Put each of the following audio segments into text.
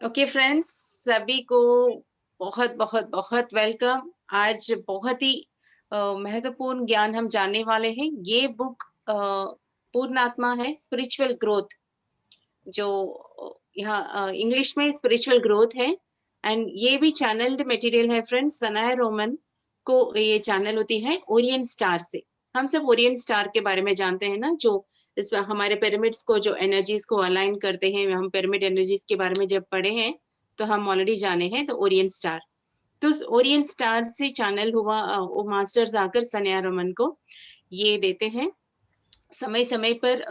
Okay friends, सभी को बहुत बहुत बहुत वेलकम। आज बहुत ही महत्वपूर्ण ज्ञान हम जानने वाले हैं। ये बुक पूर्ण आत्मा है, स्पिरिचुअल ग्रोथ, जो यहाँ इंग्लिश में स्पिरिचुअल ग्रोथ है। एंड ये भी चैनल्ड मटेरियल है फ्रेंड्स। सनाया रोमन को ये चैनल होती है ओरिएंट स्टार से। हम सब ओरिएंट स्टार के बारे में जानते हैं ना, जो इस हमारे पिरामिड्स को, जो एनर्जीज को अलाइन करते हैं। हम पिरामिड एनर्जीज के बारे में जब पढ़े हैं तो हम ऑलरेडी जाने हैं। तो ओरिएंट स्टार, तो उस ओरिएंट स्टार से चैनल हुआ वो मास्टर्स आकर सनाया रोमन को ये देते हैं समय समय पर।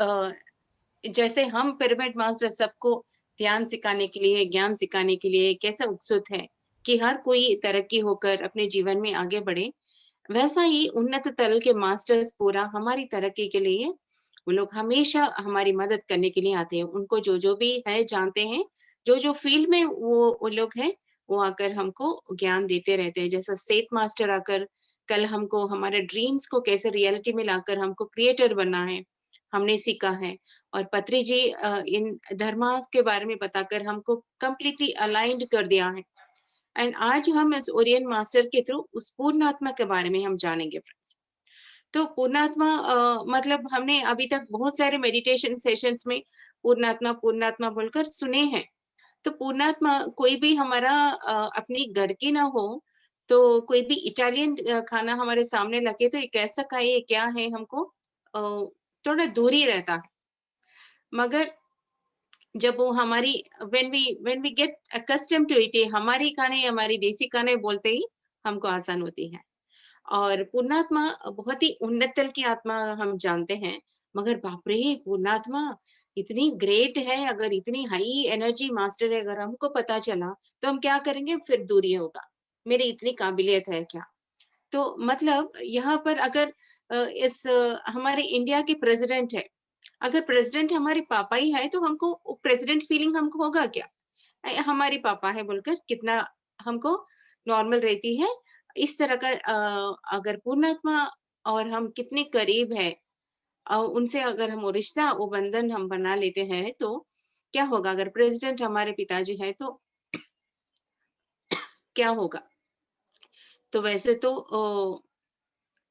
जैसे हम पिरामिड मास्टर सबको ध्यान सिखाने के लिए, ज्ञान सिखाने के लिए कैसा उत्सुक है कि हर कोई तरक्की होकर अपने जीवन में आगे बढ़े, वैसा ही उन्नत तल के मास्टर्स पूरा हमारी तरक्की के लिए वो लोग हमेशा हमारी मदद करने के लिए आते हैं। उनको जो भी है जानते हैं, जो फील्ड में वो लोग हैं, वो आकर हमको ज्ञान देते रहते हैं। जैसा सेठ मास्टर आकर कल हमको हमारे ड्रीम्स को कैसे रियलिटी में लाकर हमको क्रिएटर बनना है, हमने सीखा है। और पत्री जी इन धर्मास के बारे में बताकर हमको कंप्लीटली अलाइंड कर दिया है। एंड आज हम इस ओरियन मास्टर के थ्रू उस पूर्णात्मा के बारे में हम जानेंगे फ्रेंड्स। तो पूर्णात्मा मतलब हमने अभी तक बहुत सारे मेडिटेशन सेशंस में पूर्णात्मा पूर्णात्मा बोलकर सुने हैं। तो पूर्णात्मा कोई भी हमारा अपनी घर की ना हो, तो कोई भी इटालियन खाना हमारे सामने लगे तो ये कैसा खाए, ये क्या है, हमको थोड़ा दूरी रहता है। मगर जब वो हमारी when we get accustomed to it, हमारी खाने, हमारी देसी खाने बोलते ही हमको आसान होती है। और पुण्यात्मा बहुत ही उन्नत तल की आत्मा हम जानते हैं। मगर बाप रे! पुण्यात्मा इतनी ग्रेट है, अगर इतनी हाई एनर्जी मास्टर है, अगर हमको पता चला, तो हम क्या करेंगे? फिर दूर ही होगा। मेरी इतनी काबिलियत है क्या? तो मतलब यहाँ पर अगर हमारे इंडिया के प्रेज़िडेंट है, अगर प्रेज़िडेंट हमारे पापा ही है, तो हमको प्रेज़िडेंट फीलिंग हमको होगा क्या? हमारे पापा है बोलकर कितना हमको नॉर्मल रहती है। इस तरह का अगर पूर्णात्मा और हम कितने करीब है, उनसे अगर हम वो रिश्ता, वो बंधन हम बना लेते हैं, तो क्या होगा? अगर प्रेसिडेंट हमारे पिताजी है तो क्या होगा? तो वैसे तो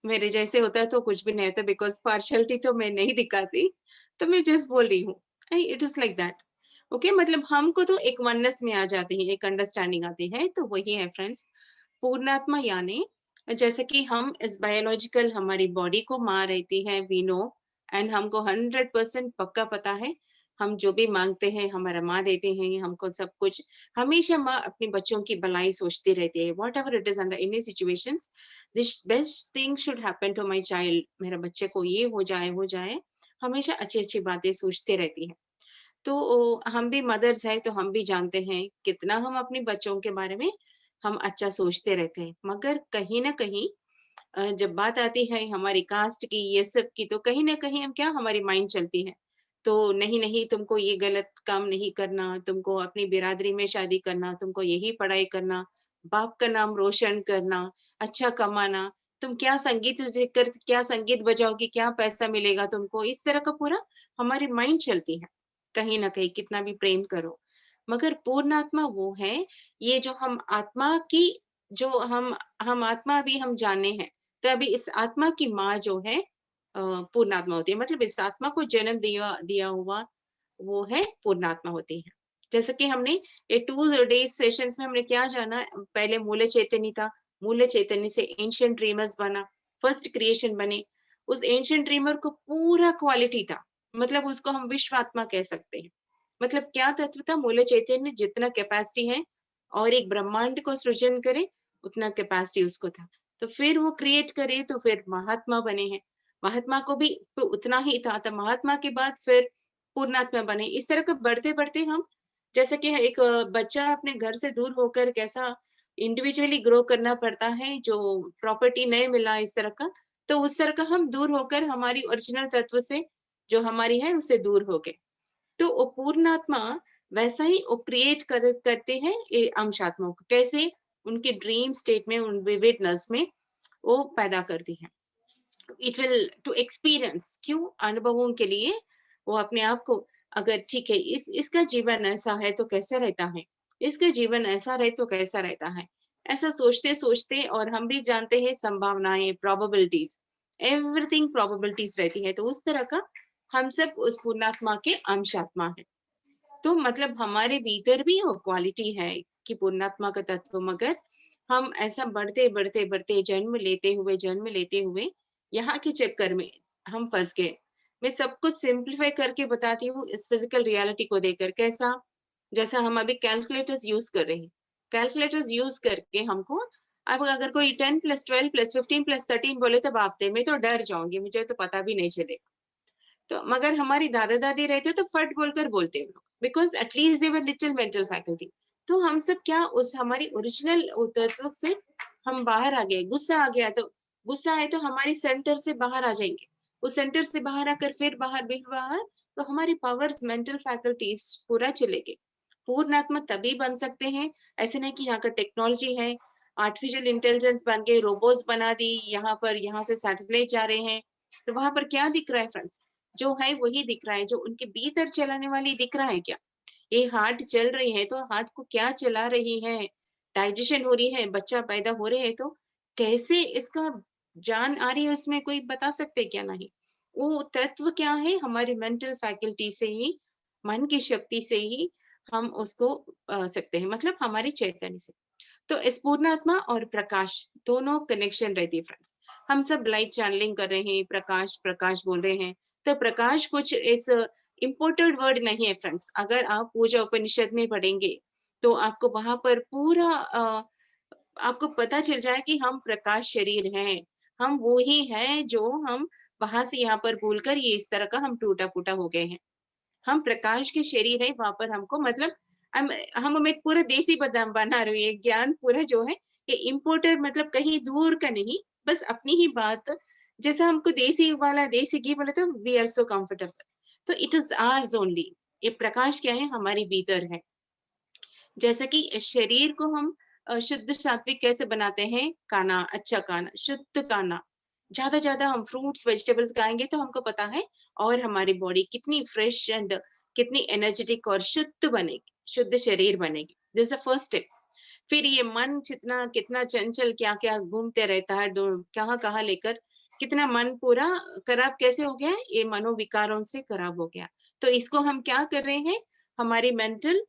मेरे जैसे होता है तो कुछ भी नहीं होता, बिकॉज़ पार्शियलिटी तो मैं नहीं दिखाती, तो मैं जस्ट बोल रही हूँ। It is like that. Okay, मतलब हमको तो एक वननेस में आ जाती है, एक अंडरस्टैंडिंग आती है, तो वही है फ्रेंड्स पूर्णात्मा। यानी जैसे कि हम इस बायोलॉजिकल हमारी बॉडी को माँ रहती है, वी नो। एंड हमको 100% पक्का पता है, हम जो भी माँगते हैं हमारा माँ देते हैं हमको सब कुछ। हमेशा माँ अपने बच्चों की भलाई सोचती रहती है, whatever it is under any situations, this best thing should happen to my child, मेरे बच्चे को ये हो जाए, हमेशा अच्छी-अच्छी बातें सोचती रहती है। तो हम भी मदर्स हैं, तो हम भी जानते हैं कितना हम अपने बच्चों के बारे में हम अच्छा सोचते रहते हैं। मगर कहीं न कहीं जब बात आती है हमारी कास्ट की, ये सब की, तो कहीं न कहीं हम क्या, हमारी माइंड चलती है। तो नहीं, तुमको ये गलत काम नहीं करना, तुमको अपनी बिरादरी में शादी करना, तुमको यही पढ़ाई करना, बाप का नाम रोशन करना, अच्छा कमाना, तुम क्या संगीत सीखकर क्या संगीत बजाओगी, क्या पैसा मिलेगा तुमको, इस तरह का पूरा हमारी माइंड चलती है, कहीं न कहीं कितना भी प्रेम करो। मगर पूर्ण आत्मा वो है, ये जो हम आत्मा की, जो हम आत्मा भी हम जाने हैं, तो अभी इस आत्मा की माँ जो है पूर्णात्मा होती है। मतलब इस आत्मा को जन्म दिया दिया हुआ वो है पूर्णात्मा होती है। जैसे कि हमने ये 2 डेज़ सेशंस में हमने क्या जाना, पहले मूल चैतन्य था, मूल चैतन्य से एंशिएंट ड्रीमर्स बना, फर्स्ट क्रिएशन बने। उस एंशिएंट ड्रीमर को पूरा क्वालिटी था, मतलब उसको हम विश्व आत्मा कह सकते हैं। मतलब क्या तत्व था? मूल चैतन्य जितना कैपेसिटी है और एक ब्रह्मांड को सृजन करे, उतना कैपेसिटी उसको था। तो फिर वो क्रिएट करे तो फिर महात्मा बने हैं। महात्मा को भी तो उतना ही था, तो महात्मा के बाद फिर पूर्णात्मा बने। इस तरह का बढ़ते-बढ़ते हम, जैसे कि एक बच्चा अपने घर से दूर होकर कैसा इंडिविजुअली ग्रो करना पड़ता है, जो प्रॉपर्टी नहीं मिला इस तरह का, तो उस तरह का हम दूर होकर हमारी ओरिजिनल तत्व से, जो हमारी है, उससे दूर हो गए। तो वो पूर्णात्मा वैसा ही वो क्रिएट करते हैं ये अंश आत्माओं को। कैसे? उनके ड्रीम स्टेट में, उन विविडनेस में वो पैदा करती है। इट विल टू एक्सपीरियंस, क्यों? अनुभवों के लिए वो अपने आप को, अगर ठीक है इसका जीवन ऐसा है तो कैसा रहता है? इसका जीवन ऐसा रहे तो कैसा रहता है? ऐसा सोचते-सोचते और हम भी जानते हैं संभावनाएँ, प्रोबेबिलिटीज़, एवरीथिंग प्रोबेबिलिटीज़ रहती है, तो उस तरह का हम सब उस पुण्यात्मा के अंश आत्मा हैं। तो मतलब हमारे भीतर भी वो क्वालिटी है कि पुण्यात्मा का तत्व, मगर हम ऐसा बढ़ते जन्म लेते हुए यहाँ के चक्कर में हम फंस गए। मैं सब कुछ सिंप्लीफाई करके बताती हूँ इस फिजिकल रियलिटी को देकर। कैसा? जैसा हम अभी कैलकुलेटर्स यूज कर रहे हैं, कैलकुलेटर्स यूज करके हमको, अब अगर कोई 10 प्लस 12 प्लस 15 प्लस 13 बोले तब आप मैं तो डर जाऊंगी, मुझे तो पता भी नहीं चलेगा। तो मगर हमारी दादा-दादी रहते तो फट बोलकर बोलते हैं लोग, because at least they were little mental faculty. तो हम सब क्या उस हमारी ओरिजिनल तत्व से हम बाहर आ गए, गुस्सा आए तो हमारी सेंटर से बाहर आ जाएँगे। उस सेंटर से बाहर आकर फिर बाहर, तो हमारी पावर्स, मेंटल फैकल्टीज़ पूरा चले गए। पूर्णात्मा तभी बन सकते हैं, ऐसे नहीं कि यहाँ का टेक्नोलॉजी है, आर्टिफिशियल इंटेलिजेंस बन गए, रोबोट्स बना दी, यहाँ से सैटेलाइट जा रहे हैं, तो वहाँ पर क्या दिख रहा है फ्रेंड्स? जो है वही दिख रहा है, जो उनके भीतर चलाने वाली दिख रहा है क्या? ये हार्ट चल रही है तो हार्ट को क्या चला रही है? डाइजेशन हो रही है, बच्चा पैदा हो रहे हैं तो कैसे इसका जान आ रही है उसमें, कोई बता सकते हैं क्या? नहीं। वो तत्व क्या है? हमारी मेंटल फैकल्टी से ही, मन की शक्ति से ही हम उसको सकते हैं, मतलब हमारी चैतन्य से। तो इस पूर्णात्मा और प्रकाश दोनों कनेक्शन रहती है फ्रेंड्स। हम सब लाइट चैनलिंग कर रहे हैं, प्रकाश प्रकाश बोल रहे हैं, तो प्रकाश कुछ इस इम्पोर्टेड वर्ड नहीं है फ्रेंड्स। अगर आप पूजा उपनिषद में पढ़ेंगे तो आपको वहां पर पूरा आपको पता चल जाए कि हम प्रकाश शरीर हैं, हम वो ही हैं जो हम वहां से यहाँ पर भूलकर ये इस तरह का हम टूटा फूटा हो गए हैं। हम प्रकाश के शरीर है, वहाँ पर हमको मतलब हम हमें पूरा देसी बना रही है, ज्ञान पूरा जो है ये इम्पोर्टेड, मतलब कहीं दूर का नहीं, बस अपनी ही बात। जैसा हमको देसी वाला देसी घी बोले तो वी आर सो कंफर्टेबल, तो इट इज आर्स ओनली। ये प्रकाश क्या है? हमारे भीतर है। जैसे कि शरीर को हम शुद्ध सात्विक कैसे बनाते हैं? खाना, अच्छा खाना, शुद्ध खाना, ज्यादा हम फ्रूट्स वेजिटेबल्स खाएंगे तो हमको पता है, और हमारी बॉडी कितनी फ्रेश एंड कितनी एनर्जेटिक और शुद्ध बनेगी, शुद्ध शरीर बनेगी। This the first step. फिर ये मन जितना कितना चंचल क्या क्या घूमते रहता है, कहाँ कहाँ लेकर, कितना मन पूरा खराब कैसे हो गया है? ये मनोविकारों से खराब हो गया। तो इसको हम क्या कर रहे हैं? हमारी मेंटल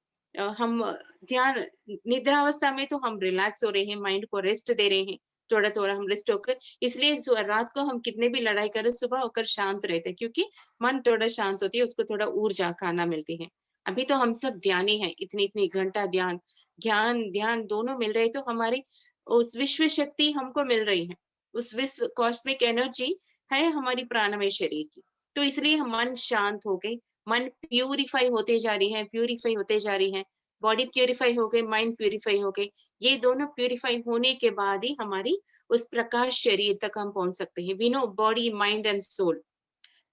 हम ध्यान, निद्रावस्था में तो हम रिलैक्स हो रहे हैं, माइंड को रेस्ट दे रहे हैं, थोड़ा थोड़ा हम रेस्ट होकर, इसलिए रात को हम कितने भी लड़ाई करें सुबह होकर शांत रहते हैं, क्योंकि मन थोड़ा शांत होती है, उसको थोड़ा ऊर्जा खाना मिलती है। अभी तो हम सब ध्यानी हैं, इतनी इतनी घंटा ध्यान, ज्ञान ध्यान दोनों मिल रहे, तो हमारी उस विश्व शक्ति हमको मिल रही है, उस विश्व कॉस्मिक एनर्जी है हमारी प्राणमय शरीर की। तो इसलिए हम मन शांत हो गए, मन प्यूरिफाई होते जा रही है, प्यूरिफाई होते जा रही है, बॉडी प्यूरिफाई हो गई, माइंड प्यूरिफाई हो गई। ये दोनों प्यूरिफाई होने के बाद ही हमारी उस प्रकाश शरीर तक हम पहुंच सकते हैं। We know body mind and soul.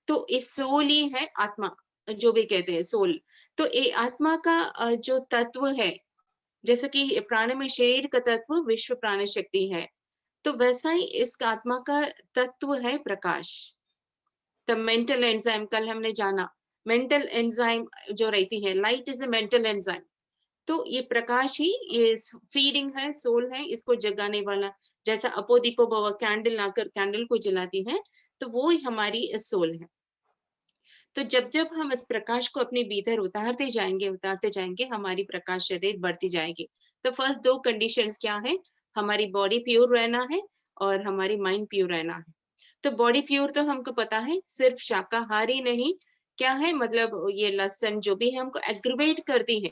तो ये सोल ही है आत्मा, जो भी कहते हैं सोल। तो ये आत्मा का जो तत्व है, जैसे कि प्राण में शरीर का तत्व विश्व प्राण शक्ति है, तो वैसा ही इस आत्मा का तत्व है प्रकाश। द मेंटल एंजाइम, कल हमने जाना, मेंटल एंजाइम जो रहती है, light is a mental enzyme. तो ये प्रकाश ही ये फीडिंग है, सोल है, इसको जगाने वाला। जैसा अपो दीपो भव, कैंडल लाकर कैंडल को जलाती है, तो वो ही हमारी सोल है। तो जब-जब हम इस प्रकाश को अपने भीतर उतारते जाएँगे, हमारी प्रकाश शरीर बढ़ती जाएगी। तो फर्स्ट 2 कंडीशंस क्या है? हमारी बॉडी प्योर रहना है और हमारी माइंड प्योर रहना है। तो बॉडी प्योर तो हमको पता है, सिर्फ शाकाहारी नहीं, क्या है मतलब ये लहसुन जो भी है हमको एग्रीवेट करती है।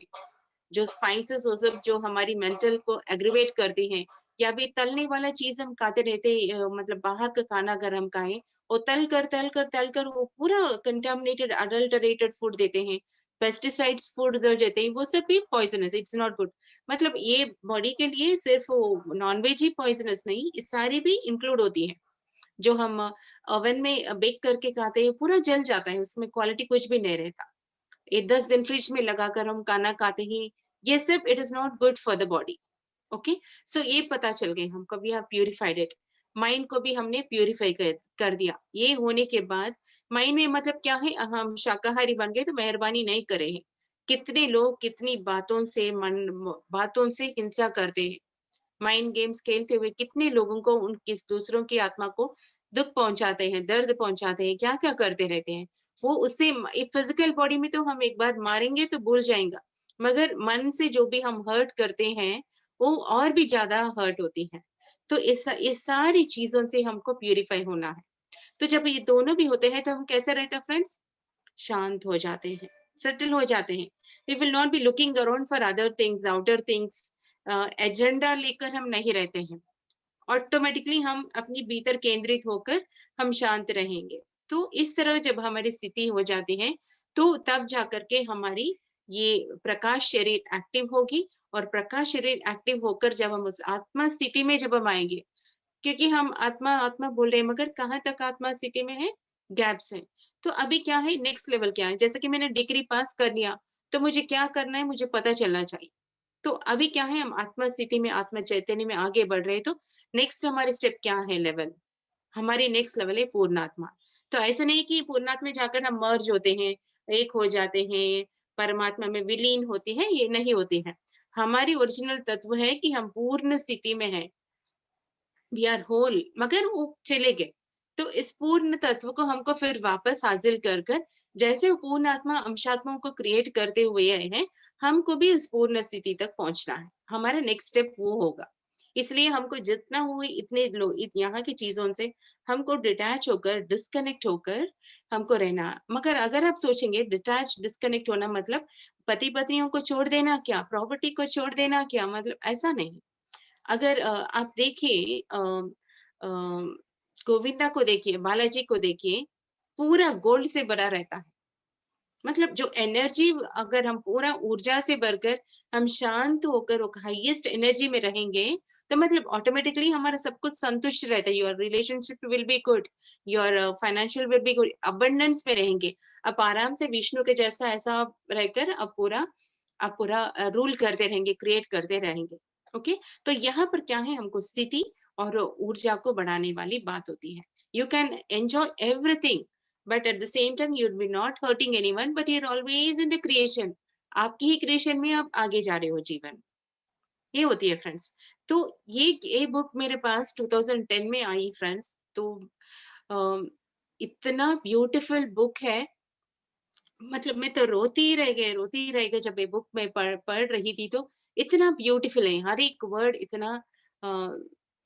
जो स्पाइसेस वो सब जो हमारी मेंटल को एग्रीवेट करती हैं, या भी तलने वाला चीज हम खाते रहते मतलब बाहर का खाना अगर हम खाएं, वो तल कर वो पूरा कंटामिनेटेड अडल्टरेटेड फूड देते हैं, पेस्टिसाइड्स फूड देते हैं, वो सब भी पॉइजनस, इट्स नॉट गुड। मतलब ये बॉडी के लिए सिर्फ नॉनवेज ही पॉइजनस नहीं, ये सारी भी इंक्लूड होती है। जो हम ओवन में बेक करके खाते हैं पूरा जल जाता है, उसमें क्वालिटी कुछ भी नहीं रहता। ये 10 दिन फ्रिज में लगाकर हम खाना खाते हैं, ये सब it is not good for the body. Okay, so ये पता चल गई हमको, we have purified it. Mind को भी हमने प्यूरिफाई कर दिया। ये होने के बाद माइंड में मतलब क्या है, हम शाकाहारी बन गए तो मेहरबानी नहीं करे हैं, कितने लोग कितनी बातों से हिंसा करते हैं, माइंड गेम्स खेलते हुए कितने लोगों को दूसरों की आत्मा को दुःख पहुँचाते हैं, दर्द पहुँचाते हैं, क्या-क्या करते रहते हैं। वो उससे फिज़िकल बॉडी में तो हम एक बार मारेंगे तो भूल जाएगा, मगर मन से जो भी हम हर्ट करते हैं, वो और भी ज़्यादा हर्ट होती हैं। तो इस सारी चीज़ों से हमको प्यूरिफाई होना है। तो जब ये दोनों भी होते हैं तो हम कैसे रहते हैं फ्रेंड्स? शांत हो जाते हैं, सेटल हो जाते हैं। We will not be looking around for other things, outer things. Agenda लेकर हम नहीं रहते हैं। ऑटोमेटिकली हम अपनी भीतर केंद्रित होकर हम शांत रहेंगे। तो इस तरह जब हमारी स्थिति हो जाती है, तो तब जाकर के हमारी ये प्रकाश शरीर एक्टिव होगी और प्रकाश शरीर एक्टिव होकर जब हम उस आत्मा स्थिति में जब हम आएँगे, क्योंकि हम आत्मा, आत्मा बोल रहे हैं मगर कहाँ तक आत्मा स्थिति में है? गैप्स हैं। तो अभी क्या है नेक्स्ट लेवल क्या है? जैसे कि मैंने डिग्री पास कर लिया, तो मुझे क्या करना है मुझे पता चलना चाहिए। तो अभी क्या है हम आत्मा स्थिति में, आत्मा चैतन्य में आगे बढ़ रहे हैं तो नेक्स्ट हमारी स्टेप क्या है लेवल? हमारी नेक्स्ट लेवल है पूर्णात्मा। तो ऐसा नहीं कि पूर्णात्मा में जाकर हम मर्ज होते हैं, एक हो जाते हैं, परमात्मा में विलीन होते हैं, ये नहीं होते हैं। हमारी ओरिजिनल तत्व है कि हम पूर्ण स्थिति में हैं। वी आर होल मगर वो चले गए। तो इस पूर्ण तत्व को हमको फिर वापस हासिल कर जैसे वो पूर्ण आत्मा अंशात्माओं को क्रिएट करते हुए आए हैं, हमको भी इस पूर्ण स्थिति तक पहुँचना है। हमारा नेक्स्ट स्टेप वो होगा। इसलिए हमको जितना हो इतने यहाँ की चीज़ों से हमको डिटैच होकर, डिस्कनेक्ट होकर हमको रहना। मगर अगर आप सोचेंगे डिटैच, डिस्कनेक्ट होना मतलब पति-पत्नियों को छोड़ देना क्या? प्रॉपर्टी को छोड़ देना क्या? मतलब ऐसा नहीं। अगर आप देखिए अ, गोविंदा को देखिए, बालाजी को देखिए, पूरा गोल्ड से भरा रहता है। मतलब जो एनर्जी अगर हम पूरा ऊर्जा से भरकर हम शांत होकर वो हाईएस्ट एनर्जी में रहेंगे, तो मतलब ऑटोमैटिकली हमारा सब कुछ संतुष्ट रहता है। Your relationship will be good, your financial will be good, abundance में रहेंगे। आप आराम से विष्णु के जैसा ऐसा रहकर आप पूरा रूल करते रहेंगे, क्रिएट करते रहेंगे। ओके? तो यहाँ पर क्या है हमको स्थिति और ऊर्जा को बढ़ाने वाली बात होती है। You can enjoy everything but at the same time you will be not hurting anyone but you are always in the creation. आपकी ही क्रिएशन में आप आगे जा रहे हो जीवन। ये होती है फ्रेंड्स। तो ये बुक मेरे पास 2010 में आई फ्रेंड्स। तो अ, इतना ब्यूटीफुल बुक है, मतलब मैं तो रोती ही रह गई जब ये बुक मैं पढ़ पढ़ रही थी तो इतना ब्यूटीफुल है, हर एक वर्ड इतना अ,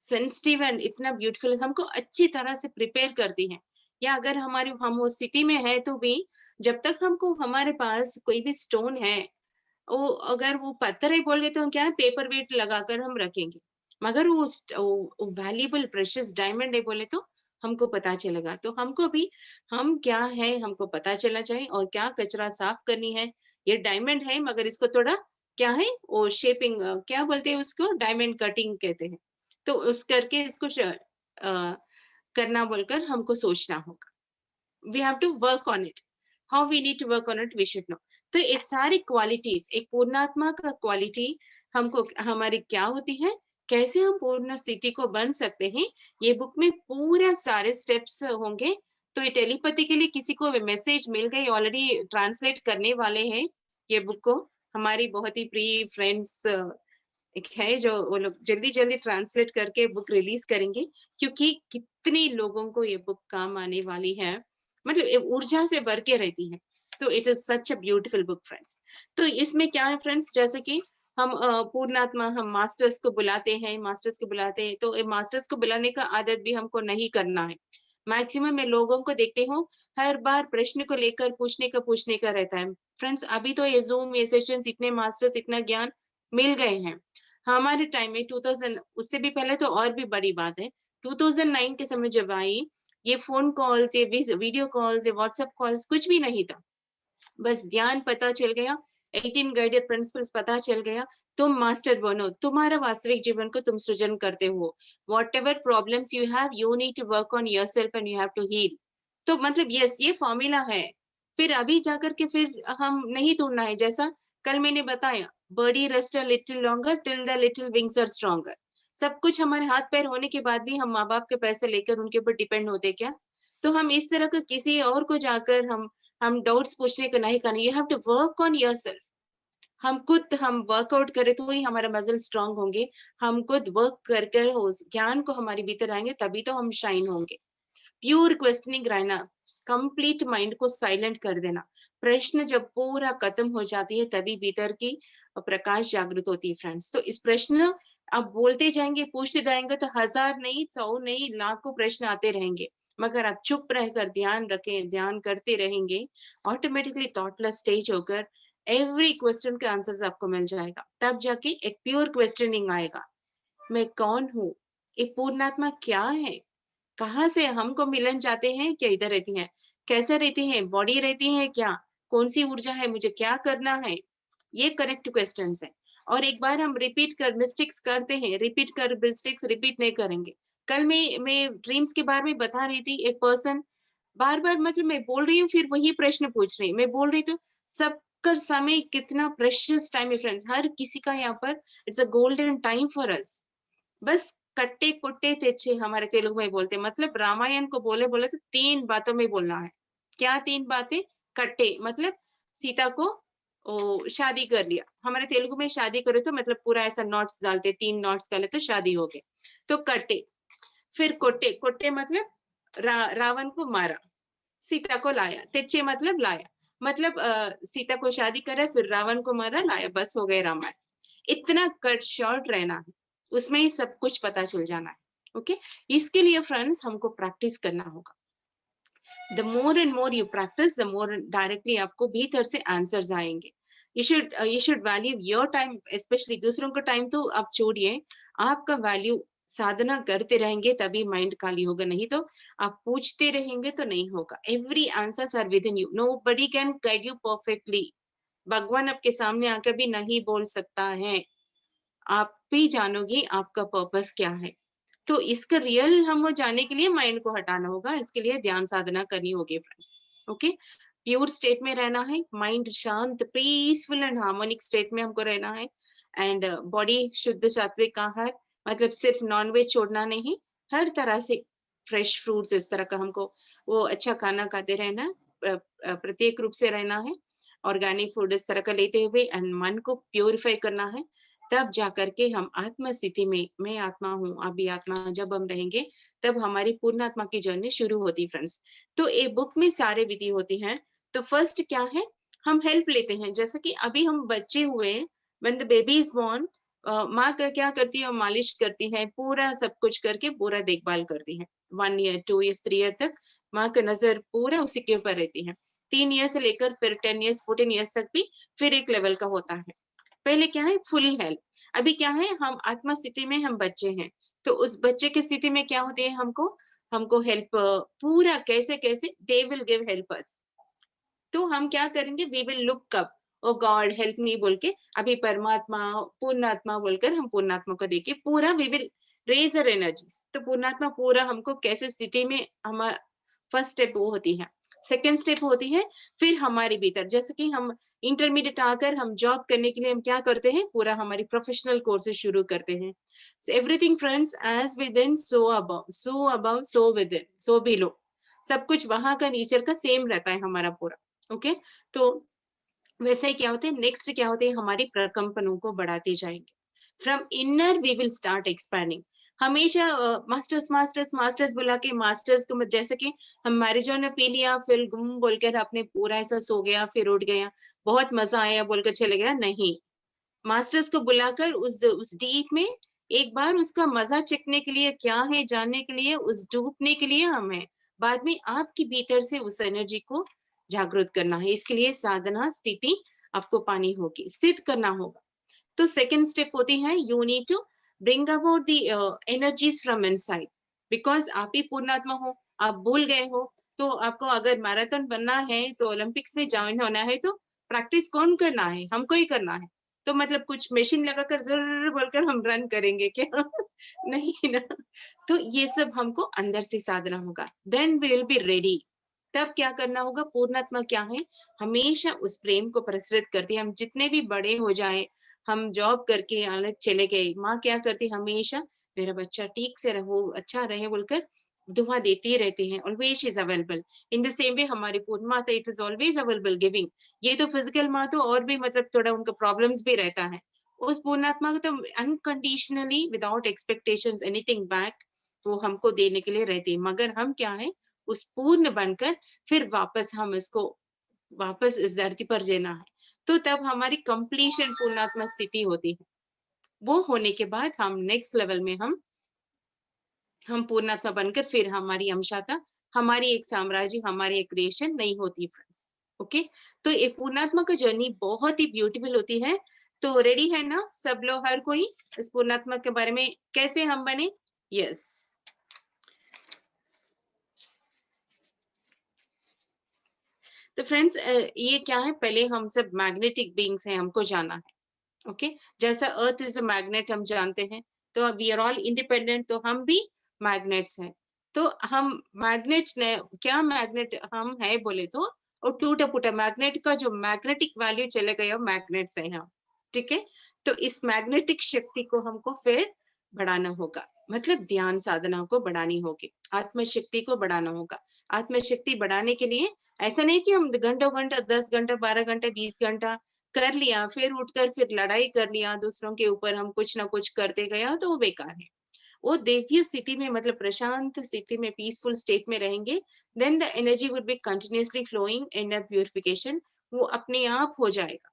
सेंसिटिव एंड इतना ब्यूटीफुल हमको अच्छी तरह से प्रिपेयर करती है। या अगर हम उस स्थिति में है तो भी जब तक हमको हमारे पास कोई भी स्टोन है, वो अगर वो पत्थर है बोल गए तो क्या है पेपर वेट लगाकर हम रखेंगे। मगर वो वैल्यूएबल प्रेशियस डायमंड है बोले तो हमको पता चलेगा। तो हमको भी हम क्या है हमको पता चलना चाहिए और क्या कचरा साफ करनी है। ये डायमंड है मगर इसको थोड़ा क्या है वो शेपिंग क्या बोलते हैं उसको डायमंड कटिंग कहते हैं। तो उस करके इसको करना बोलकर हमको सोचना होगा। We have to work on it. How we need to work on it we should know. तो ये सारी क्वालिटीज एक पूर्णात्मा का क्वालिटी हमको हमारी क्या होती है, कैसे हम पूर्ण स्थिति को बन सकते हैं, ये बुक में पूरा सारे स्टेप्स होंगे। तो ये टेलीपैथी के लिए किसी को मैसेज मिल गई, ऑलरेडी ट्रांसलेट करने वाले हैं ये बुक को। हमारी बहुत ही प्रिय फ्रेंड्स एक है जो वो लोग जल्दी-जल्दी ट्रांसलेट करके बुक रिलीज़ करेंगे, क्योंकि कितने लोगों को ये बुक काम आने वाली है। मतलब ये ऊर्जा से भर के रहती है। तो it is such a beautiful book friends. तो इसमें क्या है फ्रेंड्स जैसे कि हम पूर्णात्मा हम मास्टर्स को बुलाते हैं, तो ये मास्टर्स को बुलाने का आदत भी हमको नहीं करना है। मैक्सिमम मैं लोगों को देखती हूँ, हर बार प्रश्न को लेकर पूछने का रहता है। फ्रेंड्स अभी तो ये ज़ूम, ये सेशंस इतने मास्टर्स इतना ज्ञान मिल गए हैं। हमारे टाइम में 2000 उससे भी पहले तो और भी बड़ी बात है। 2009 के समय जब आई, ये फ़ोन कॉल्स, ये वीडियो कॉल्स, ये व्हाट्सएप कॉल्स कुछ भी नहीं था। बस ध्यान पता चल गया, 18 गाइडेड प्रिंसिपल्स पता चल गया, तुम मास्टर बनो, तुम्हारा वास्तविक जीवन को तुम सृजन करते हो। Whatever problems you have, you need to work on yourself and you have to heal. तो मतलब यस, ये फ़ॉर्मूला है। फिर अभी जाकर के फिर हम नहीं ढूँढना है, जैसा कल मैंने बताया, birdie rest a little longer till the little wings are stronger. सब कुछ हमारे हाथ-पैर होने के बाद भी हम माँ-बाप के पैसे लेकर उनके ऊपर डिपेंड होते क्या? तो हम इस तरह का किसी और को जाकर हम हम डाउट्स पूछने का नहीं करना, you have to work on yourself. हम वर्कआउट करें तो ही हमारा मसल स्ट्रांग होंगे। हम खुद वर्क कर कर उस ज्ञान को हमारे भीतर आएंगे, तभी तो हम शाइन होंगे। प्योर क्वेश्चनिंग रहना, कंप्लीट माइंड को साइलेंट कर देना। प्रश्न जब पूरा खत्म हो जाती है तभी भीतर की प्रकाश जागृत होती है फ्रेंड्स। तो इस प्रश्न आप बोलते जाएंगे, पूछते जाएंगे तो 1000 नहीं, 100 नहीं, लाखों प्रश्न आते रहेंगे। मगर आप चुप रहकर ध्यान रखें, ध्यान करते रहेंगे, ऑटोमेटिकली थॉटलेस स्टेज होकर एवरी क्वेश्चन का आंसर आपको मिल जाएगा। तब जाके एक प्योर क्वेश्चनिंग आएगा, मैं कौन हूँ, ये पूर्णात्मा क्या है, कहाँ से हमको मिलन जाते हैं, क्या इधर रहती हैं, कैसे रहती हैं, बॉडी रहती है क्या, कौन सी ऊर्जा है, मुझे क्या करना है, ये करेक्ट क्वेश्चंस है। और एक बार हम रिपीट कर मिस्टेक्स करते हैं, रिपीट कर मिस्टेक्स रिपीट नहीं करेंगे। कल मैं ड्रीम्स के बारे में बता रही थी, एक पर्सन बार बार मतलब मैं बोल रही हूँ फिर वही प्रश्न पूछ रही, मैं बोल रही तो सबका समय कितना प्रेशियस टाइम है फ्रेंड्स, हर किसी का यहाँ पर it's a golden time for us. बस कट्टे कुट्टे तेच्छे हमारे तेलुगु में बोलते हैं, मतलब रामायण को बोले बोले तो 3 बातों में बोलना है। क्या 3 बातें? कट्टे मतलब सीता को शादी कर लिया। हमारे तेलुगु में शादी करो तो मतलब पूरा ऐसा नॉट्स डालते, 3 नॉट्स डाले तो शादी हो गए। तो कट्टे, फिर कोट्टे, कोट्टे मतलब रावण को मारा, सीता को लाया। तेच्छे मतलब लाया, मतलब सीता को शादी करा, फिर रावण को मारा, लाया, बस हो गए रामायण। इतना कट शॉर्ट रहना है, उसमें ही सब कुछ पता चल जाना है। ओके, इसके लिए फ्रेंड्स हमको प्रैक्टिस करना होगा। The more and more you practice, the more directly आपको भीतर से आंसर्स आएंगे। You should value your time, specially दूसरों का टाइम तो आप छोड़िए, आपका वैल्यू साधना करते रहेंगे तभी माइंड खाली होगा, नहीं तो आप पूछते रहेंगे तो नहीं होगा। Every answers are within you, nobody can guide you perfectly. भगवान आपके सामने आकर भी नहीं बोल सकता है, आप भी जानोगे आपका पर्पस क्या है। तो इसका रियल हम जानने के लिए माइंड को हटाना होगा, इसके लिए ध्यान साधना करनी होगी फ्रेंड्स। ओके, प्योर स्टेट में रहना है, माइंड शांत, पीसफुल एंड हार्मोनिक स्टेट में हमको रहना है। एंड बॉडी शुद्ध सात्विक आहार, मतलब सिर्फ नॉनवेज छोड़ना नहीं, हर तरह से फ्रेश फ्रूट्स इस तरह का हमको वो अच्छा खाना खाते रहना, प्रत्येक रूप से रहना है, ऑर्गेनिक फूड इस तरह का लेते हुए, एंड मन को प्योरीफाई करना है। तब जाकर के हम आत्म स्थिति में, मैं आत्मा हूँ, आप भी आत्मा, जब हम रहेंगे तब हमारी पूर्ण आत्मा की जर्नी शुरू होती फ्रेंड्स। तो एक बुक में सारे विधि होती हैं। तो फर्स्ट क्या है, हम हेल्प लेते हैं, जैसे कि अभी हम बच्चे हुए, when the baby is born, माँ का क्या करती है, मालिश करती है, पूरा सब कुछ करके पूरा देखभाल करती है। 1 ईयर 2 ईयर्स 3 ईयर तक माँ का नजर पूरा उसी के ऊपर रहती है। 3 ईयर से लेकर फिर 10 ईयर्स 14 ईयर्स तक भी फिर एक लेवल का होता है। पहले क्या है, फुल हेल्प। अभी क्या है, हम आत्मा स्थिति में हम बच्चे हैं, तो उस बच्चे की स्थिति में क्या होती है, हमको हमको हेल्प पूरा कैसे कैसे they will give help us. तो हम क्या करेंगे, we will look up, oh God help me बोल के, अभी परमात्मा पूर्णात्मा बोलकर हम पूर्णात्मा को देके पूरा we will raise our energy. तो पूर्णात्मा पूरा हमको कैसे स्थिति में, हम फर्स्ट स्टेप वो होती है। सेकेंड स्टेप होती है फिर हमारे भीतर, जैसे कि हम इंटरमीडिएट आकर हम जॉब करने के लिए हम क्या करते हैं, पूरा हमारी प्रोफेशनल कोर्सेज शुरू करते हैं। Everything friends as within so above, so above so within, so below, सब कुछ वहां का नेचर का सेम रहता है हमारा पूरा। ओके, तो वैसे ही क्या होते हैं, नेक्स्ट क्या होते हैं, हमारी प्रकंपनों को बढ़ाते जाएंगे। From inner we will start expanding. हमेशा मास्टर्स मास्टर्स मास्टर्स बुला के मास्टर्स को जैसे कि हम मैरिजो ने पी लिया, फिर गुम बोलकर आपने पूरा ऐसा सो गया, फिर उठ गया, बहुत मजा आया बोलकर चले गया, नहीं। मास्टर्स को बुलाकर उस डीप में एक बार उसका मजा चखने के लिए, क्या है जानने के लिए, उस डूबने के लिए हमें बाद में आपके भीतर से उस एनर्जी को जागृत करना है। इसके लिए साधना स्थिति आपको पानी होगी, स्थित करना होगा। तो सेकंड स्टेप होती है, you need to bring about the energies from inside, because आप ही पूर्णात्मा हो, आप भूल गए हो। तो आपको अगर मैराथन बनना है, तो ओलंपिक्स में ज्वाइन होना है, तो प्रैक्टिस कौन करना है, हमको ही करना है। तो मतलब कुछ मशीन लगाकर जरूर बोलकर हम रन करेंगे क्या? नहीं ना। तो ये सब हमको अंदर से साधना होगा, then we will be ready. तब क्या करना होगा, पूर्णात्मा क्या है, हमेशा उस प्रेम को प्रसरित करती है। हम जितने भी बड़े हो जाए, हम जॉब करके अलग चले गए, माँ क्या करती, हमेशा मेरा बच्चा ठीक से रहो, अच्छा रहे बोलकर दुआ देती रहती हैं, always is available. In the same way हमारी पूर्ण माता it is always available giving. ये तो फिजिकल माँ तो और भी मतलब थोड़ा उनका प्रॉब्लम्स भी रहता है, उस पूर्णात्मा को तो unconditionally without expectations anything back वो हमको देने के लिए रहती है। मगर हम क्या है, उस पूर्ण बनकर फिर वापस हम इसको वापस इस धरती पर देना है। तो तब हमारी कंप्लीशन पूर्णात्मा स्थिति होती है। वो होने के बाद हम नेक्स्ट लेवल में हम पूर्णात्मा बनकर फिर हमारी अंशाता, हमारी एक साम्राज्य, हमारी एक क्रिएशन नहीं होती फ्रेंड्स। ओके, तो ये पूर्णात्मा का जर्नी बहुत ही ब्यूटीफुल होती है। तो रेडी है ना सब लोग, हर कोई इस पूर्णात्मा के बारे में कैसे हम बने? यस। तो फ्रेंड्स ये क्या है, पहले हम सब मैग्नेटिक बीइंग्स हैं, हमको जाना है। ओके, जैसा अर्थ इज अ मैग्नेट हम जानते हैं, तो वी आर ऑल इंडिपेंडेंट, तो हम भी मैग्नेट्स हैं। तो हम मैग्नेट्स ने क्या मैग्नेट हम है बोले तो, और टूटा फूटा मैग्नेट का जो मैग्नेटिक वैल्यू चले गया, मैग्नेट्स है हम। ठीक है, तो इस मैग्नेटिक शक्ति को हमको फिर बढ़ाना होगा, मतलब ध्यान साधना को बढ़ानी होगी, आत्मशक्ति को बढ़ाना होगा। आत्मशक्ति बढ़ाने के लिए ऐसा नहीं कि हम घंटों घंटा 10 घंटा 12 घंटे 20 घंटा कर लिया, फिर उठकर फिर लड़ाई कर लिया दूसरों के ऊपर, हम कुछ ना कुछ करते गया तो वो बेकार है। वो देवीय स्थिति में मतलब प्रशांत स्थिति में पीसफुल स्टेट में रहेंगे, then the energy would be continuously flowing, inner purification वो अपने आप हो जाएगा।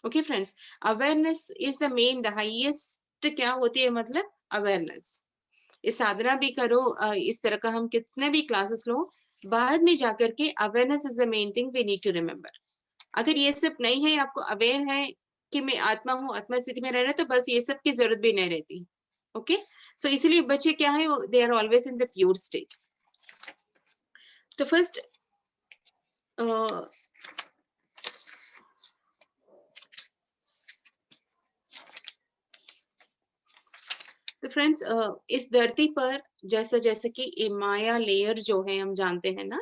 Okay friends, awareness is the main, the highest क्या होती है मतलब अवेयरनेस। इस साधना भी करो, इस तरह का हम कितने भी क्लासेस लो, बाद में जाकर के awareness is the main thing we need to remember. अगर ये सब नहीं है, आपको अवेयर है कि मैं आत्मा हूँ, आत्मा स्थिति में रहना, तो बस ये सब की जरूरत भी नहीं रहती। ओके, सो इसलिए बच्चे क्या है, they are always in the pure state. तो फर्स्ट तो फ्रेंड्स इस धरती पर जैसा जैसे कि ये माया लेयर जो है हम जानते हैं ना,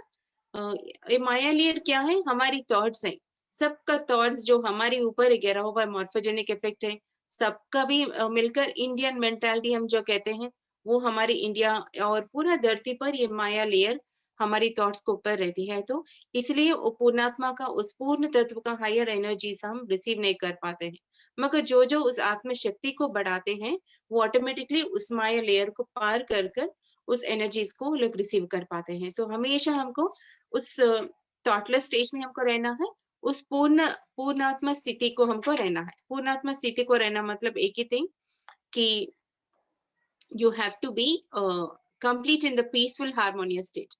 ये माया लेयर क्या है, हमारी थॉट्स है। सबका थॉट्स जो हमारे ऊपर गिरा हुआ मॉर्फोजेनिक इफेक्ट है, सबका भी मिलकर इंडियन मेंटालिटी हम जो कहते हैं, वो हमारी इंडिया और पूरा धरती पर ये माया लेयर हमारी थॉट्स के ऊपर रहती है। तो इसलिए वो पूर्णात्मा का उस पूर्ण तत्व का हायर एनर्जीज हम रिसीव नहीं कर पाते हैं। मगर जो जो उस आत्म शक्ति को बढ़ाते हैं, वो ऑटोमेटिकली उस माया लेयर को पार कर कर उस एनर्जीज को लोग रिसीव कर पाते हैं। तो हमेशा हमको उस थॉटलेस स्टेज में हमको रहना है, उस पूर्णात्मा स्थिति को हमको रहना है। पूर्णात्मा स्थिति को रहना मतलब एक ही थिंग कि you have to be complete in the peaceful harmonious state.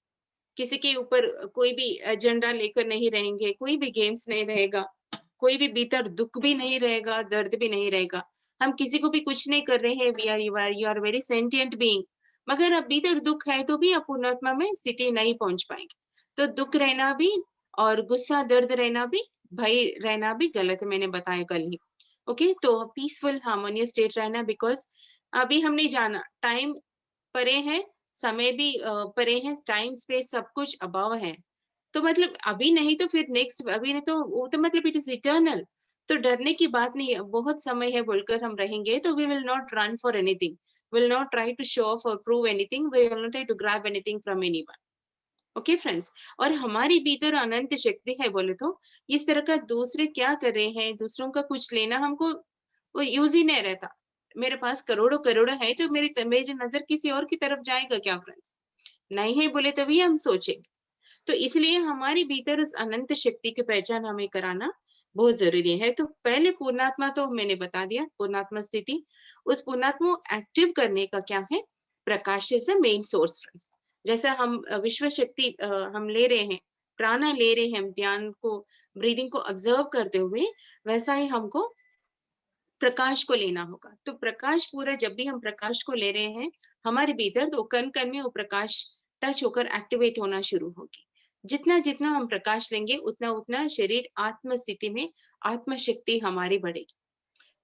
किसी के ऊपर कोई भी एजेंडा लेकर नहीं रहेंगे, कोई भी गेम्स नहीं रहेगा, कोई भी भीतर दुख भी नहीं रहेगा, दर्द भी नहीं रहेगा। हम किसी को भी कुछ नहीं कर रहे हैं, we are you are very sentient being, मगर अब भीतर दुख है तो भी आप पूर्णात्मा में स्थिति नहीं पहुंच पाएंगे। तो दुख रहना भी और गुस्सा दर्द रहना भी, भय रहना भी गलत है, मैंने बताया कल ही। ओके, तो पीसफुल हार्मोनियस स्टेट रहना, बिकॉज अभी हमने जाना टाइम परे है, समय भी परे है, टाइम स्पेस सब कुछ अबव है। तो मतलब अभी नहीं तो फिर नेक्स्ट, अभी नहीं तो वो तो मतलब इट इज इटर्नल। तो डरने की बात नहीं है, बहुत समय है बोलकर हम रहेंगे तो we will not run for anything, will not try to show off और prove anything, we will not try to grab anything from anyone. Okay friends, और हमारी भीतर अनंत शक्ति है बोले तो, इस तरह का दूसरे क्या कर रहे हैं, दूसरों का कुछ लेना हमको वो यूज ही नहीं रहता। मेरे पास करोड़ों करोड़ों है तो मेरी नजर किसी और की तरफ जाएगा क्या फ्रेंड्स? नहीं है बोले तभी हम सोचेंगे। तो इसलिए हमारी भीतर उस अनंत शक्ति की पहचान हमें कराना बहुत जरूरी है। तो पहले पूर्णात्मा तो मैंने बता दिया, पूर्णात्मा स्थिति। उस पूर्णात्मा को एक्टिव करने का क्या है, प्रकाश is the main source friends. जैसा हम विश्व शक्ति हम ले रहे हैं, प्राणा ले रहे हैं, हम ध्यान को, ब्रीदिंग को ऑब्जर्व करते हुए, वैसा ही हमको प्रकाश को लेना होगा। तो प्रकाश पूरा जब भी हम प्रकाश को ले रहे हैं हमारे भीतर, तो कण कण में वो प्रकाश टच होकर एक्टिवेट होना शुरू होगी। जितना जितना हम प्रकाश लेंगे उतना उतना शरीर आत्म स्थिति में आत्म शक्ति हमारी बढ़ेगी।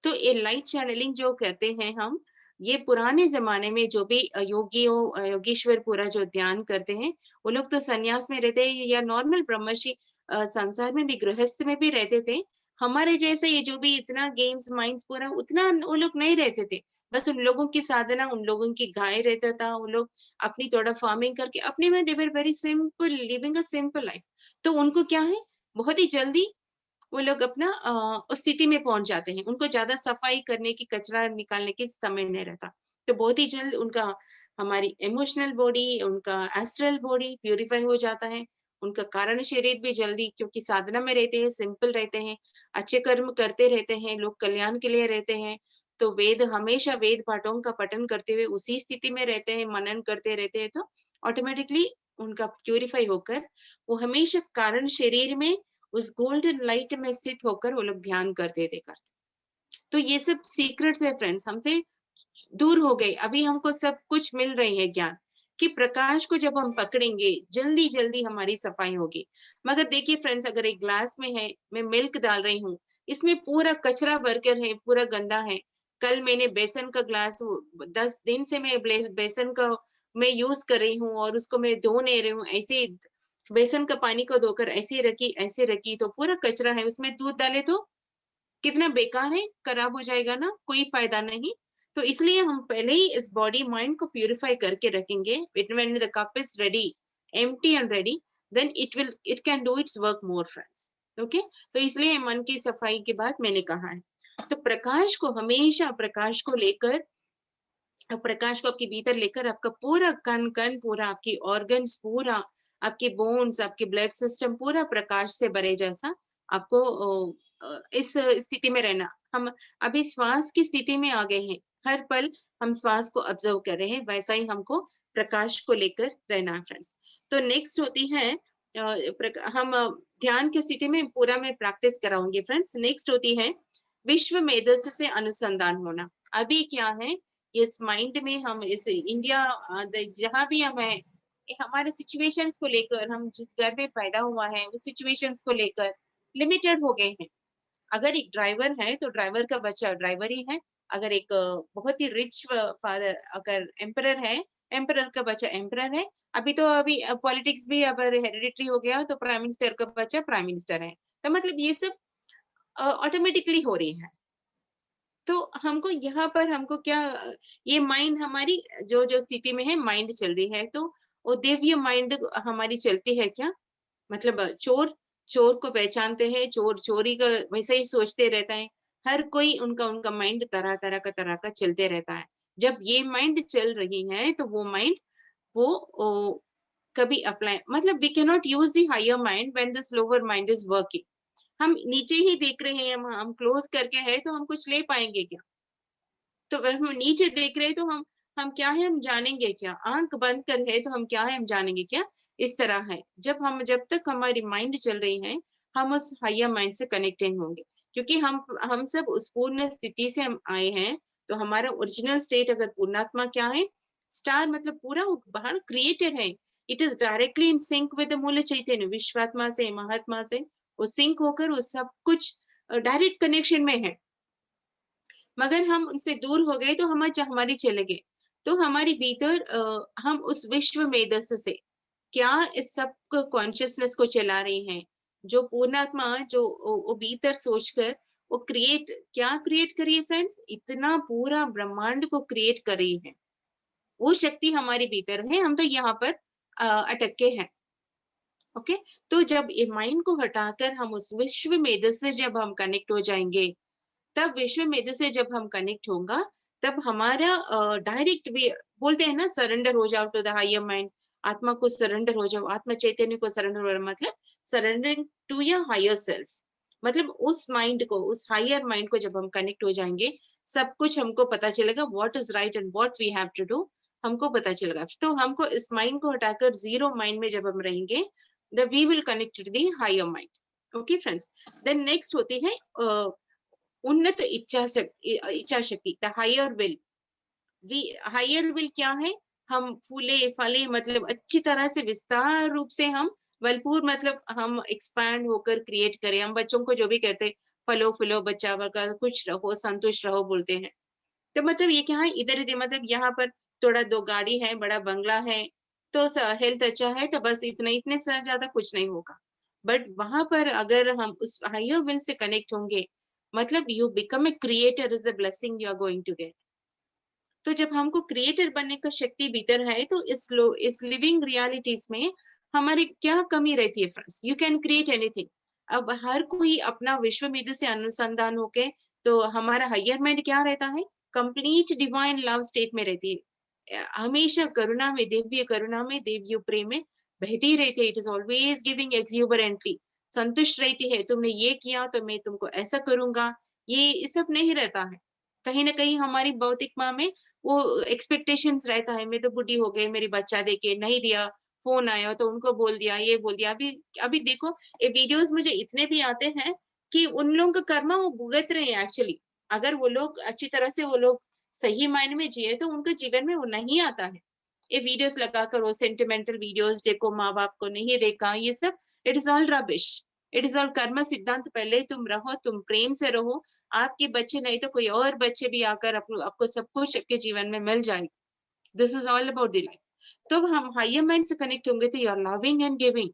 तो ये लाइट चैनलिंग जो करते हैं हम, ये पुराने जमाने में जो भी योगीश्वर पूरा जो ध्यान करते हैं, वो लोग तो संन्यास में रहते हैं या नॉर्मल ब्रह्मर्षि संसार में भी गृहस्थ में भी रहते थे, हमारे जैसे ये जो भी इतना गेम्स माइंड्स पूरा उतना वो लोग नहीं रहते थे। बस उन लोगों की साधना, उन लोगों की गाय रहता था, वो लोग अपनी थोड़ा फार्मिंग करके अपने में they were very simple living a simple life. तो उनको क्या है, बहुत ही जल्दी वो लोग अपना उस स्थिति में पहुँच जाते हैं। उनको ज़्यादा सफाई करने की, कचरा निकालने की समय नहीं रहता। तो बहुत ही जल्द उनका हमारी इमोशनल बॉडी, उनका एस्ट्रल बॉडी प्यूरिफाई हो जाता है। उनका कारण शरीर भी जल्दी क्योंकि साधना में रहते हैं, सिंपल रहते हैं, अच्छे कर्म करते रहते हैं, लोग कल्याण के लिए रहते हैं। तो वेद हमेशा वेद पाठों का पठन करते हुए उसी स्थिति में रहते हैं, मनन करते रहते हैं, तो ऑटोमेटिकली उनका प्यूरिफाई होकर वो हमेशा कारण शरीर में उस गोल्डन लाइट में स्थित होकर वो लोग ध्यान करते थे करते। तो ये सब सीक्रेट्स है फ्रेंड्स, हमसे दूर हो गए। अभी हमको सब कुछ मिल रही है ज्ञान कि प्रकाश को जब हम पकड़ेंगे, जल्दी-जल्दी हमारी सफाई होगी। मगर देखिए फ्रेंड्स, अगर एक ग्लास में है, मैं मिल्क डाल रही हूँ, इसमें पूरा कचरा भरकर है, पूरा गंदा है। कल मैंने बेसन का ग्लास 10 दिन से मैं बेसन का मैं यूज़ कर रही हूँ और उसको मैं धो नहीं रही हूँ। ऐसे ही बेसन का पानी को धोकर ऐसे रखी तो पूरा कचरा है, उसमें दूध डाले तो कितना बेकार है, खराब हो जाएगा ना, कोई फ़ायदा नहीं। तो इसलिए हम पहले ही इस बॉडी माइंड को प्यूरिफाई करके रखेंगे। It when the cup is ready, empty and ready, then it can do its work more friends. Okay? तो इसलिए मन की सफाई की बात मैंने कहा है। तो प्रकाश को हमेशा प्रकाश को लेकर प्रकाश को आपके भीतर लेकर आपका पूरा कण-कण, पूरा आपकी ऑर्गन्स, पूरा आपके बोन्स, आपके ब्लड सिस्टम पूरा प्रकाश से भरे जैसा आपको इस स्थिति में रहना। हम अभी श्वास की स्थिति में आ गए हैं। हर पल हम श्वास को ऑब्ज़र्व कर रहे हैं, वैसा ही हमको प्रकाश को लेकर रहना है फ्रेंड्स। तो नेक्स्ट होती है हम ध्यान की स्थिति में पूरा मैं प्रैक्टिस कराऊँगी फ्रेंड्स। नेक्स्ट होती है विश्व मेधस से अनुसंधान होना। अभी क्या है, इस माइंड में हम इस इंडिया जहाँ भी हम हैं, हमारे सिचुएशंस को लेकर हम जिस घर में पैदा हुआ है, उस सिचुएशंस को लेकर लिमिटेड हो गए हैं। अगर एक ड्राइवर है, तो ड्राइवर का बच्चा ड्राइवर ही है। अगर एक बहुत ही रिच फादर अगर एम्परर है, एम्परर का बच्चा एम्परर है। अभी पॉलिटिक्स भी अब हेरेडिटरी हो गया, तो प्राइम मिनिस्टर का बच्चा प्राइम मिनिस्टर है। तो मतलब ये सब ऑटोमेटिकली हो रही है। तो हमको यहाँ पर हमको क्या ये माइंड हमारी जो स्थिति में है माइंड चल रही है, तो वो देवीय माइंड हमारी चलती है क्या? मतलब चोर चोर को पहचानते हैं, चोर चोरी का वैसे ही सोचते रहता है। हर कोई उनका उनका माइंड तरह का चलते रहता है। जब ये माइंड चल रही है, तो वो माइंड वो ओ, कभी अप्लाई मतलब we cannot use the higher mind when this lower mind is working. हम नीचे ही देख रहे हैं, हम क्लोज़ करके हैं, तो हम कुछ ले पाएँगे क्या? तो अगर हम नीचे देख रहे हैं, तो हम क्या है, हम जानेंगे क्या? आँख बंद कर है, तो हम क्या है, हम जानेंगे क्या? इस तरह है। जब तक हमारी माइंड चल रही है, हम उस हायर माइंड से कनेक्टेड होंगे। क्योंकि हम सब उस पूर्ण स्थिति से हम आए हैं, तो हमारा ओरिजिनल स्टेट अगर पूर्णात्मा क्या है? स्टार मतलब पूरा वो बाहर क्रिएटर है। It is directly in sync with the मूल चैतन्य, विश्वात्मा से, महात्मा से, वो सिंक होकर वो सब कुछ डायरेक्ट कनेक्शन में है। मगर हम उनसे दूर हो गए तो हमारी चले गए। तो हमारे भीतर हम उस विश्व मेधस से क्या इस सब को कॉन्शसनेस को चला रही हैं। जो पूर्णात्मा जो वो भीतर सोचकर वो क्या क्रिएट कर रही है फ्रेंड्स? इतना पूरा ब्रह्मांड को क्रिएट कर रही है। वो शक्ति हमारे भीतर है, हम तो यहाँ पर अटके हैं। ओके? तो जब ये माइंड को हटाकर हम उस विश्व मेधस से जब हम कनेक्ट हो जाएँगे, तब विश्व मेध से जब हम कनेक्ट होगा, तब हमारा डायरेक्ट वे बोलते हैं ना सरेंडर हो जाओ टू द हायर माइंड, आत्मा को सरेंडर हो जाओ, आत्मा चैतन्य को सरेंडर हो जाओ मतलब surrendering to your higher self. मतलब उस माइंड को, उस हायर माइंड को जब हम कनेक्ट हो जाएँगे, सब कुछ हमको पता चलेगा what is right and what we have to do, हमको पता चलेगा। तो हमको इस माइंड को हटाकर ज़ीरो माइंड में जब हम रहेंगे, we will connect to the higher mind. Okay friends? Then next होती है उन्नत इच्छा शक्ति the higher will. We higher will क्या है? हम फूले-फले मतलब अच्छी तरह से विस्तार रूप से हम बलपूर मतलब हम एक्सपैंड होकर क्रिएट करें। हम बच्चों को जो भी कहते हैं, फलो-फूलो बच्चा वगैरह खुश रहो, संतुष्ट रहो बोलते हैं। तो मतलब ये क्या है इधर-उधर मतलब यहाँ पर थोड़ा 2 गाड़ी है, बड़ा बंगला है, तो स हेल्थ अच्छा है तो बस इतना इतने से ज़्यादा कुछ नहीं होगा। बट वहां पर अगर हम उस हायर विल से कनेक्ट होंगे, मतलब you become a creator is the blessing you are going to get. तो जब हमको क्रिएटर बनने का शक्ति भीतर है, तो इस लिविंग रियलिटीज में हमारी क्या कमी रहती है friends? You can create anything. अब हर कोई अपना विश्वविद्य से अनुसंधान होके, तो हमारा हायर माइंड क्या रहता है? कंप्लीट डिवाइन लव स्टेट में रहती है। हमेशा करुणा में, दिव्य करुणा में, दिव्य प्रेम में बहती रहती है। It is always giving exuberantly. संतुष्ट रहती है, तुमने ये किया तो मैं तुमको ऐसा करूंगा। ये सब नहीं रहता है। कहीं ना कहीं हमारी भौतिक माँ में वो एक्सपेक्टेशंस रहता है, मैं तो बुढ़ी हो गई, मेरी बच्चा देके नहीं दिया, फोन आया तो उनको बोल दिया, ये बोल दिया। अभी अभी देखो, ये वीडियोस मुझे इतने भी आते हैं कि उन लोगों का कर्मा वो भुगत रहे हैं एक्चुअली। अगर वो लोग अच्छी तरह से वो लोग सही मायने में जिए, तो उनके जीवन में वो नहीं आता है। ये वीडियोस लगाकर, वो सेंटिमेंटल वीडियोस, देखो माँ बाप को नहीं देखा, ये सब it is all rubbish. It is all कर्म सिद्धांत। पहले तुम रहो, तुम प्रेम से रहो। आपके बच्चे नहीं तो कोई और बच्चे भी आकर आपको सब कुछ आपके जीवन में मिल जाएगा। This is all about the life. तो हम हायर माइंड से कनेक्ट होंगे, तो you are loving and giving,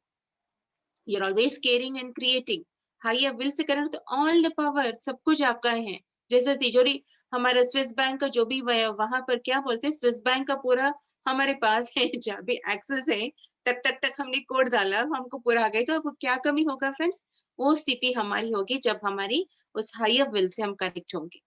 you are always caring and creating. Higher will से कनेक्ट, तो ऑल द पावर सब कुछ आपका है। जैसे तिजोरी, हमारा स्विस बैंक का जो भी वहां पर क्या बोलते हैं, स्विस बैंक का पूरा हमारे पास है, जहाँ भी एक्सेस है, टक टक टक हमने कोड डाला, हमको पूरा आ गए। तो अब क्या कमी होगा फ्रेंड्स? वो स्थिति हमारी होगी जब हमारी उस हायर विल से हम कनेक्ट होंगे।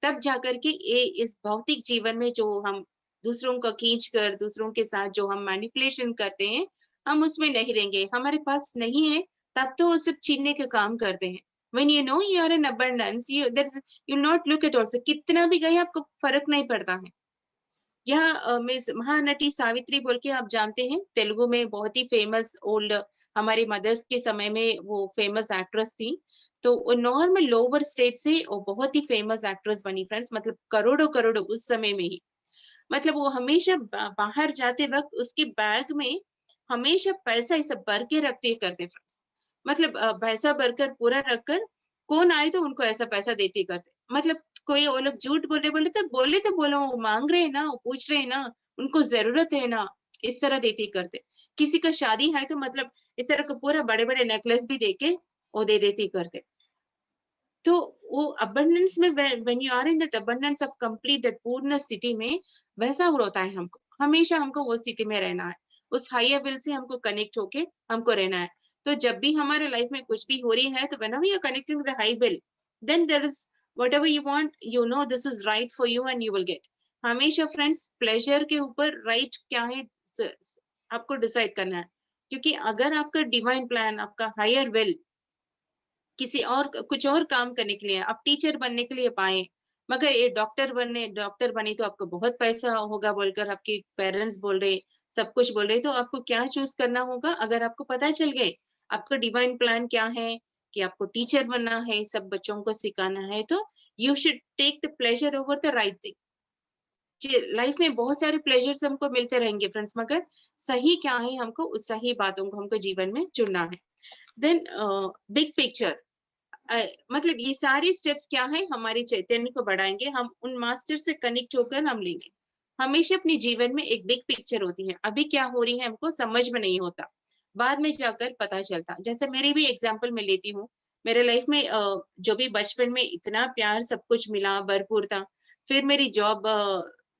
तब जाकर के ये इस भौतिक जीवन में जो हम दूसरों को खींच कर, दूसरों के साथ जो हम मैनिपुलेशन करते हैं, हम उसमें नहीं रहेंगे। हमारे पास नहीं है, तब तो वो सब छीनने का काम करते हैं। when you know you are in abundance, you not look at also, कितना भी गए आपको फर्क नहीं पड़ता है। यह मिस महानटी सावित्री बोल के आप जानते हैं, तेलुगु में बहुत ही फेमस, ओल्ड हमारी मदर्स के समय में वो फेमस एक्ट्रेस थी। तो वो नॉर्मल लोअर स्टेट से वो बहुत ही फेमस एक्ट्रेस बनी फ्रेंड्स, मतलब करोड़ों करोड़ों उस समय में ही। मतलब वो हमेशा बाहर जाते वक्त उसके बैग में हमेशा पैसा ऐसा भर के रखते करते फ्रेंड्स। मतलब पैसा भरकर पूरा रखकर, कौन आए तो उनको ऐसा पैसा देते करते। मतलब कोई वो लोग झूठ बोले तो बोलो, वो मांग रहे हैं ना, वो पूछ रहे हैं ना, उनको जरूरत है ना, इस तरह देते करते। किसी का शादी है तो मतलब इस तरह का पूरा बड़े बड़े नेकलेस भी देके वो दे देते करते। तो वो अबंडेंस में, when you are in that abundance of complete, that पूर्ण स्थिति में, वैसा होता है हमको। हमेशा हमको वो स्थिति में रहना है। उस हायर विल से हमको कनेक्ट होके हमको रहना है। तो जब भी हमारे लाइफ में कुछ भी हो रही है, तो whenever you are connecting with the high will, then there is whatever you want, you know this is right for you and you will get. हमेशा फ्रेंड्स प्लेजर के ऊपर राइट क्या है, आपको डिसाइड करना है। क्योंकि अगर आपका डिवाइन प्लान, आपका हायर विल किसी और कुछ और काम करने के लिए, आप टीचर बनने के लिए पाए, मगर ये डॉक्टर बनी तो आपको बहुत पैसा होगा बोलकर आपके पेरेंट्स बोल रहे, सब कुछ बोल रहे, तो आपको क्या चूज करना होगा? अगर आपको पता चल गए आपका डिवाइन प्लान क्या है, कि आपको टीचर बनना है, सब बच्चों को सिखाना है, तो you should take the pleasure over the right thing. Life में बहुत सारे प्लेजर्स हमको मिलते रहेंगे फ्रेंड्स, मगर सही क्या है, हमको उस सही बातों को हमको जीवन में चुनना है। देन बिग पिक्चर, मतलब ये सारे स्टेप्स क्या है, हमारे चैतन्य को बढ़ाएंगे। हम उन मास्टर से कनेक्ट होकर हम लेंगे। हमेशा अपने जीवन में एक बिग पिक्चर होती है, अभी क्या हो रही है हमको समझ में नहीं होता, बाद में जाकर पता चलता। जैसे मेरी भी एग्जांपल मैं लेती हूँ। मेरे लाइफ में जो भी बचपन में इतना प्यार सब कुछ मिला, भरपूर था। फिर मेरी जॉब,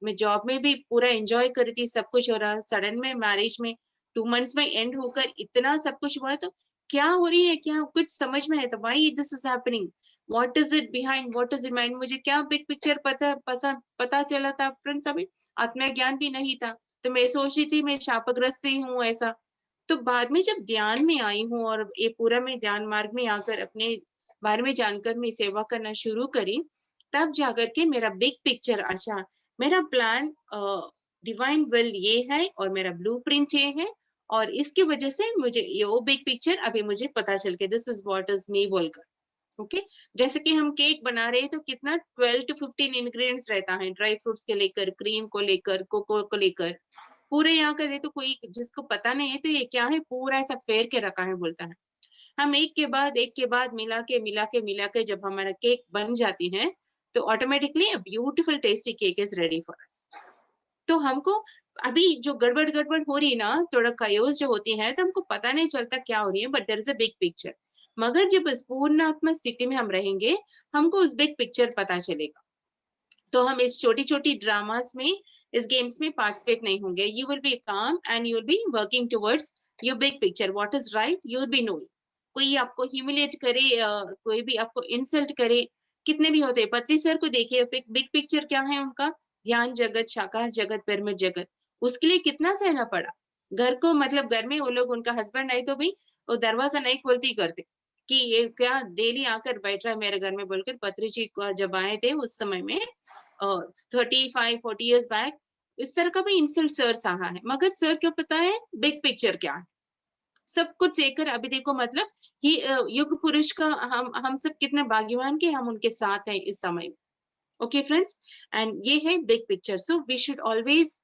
मैं जॉब में भी पूरा एंजॉय कर रही थी, सब कुछ हो रहा, सडन में मैरिज में 2 मंथ्स में एंड होकर इतना सब कुछ हुआ। तो क्या हो रही है, क्या कुछ समझ में नहीं आता, why this is happening, what is it behind, what is it mind. मुझे क्या बिग पिक्चर पता चला था फ्रेंड्स, अभी आत्मज्ञान भी नहीं था। तो मैं सोच रही थी मैं शापग्रस्त ही हूँ ऐसा। तो बाद में जब ध्यान में आई हूँ, और ये पूरा मैं ध्यान मार्ग में आकर अपने बारे में जानकर मैं सेवा करना शुरू करी, तब जाकर के मेरा बिग पिक्चर, अच्छा मेरा प्लान, डिवाइन विल ये है, और मेरा ब्लूप्रिंट ये है, और इसकी वजह से मुझे ये वो बिग पिक्चर अभी मुझे पता चल के, this is what is me बोलकर। ओके, जैसे कि हम केक बना रहे हैं, तो कितना 12 to 15 इंग्रेडिएंट्स रहता है, ड्राई फ्रूट्स के लेकर, क्रीम को लेकर, कोको को लेकर, पूरे यहाँ का दे। तो कोई जिसको पता नहीं है, तो ये क्या है, पूरा ऐसा फेर के रखा है बोलता है। हम एक के बाद मिला के जब हमारा केक बन जाती है, तो automatically beautiful tasty cake is ready for us. तो हमको अभी जो गड़बड़-गड़बड़ हो रही है ना, थोड़ा chaos जो होती है, तो हमको पता नहीं चलता क्या हो रही है, but there is a big picture. मगर जब इस पूर्णात्मा स्थिति में हम रहेंगे, हमको उस बिग पिक्चर पता चलेगा। तो हम इस छोटी-छोटी ड्रामास में, इस गेम्स में पार्टिसिपेट नहीं होंगे। यू विल बी काम and you will be working towards your big picture, what is right you will be knowing. कोई आपको ह्यूमिलिएट करे, कोई भी आपको इंसल्ट करे, कितने भी होते हैं। पत्री सर को देखिए, बिग बिग पिक्चर क्या है उनका? ध्यान जगत, साकार जगत, पिरामिड जगत। उसके लिए कितना सहना पड़ा। घर को मतलब घर में वो लोग, उनका हस्बैंड नहीं तो भी वो दरवाज़ा नहीं खोलती करते, कि ये क्या डेली आकर बैठ रहा है मेरे घर में बोलकर। पत्री जी को जब आए थे उस समय में 35-40 इयर्स बैक, इस तरह का भी इंसल्ट सर सहा है, मगर सर को पता है बिग पिक्चर क्या है। सब कुछ देखकर अभी देखो, मतलब ये युग पुरुष का हम सब कितने भाग्यवान कि हम उनके साथ हैं इस समय में। ओके फ्रेंड्स, एंड ये है big picture. So we should always,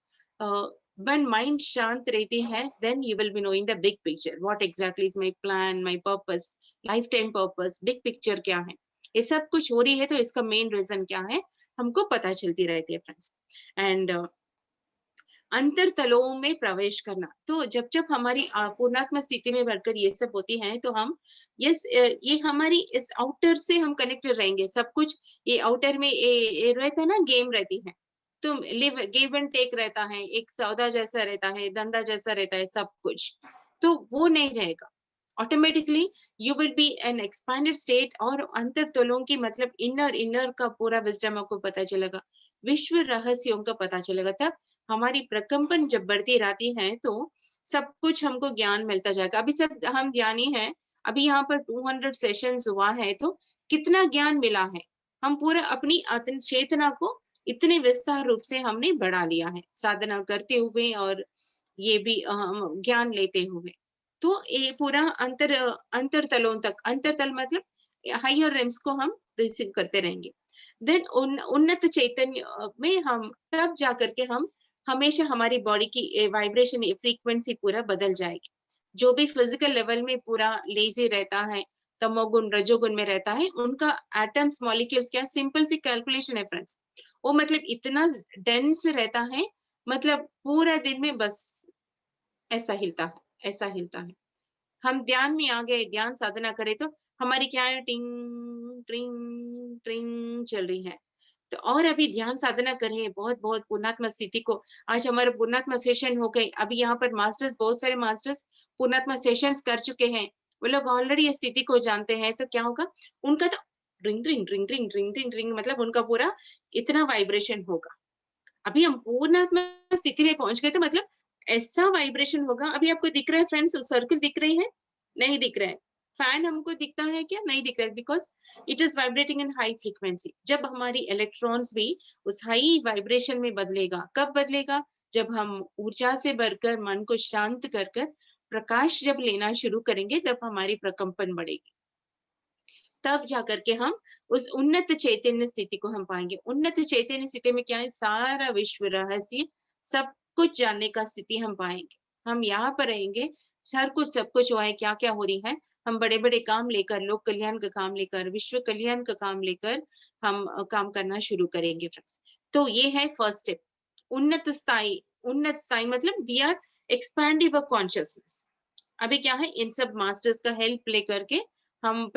when mind शांत रहती है, then you will be knowing the big picture, what exactly is my plan, my purpose, life time purpose, big picture क्या है। ये सब कुछ हो रही है तो इसका मेन रीजन क्या है, हमको पता चलती रहती है फ्रेंड्स। एंड अंतरतलों में प्रवेश करना। तो जब-जब हमारी पूर्णात्मा स्थिति में बढ़कर ये सब होती हैं, तो हम ये हमारी इस आउटर से हम कनेक्टेड रहेंगे। सब कुछ ये आउटर में ये रहता है ना, गेम रहती है। तो लिव गिव एंड टेक रहता है, एक सौदा जैसा रहता है, धंधा जैसा रहता है सब कुछ। तो वो नहीं रहेगा। Automatically you will be an expanded state, और अंतरतलों की मतलब इनर इनर का पूरा विज़डम आपको पता चलेगा। विश्व रहस्यों का पता चलेगा। तब हमारी प्रकंपन जब बढ़ती रहती है, तो सब कुछ हमको ज्ञान मिलता जाएगा। अभी सब हम ज्ञानी हैं, अभी यहाँ पर 200 सेशंस हुआ है, तो कितना ज्ञान मिला है। हम पूरा अपनी आत्म चेतना को इतने विस्तार रूप से हमने बढ़ा लिया है, साधना करते हुए और ये भी हम ज्ञान लेते हुए। तो ये पूरा अंतरतलों तक, अंतरतल मतलब हायर रेम्स को हम रिसीव करते रहेंगे। देन उन्नत चैतन्य में हम तब जाकर के हम हमेशा हमारी बॉडी की वाइब्रेशन फ्रीक्वेंसी पूरा बदल जाएगी। जो भी फिजिकल लेवल में पूरा लेजी रहता है, तमोगुण रजोगुण में रहता है, उनका एटम्स मॉलिक्यूल्स क्या, सिंपल सी कैलकुलेशन है फ्रेंड्स। वो मतलब इतना डेंस रहता है, मतलब पूरा दिन में बस ऐसा हिलता है, ऐसा हिलता है। हम ध्यान में आ गए, ध्यान साधना करें तो हमारी क्या है, टिंग, ट्रिंग, ट्रिंग चल रही है। तो और अभी ध्यान साधना करें, बहुत-बहुत पूर्णात्मा स्थिति को। आज हमारा पूर्णात्मा सेशन हो गए। अभी यहाँ पर मास्टर्स, बहुत सारे मास्टर्स पूर्णात्मा सेशंस कर चुके हैं। वो लोग ऑलरेडी इस स्थिति को जानते हैं, तो क्या होगा, उनका तो ड्रिंग, ड्रिंग, ड्रिंग, ड्रिंग, ड्रिंग, ड्रिंग, ड्रिंग मतलब उनका पूरा इतना वाइब्रेशन होगा। अभी हम पूर्णात्मा स्थिति में पहुँच गए, तो मतलब ऐसा वाइब्रेशन होगा। अभी आपको दिख रहा है फ्रेंड्स, सर्कल दिख रही है? नहीं दिख रहा है। फैन हमको दिखता है क्या? नहीं दिख रहा है, because it is vibrating in high frequency. जब हमारी इलेक्ट्रॉन्स भी उस हाई वाइब्रेशन में बदलेगा, कब बदलेगा? जब हम ऊर्जा से भरकर मन को शांत कर कर प्रकाश जब लेना शुरू करेंगे, तब हमारी प्रकंपन बढ़ेगी। तब जाकर के हम उस उन्नत चैतन्य स्थिति को हम पाएँगे। उन्नत चैतन्य स्थिति में क्या है, सारा विश्व रहस्य, सब कुछ जानने का स्थिति हम पाएँगे। हम यहाँ पर रहेंगे, हर कुछ सब कुछ हुआ है, क्या-क्या हो रही है, हम बड़े-बड़े काम लेकर, लोक कल्याण का काम लेकर, विश्व कल्याण का काम लेकर हम काम करना शुरू करेंगे फ्रेंड्स। तो ये है फर्स्ट स्टेप। उन्नत स्थायी मतलब we are expanding our consciousness. अभी क्या है, इन सब मास्टर्स का हेल्प लेकर के हम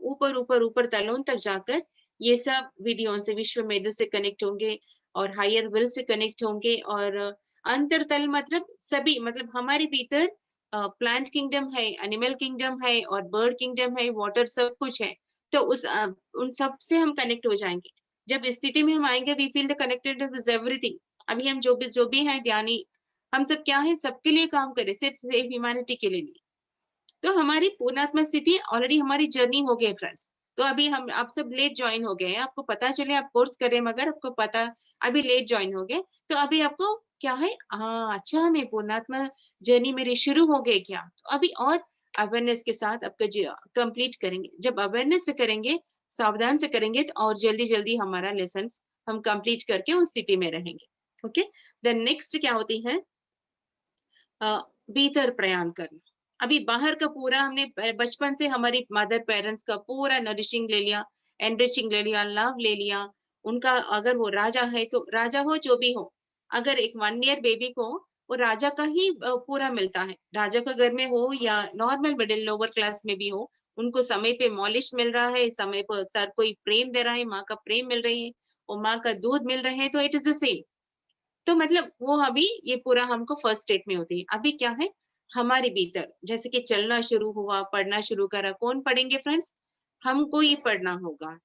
ऊपर तलों तक जाकर ये सब विधियों से, विश्व मेध से कनेक्ट होंगे और हायर विल से कनेक्ट होंगे, और अंतरतल मतलब सभी, मतलब हमारे भीतर प्लांट किंगडम है, एनिमल किंगडम है और बर्ड किंगडम है, वाटर सब कुछ है। तो उन सब से हम कनेक्ट हो जाएँगे। जब इस स्थिति में हम आएँगे, we feel the connected with everything. अभी हम जो भी हैं ज्ञानी, हम सब क्या है, सबके लिए काम करें, सिर्फ ह्यूमैनिटी के लिए नहीं। तो हमारी पूर्णात्मा स्थिति ऑलरेडी हमारी जर्नी हो गई है फ्रेंड्स। तो अभी हम आप सब लेट जॉइन हो गए हैं। आपको पता चले आप कोर्स करें, मगर आपको पता अभी लेट जॉइन हो गए। तो अभी आपको क्या है, हाँ, अच्छा मैं पूर्णात्मा जर्नी मेरी शुरू हो गई क्या? तो अभी और अवेयरनेस के साथ आपका कंप्लीट करेंगे। जब अवेयरनेस से करेंगे, सावधान से करेंगे, तो और जल्दी-जल्दी हमारा लेसन्स हम कंप्लीट करके उस स्थिति में रहेंगे। ओके? देन नेक्स्ट क्या होती है, अ, भीतर प्रयाण करना। अभी बाहर का पूरा हमने बचपन से हमारी मदर पेरेंट्स का पूरा नरिशिंग ले लिया, एनरिचिंग ले लिया, लव ले लिया। उनका अगर वो राजा है तो राजा हो जो भी हो, अगर एक 1 ईयर बेबी को वो राजा का ही पूरा मिलता है, राजा का घर में हो या नॉर्मल मिडिल लोअर क्लास में भी हो, उनको समय पे मॉलिश मिल रहा है, समय पर सर कोई प्रेम दे रहा है, माँ का प्रेम मिल रही है और माँ का दूध मिल रहे हैं, तो इट इज द सेम। तो मतलब वो अभी ये पूरा हमको फर्स्ट स्टेट में होती है। अभी क्या है हमारे भीतर, जैसे कि चलना शुरू हुआ, पढ़ना शुरू करा, कौन पढ़ेंगे फ्रेंड्स? हमको ही पढ़ना होगा।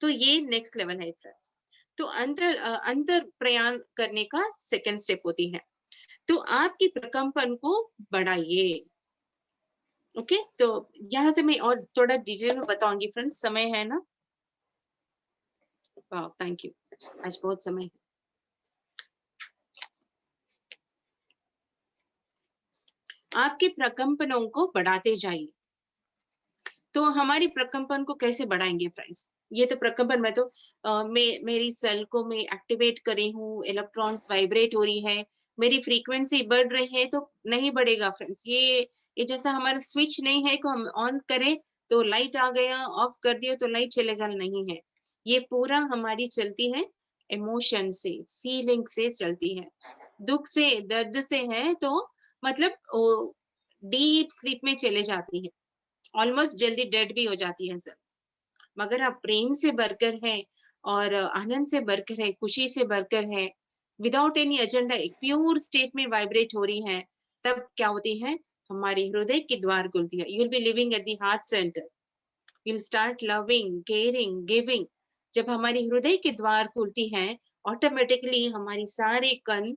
तो ये नेक्स्ट लेवल है फ्रेंड्स। तो अंतर प्रयाण करने का सेकंड स्टेप होती है। तो आपकी प्रकंपन को बढ़ाइए। ओके, तो यहाँ से मैं और थोड़ा डिटेल में बताऊंगी फ्रेंड्स, समय है ना? वाह, थैंक यू। आज बहुत समय है। आपके प्रकंपनों को बढ़ाते जाइए। तो हमारी प्रकंपन को कैसे बढ़ाएंगे फ्रेंड्स? ये तो प्रकंपन में तो मेरी सेल को मैं एक्टिवेट करी हूँ, इलेक्ट्रॉन्स वाइब्रेट हो रही है, मेरी फ्रीक्वेंसी बढ़ रही है, तो नहीं बढ़ेगा फ्रेंड्स। ये जैसा हमारा स्विच नहीं है कि हम ऑन करें तो लाइट आ गया, ऑफ कर दिया तो लाइट चलेगा, नहीं है। ये पूरा हमारी चलती है इमोशन से, फीलिंग से चलती है। दुख से, दर्द से है तो मतलब डीप स्लीप में चले जाती है, ऑलमोस्ट जल्दी डेड भी हो जाती है सेल्स। मगर आप प्रेम से भरकर है और आनंद से भरकर है, खुशी से भरकर है, विदाउट एनी एजेंडा एक प्योर स्टेट में वाइब्रेट हो रही है, तब क्या होती है? हमारी हृदय के द्वार खुलती है। You will B living at the heart centre, you will start loving, caring, giving. जब हमारी हृदय के द्वार खुलती है, ऑटोमेटिकली हमारी सारे कण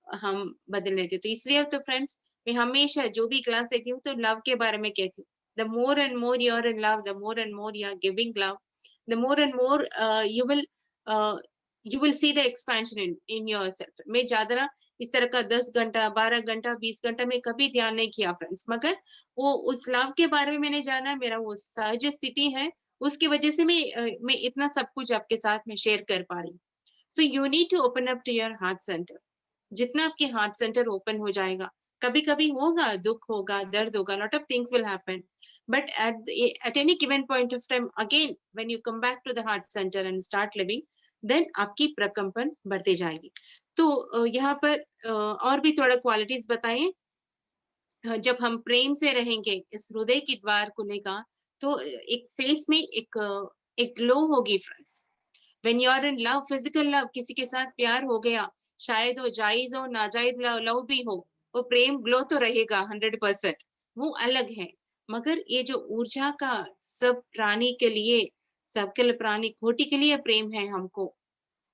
हम बदल लेते। तो इसलिए तो फ्रेंड्स मैं हमेशा जो भी क्लास लेती हूँ तो लव के बारे में कहती हूँ। The more and more you are in love, the more and more you are giving love, the more and more you will see the expansion in yourself. मैं ज्यादा ना इस तरह का 10 घंटा, 12 घंटा, 20 घंटा में कभी ध्यान नहीं किया फ्रेंड्स, मगर वो उस लव के बारे में मैंने जाना, मेरा वो सहज स्थिति है, उसकी वजह से मैं इतना सब कुछ आपके साथ में शेयर कर पा रही हूँ। So you need to open up to your heart centre. जितना आपके हार्ट सेंटर ओपन हो जाएगा, कभी कभी होगा, दुख होगा, दर्द होगा, lot of things will happen, but at any given point of time again when you come back to the heart centre and start living, then आपकी प्रकंपन बढ़ते जाएगी। तो यहाँ पर और भी थोड़ा क्वालिटीज बताएं। जब हम प्रेम से रहेंगे, इस हृदय की द्वार खुलेगा, तो एक फेस में एक ग्लो होगी friends. When you are in love, physical love, किसी के साथ प्यार हो गया, शायद वो जायज हो, नाजायज लव भी हो, वो प्रेम ग्लो तो रहेगा 100%, वो अलग है। मगर ये जो ऊर्जा का सब प्राणी के लिए, सबके प्राणी कोटि के लिए प्रेम है हमको,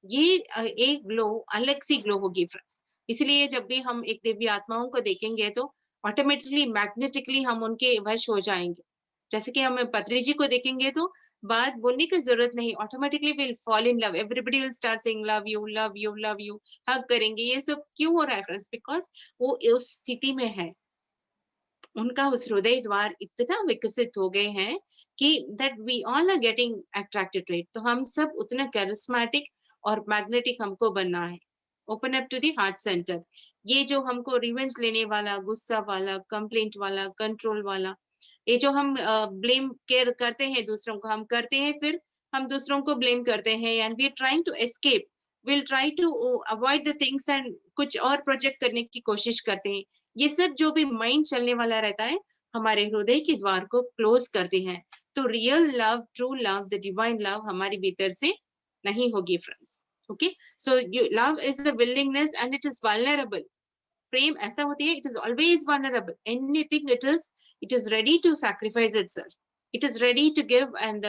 ये एक ग्लो, अलग सी ग्लो होगी फ्रेंड्स। इसलिए जब भी हम एक दिव्य आत्माओं को देखेंगे तो ऑटोमेटिकली मैग्नेटिकली हम उनके वश हो जाएंगे। जैसे कि हम पत्री जी को देखेंगे तो बात बोलने की जरूरत नहीं, automatically will fall in love, everybody will start saying love you, love you, love you, hug करेंगे। ये सब क्यों हो रहा है फ्रेंड्स? बिकॉज वो उस स्थिति में है, उनका उस हृदय द्वार इतना विकसित हो गए हैं कि that we all are getting attracted to it. तो हम सब उतना कैरिस्मेटिक और मैग्नेटिक हमको बनना है। Open up to the heart centre. ये जो हमको रिवेंज लेने वाला, गुस्सा वाला, कंप्लेंट वाला, कंट्रोल वाला, ये जो हम ब्लेम केयर करते हैं दूसरों को, हम करते हैं, फिर हम दूसरों को ब्लेम करते हैं and we are trying to escape, will try to avoid the things and कुछ और प्रोजेक्ट करने की कोशिश करते हैं। ये सब जो भी माइंड चलने वाला रहता है, हमारे हृदय के द्वार को क्लोज करते हैं। तो real love, true love, the divine love हमारे भीतर से नहीं होगी friends. Okay, so love is the willingness and it is vulnerable. प्रेम ऐसा होती है, it is always vulnerable, anything it is ready to sacrifice itself, it is ready to give and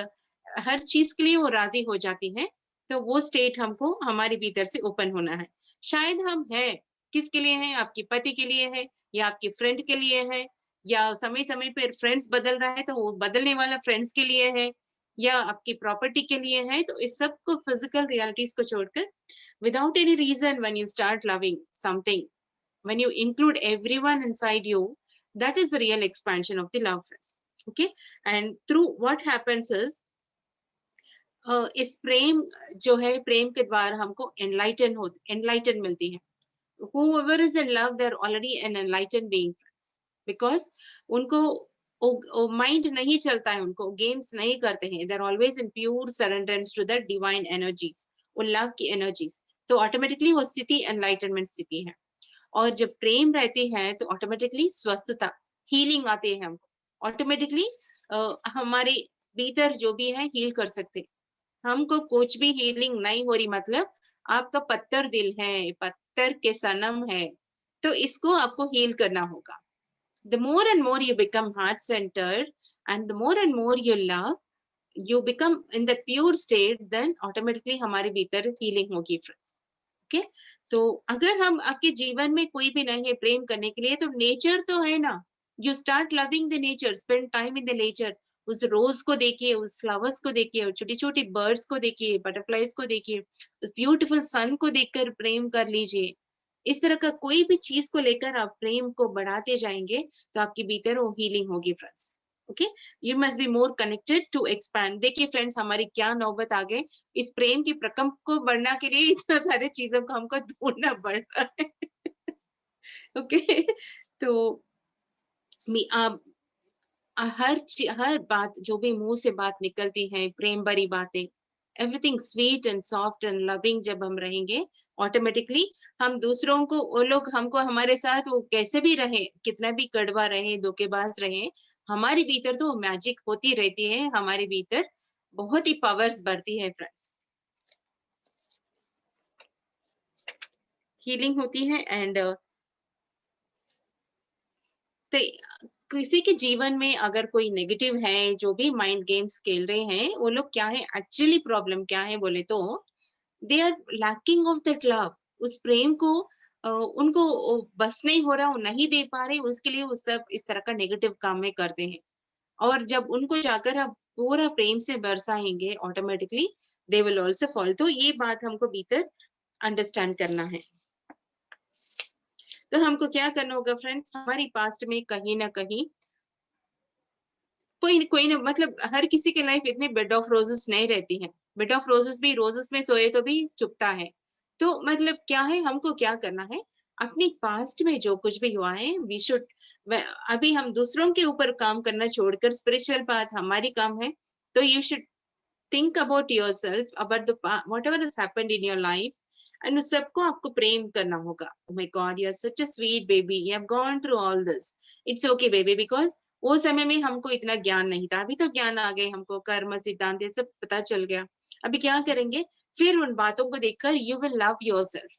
हर चीज के लिए वो राजी हो जाती है। तो वो स्टेट हमको हमारे भीतर से ओपन होना है। शायद हम है, किसके लिए है? आपके पति के लिए है, या आपके फ्रेंड के लिए है, या समय समय पर फ्रेंड्स बदल रहा है तो वो बदलने वाला फ्रेंड्स के लिए है, या आपकी प्रॉपर्टी के लिए है। तो इस सब को, फिजिकल रियलिटीज को छोड़कर, without any reason, when you start loving something, when you include everyone inside you, that is the real expansion of the love force. Okay, and through what happens is इस प्रेम जो है, प्रेम के द्वारा हमको enlighten मिलती है। whoever is in love, they're already an enlightened being, because उनको mind नहीं चलता है, उनको गेम्स नहीं करते हैं, they're always in pure surrenderance to the divine energies, वो लव की एनर्जीज। तो ऑटोमेटिकली वो स्थिति एनलाइटनमेंट स्थिति है। और जब प्रेम रहते हैं तो ऑटोमेटिकली स्वस्थता, हीलिंग आते हैं हमको। ऑटोमेटिकली हमारे भीतर जो भी है हील कर सकते। हमको कुछ भी हीलिंग नहीं हो रही, मतलब आपका पत्थर दिल है, पत्थर के सनम है, तो इसको आपको हील करना होगा। The more and more you become heart centered and the more and more you love, you become in that pure state, then automatically हमारे भीतर हीलिंग होगी फ्रेंड्स। ओके, तो अगर हम आपके जीवन में कोई भी नहीं है प्रेम करने के लिए, तो नेचर तो है ना। You start loving the nature, spend time in the nature. उस रोज को देखिए, उस फ्लावर्स को देखिए, छोटी छोटी बर्ड्स को देखिए, बटरफ्लाईज को देखिए, उस ब्यूटीफुल सन को देखकर प्रेम कर लीजिए। इस तरह का कोई भी चीज को लेकर आप प्रेम को बढ़ाते जाएंगे तो आपके भीतर वो हीलिंग होगी friends. Okay, you must be more connected to expand. देखिए फ्रेंड्स, हमारी क्या नौबत आ गई, इस प्रेम की प्रकंप को बढ़ना के लिए इतना सारे चीजों को हमको ढूंढना पड़ रहा है। ओके, तो हर बात जो भी मुंह से बात निकलती है, प्रेम भरी बातें, everything sweet and soft and loving जब हम रहेंगे, ऑटोमेटिकली हम दूसरों को, वो लोग हमको हमारे साथ वो कैसे भी रहे, कितना भी कड़वा रहे, धोखेबाज रहे, हमारे भीतर तो मैजिक होती रहती है, हमारे भीतर बहुत ही पावर्स बढ़ती है फ्रेंड्स, हीलिंग होती है। एंड तो किसी के जीवन में अगर कोई नेगेटिव है, जो भी माइंड गेम्स खेल रहे हैं, वो लोग क्या है, एक्चुअली प्रॉब्लम क्या है बोले तो, they are lacking of that love. उस प्रेम को उनको बस नहीं हो रहा, वो नहीं दे पा रहे, उसके लिए वो सब इस तरह का नेगेटिव काम में करते हैं। और जब उनको जाकर आप पूरा प्रेम से बरसाएंगे, automatically they will also fall. तो ये बात हमको भीतर अंडरस्टैंड करना है। तो हमको क्या करना होगा फ्रेंड्स, हमारी पास्ट में कहीं ना कहीं कोई कोई ना, मतलब हर किसी की लाइफ इतनी बेड ऑफ रोजेस नहीं रहती है। बेड ऑफ रोजेस भी रोजेस में सोए तो भी चुभता है। तो मतलब क्या है, हमको क्या करना है, अपनी पास्ट में जो कुछ भी हुआ है, वी शुड, अभी हम दूसरों के ऊपर काम करना छोड़कर स्पिरिचुअल बात हमारी काम है। तो you should think about yourself, about the whatever has happened in your life, and उस सबको आपको प्रेम करना होगा। Oh my God, you are such a sweet baby, you have gone through all this, it's okay baby, because वो समय में हमको इतना ज्ञान नहीं था, अभी तो ज्ञान आ गए, हमको कर्म सिद्धांत ये सब पता चल गया। अभी क्या करेंगे, फिर उन बातों को देखकर you will love yourself,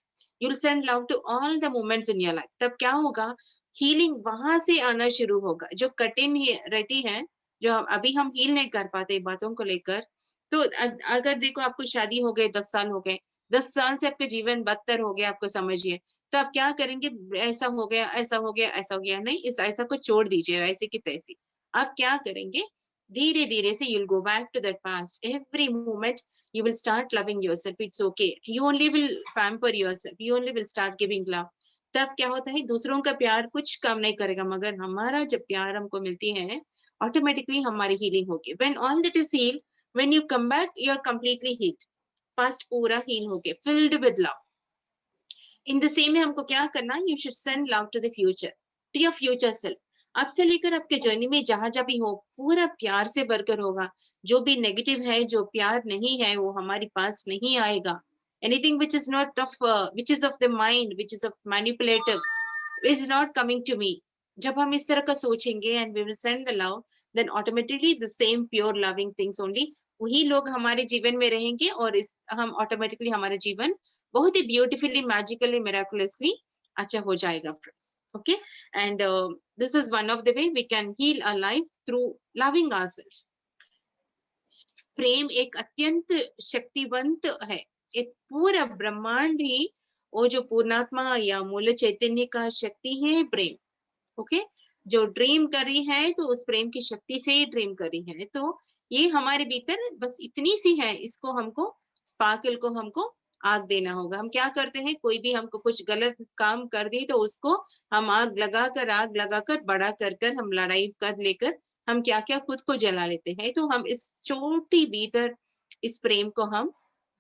you will send love to all the moments in your life. तब क्या होगा, हीलिंग वहां से आना शुरू होगा। जो कठिन रहती है, जो अभी हम हील नहीं कर पाते बातों को लेकर, तो अगर देखो आपको शादी हो गए, 10 साल हो गए, 10 साल से आपका जीवन बदतर हो गया, आपको समझिए, तो आप क्या करेंगे, ऐसा हो गया, ऐसा हो गया, ऐसा हो गया, नहीं, इस ऐसा को छोड़ दीजिए, ऐसे की तैसी। आप क्या करेंगे, धीरे धीरे से you'll go back to that past, every moment you will start loving yourself, it's okay, you only will pamper yourself, you only will start giving love। तब क्या होता है, दूसरों का प्यार कुछ काम नहीं करेगा, मगर हमारा जब प्यार हमको मिलती है, ऑटोमेटिकली हमारी हीलिंग होगी। when all that is healed, when you come back, you are completely healed, past पूरा हील हो गया, filled with love। In the same में हमको क्या करना, you should send love to the future, to your future self. अब से लेकर आपके जर्नी में जहां जहां भी हो, पूरा प्यार से भरकर होगा। जो भी नेगेटिव है, जो प्यार नहीं है, वो हमारे पास नहीं आएगा। Anything which is not of, which is of the mind, which is of manipulative, is not coming to me. जब हम इस तरह का सोचेंगे and we will send the love, then automatically the same pure loving things only, वही लोग हमारे जीवन में रहेंगे, और इस हम ऑटोमेटिकली हमारा जीवन बहुत ही ब्यूटीफुली, मैजिकली, मिराकुलसली अच्छा हो जाएगा friends. Okay, and this is one of the way we can heal our life through loving ourself. प्रेम एक अत्यंत शक्तिवंत है, एक पूरा ब्रह्मांड ही वो जो पूर्णात्मा या मूल चैतन्य का शक्ति है प्रेम। ओके, जो ड्रीम करी है तो उस प्रेम की शक्ति से ही ड्रीम करी है। तो ये हमारे भीतर बस इतनी सी है, इसको हमको, स्पार्कल को हमको आग देना होगा। हम क्या करते हैं, कोई भी हमको कुछ गलत काम कर दी तो उसको हम आग लगाकर बड़ा कर कर हम लड़ाई कर लेकर हम क्या क्या खुद को जला लेते हैं। तो हम इस छोटी भीतर इस प्रेम को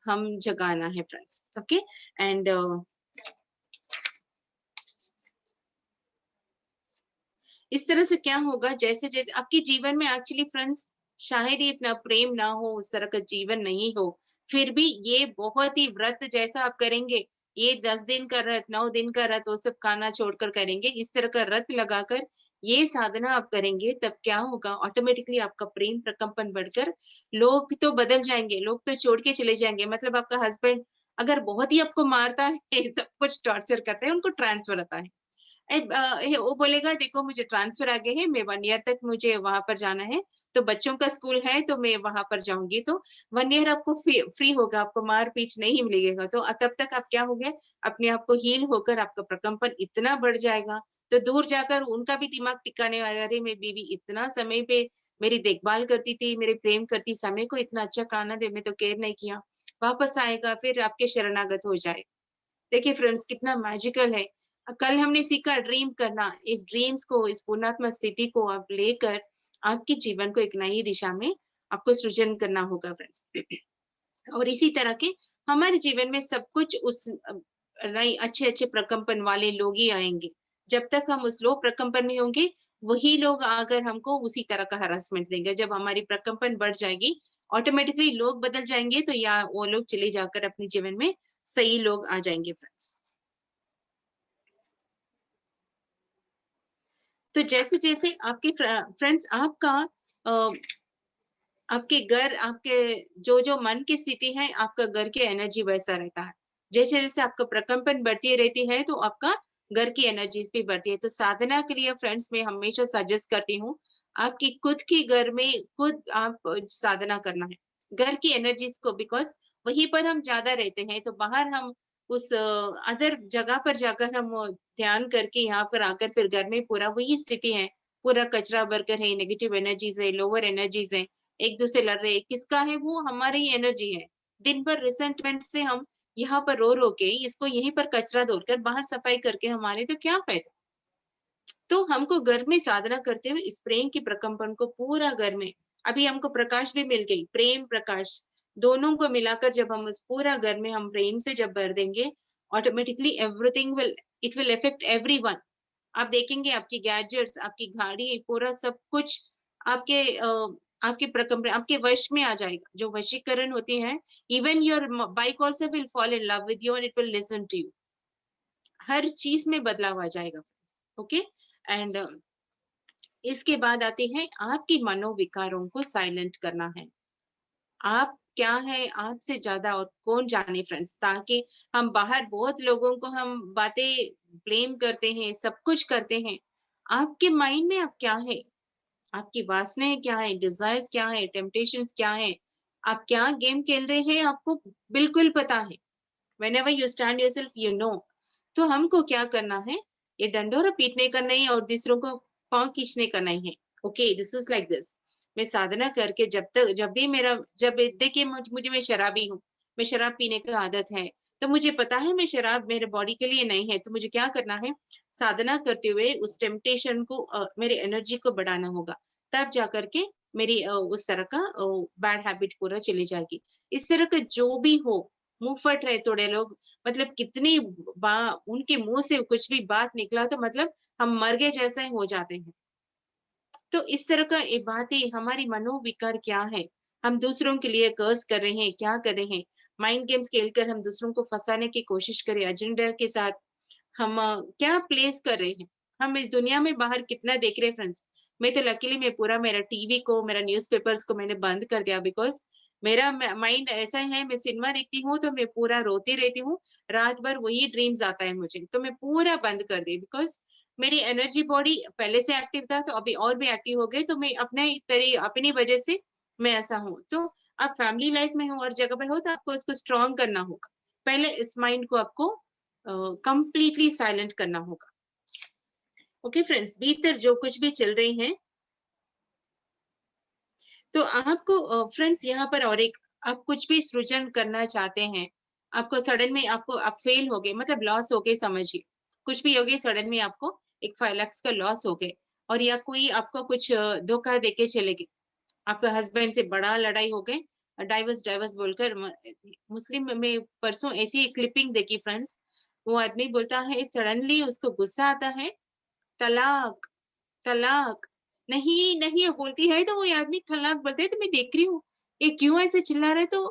हम जगाना है फ्रेंड्स। ओके, एंड इस तरह से क्या होगा, जैसे जैसे आपके जीवन में एक्चुअली फ्रेंड्स शायद ही इतना प्रेम ना हो, उस तरह का जीवन नहीं हो, फिर भी ये बहुत ही व्रत जैसा आप करेंगे, ये 10 दिन का व्रत, 9 दिन का व्रत वो सब खाना छोड़कर करेंगे, इस तरह का व्रत लगाकर ये साधना आप करेंगे, तब क्या होगा ऑटोमेटिकली आपका प्रेम प्रकंपन बढ़कर लोग तो बदल जाएँगे, लोग तो छोड़ के चले जाएँगे। मतलब आपका हस्बैंड अगर बहुत ही आपको मारता है, सब कुछ टॉर्चर करता है, उनको ट्रांसफर आता है। वो बोलेगा देखो मुझे ट्रांसफर आ गए हैं, मैं 1 ईयर तक मुझे वहाँ पर जाना है, तो बच्चों का स्कूल है तो मैं वहाँ पर जाऊँगी, तो 1 ईयर आपको फ्री होगा, आपको मार-पीट नहीं मिलेगा। तो तब तक आप क्या हो गए, अपने आप को हील होकर आपका प्रकंपन इतना बढ़ जाएगा, तो दूर जाकर उनका भी दिमाग टिकाने वाला, अरे मेरी बीवी इतना समय पे मेरी देखभाल करती थी, मेरे प्रेम करती, समय को इतना अच्छा खाना दे, मैं तो केयर नहीं किया। वापस आएगा, फिर आपके शरणागत हो जाएगा। देखिए फ्रेंड्स कितना मैजिकल है। कल हमने सीखा ड्रीम करना, इस ड्रीम्स को, इस पूर्णात्मा स्थिति को आप लेकर आपके जीवन को एक नई दिशा में आपको सृजन करना होगा फ्रेंड्स। और इसी तरह के हमारे जीवन में सब कुछ उस नई अच्छे-अच्छे प्रकंपन वाले लोग ही आएँगे। जब तक हम उस लो प्रकंपन में होंगे, वही लोग आकर हमको उसी तरह का हैरेसमेंट देंगे। जब हमारी प्रकंपन बढ़ जाएगी, ऑटोमैटिकली लोग बदल जाएँगे, तो या वो लोग चले जाकर अपने जीवन में सही लोग आ जाएँगे फ्रेंड्स। तो जैसे-जैसे आपके फ्रेंड्स आपका अ, आपके घर आपके जो-जो मन की स्थिति है, आपका घर की एनर्जी वैसा रहता है। जैसे-जैसे आपका प्रकंपन बढ़ती रहती है, तो आपका घर की एनर्जीज़ भी बढ़ती है। तो साधना के लिए फ्रेंड्स मैं हमेशा सजेस्ट करती हूँ, आपकी खुद के घर में खुद आप साधना करना है। घर की एनर्जीज़ को बिकॉज़ वहीं पर हम ज़्यादा रहते हैं, तो बाहर हम उस अदर जगह पर जाकर हम ध्यान करके यहाँ पर आकर फिर घर में पूरा वही स्थिति है, पूरा कचरा भरकर है, नेगेटिव एनर्जीज़ है, लोअर एनर्जीज़ है। एक-दूसरे से लड़ रहे हैं, किसका है वो हमारी ही एनर्जी है। दिन भर रिसेंटमेंट से हम यहाँ पर रो-रो के इसको यहीं पर कचरा छोड़कर बाहर सफाई करके हमारे तो क्या फ़ायदा? तो हमको घर में साधना करते हुए इस प्रेम की प्रकंपन को पूरा घर में अभी हमको प्रकाश भी मिल गई, प्रेम प्रकाश, दोनों को मिलाकर जब हम उस पूरा घर में हम प्रेम से जब भर देंगे, automatically everything it will affect everyone. आप देखेंगे आपकी गैजेट्स, आपकी गाड़ी, पूरा सब कुछ आपके आपके प्रकम्प आपके वश में आ जाएगा। जो वशीकरण होती है, even your bike also will fall in love with you and it will listen to you. हर चीज़ में बदलाव आ जाएगा फ्रेंड्स, ओके? एंड इसके बाद आती है आपकी मनोविकारों को साइलेंट करना है। आप क्या है आपसे ज़्यादा और कौन जाने फ्रेंड्स, ताकि हम बाहर बहुत लोगों को हम बातें ब्लेम करते हैं, सब कुछ करते हैं। आपके माइंड में आप क्या है? आपकी वासनाएँ क्या है? डिज़ायर्स क्या है? टेम्पटेशंस क्या है? आप क्या गेम खेल रहे हैं आपको बिल्कुल पता है। Whenever you stand yourself you know. तो हमको क्या करना है? ये डंडोरा पीटने का नहीं और दूसरों को पाँव खींचने का नहीं है। Okay, this is like this. मैं साधना करके जब भी मेरा जब देखिए मुझे मैं शराबी हूँ, मैं शराब पीने की आदत है, तो मुझे पता है मैं शराब मेरे बॉडी के लिए नहीं है, तो मुझे क्या करना है? साधना करते हुए उस टेम्पटेशन को मेरी एनर्जी को बढ़ाना होगा। तब जाकर के मेरी उस तरह का बैड हैबिट पूरा चली जाएगी। इस तरह का जो भी हो, मुँह फट रहे थोड़े लोग, मतलब कितनी बा उनके मुँह से कुछ भी बात निकला तो मतलब हम मर गए जैसा ही हो जाते हैं। तो इस तरह का ये बातें हमारी मनोविकार क्या है? हम दूसरों के लिए कर्स कर रहे हैं, क्या कर रहे हैं? माइंड गेम्स खेलकर हम दूसरों को फँसाने की कोशिश करें एजेंडा के साथ, हम क्या प्लेस कर रहे हैं? हम इस दुनिया में बाहर कितना देख रहे हैं फ्रेंड्स। मैं तो लकीली मैं पूरा मेरा टीवी को, मेरा न्यूज़पेपर्स को मैंने बंद कर दिया बिकॉज़ मेरा माइंड ऐसा है मैं सिनेमा देखती हूँ तो मैं पूरा रोती रहती हूँ, रात भर वही ड्रीम्स आता है मुझे। तो मैं पूरा बंद कर दी बिकॉज़ मेरी एनर्जी बॉडी पहले से एक्टिव था तो अभी और भी एक्टिव हो गई तो मैं अपनी वजह से मैं ऐसा हूँ। तो आप फैमिली लाइफ में हो और जगह पे हो तो आपको इसको स्ट्रॉन्ग करना होगा। पहले इस माइंड को आपको कंप्लीटली साइलेंट करना होगा। ओके फ्रेंड्स, भीतर जो कुछ भी चल रही है, तो आपको फ्रेंड्स यहाँ पर और एक आप कुछ भी सृजन करना चाहते हैं, आपको सडन में आपको आप फेल हो गए मतलब लॉस हो गए समझिए। कुछ भी हो गए सडन में आपको एक 5 लाख का लॉस हो गए और या कोई आपको कुछ धोखा देके चले गए। आपके हस्बैंड से बड़ा लड़ाई हो गई, डाइवोर्स डाइवोर्स बोलकर मुस्लिम में परसों ऐसी एक क्लिपिंग देखी फ्रेंड्स, वो आदमी बोलता है सडनली उसको गुस्सा आता है, तलाक, तलाक, नहीं, नहीं बोलती है तो वो आदमी तलाक बोलता है तो मैं देख रही हूँ, ये क्यों ऐसे चिल्ला रहे तो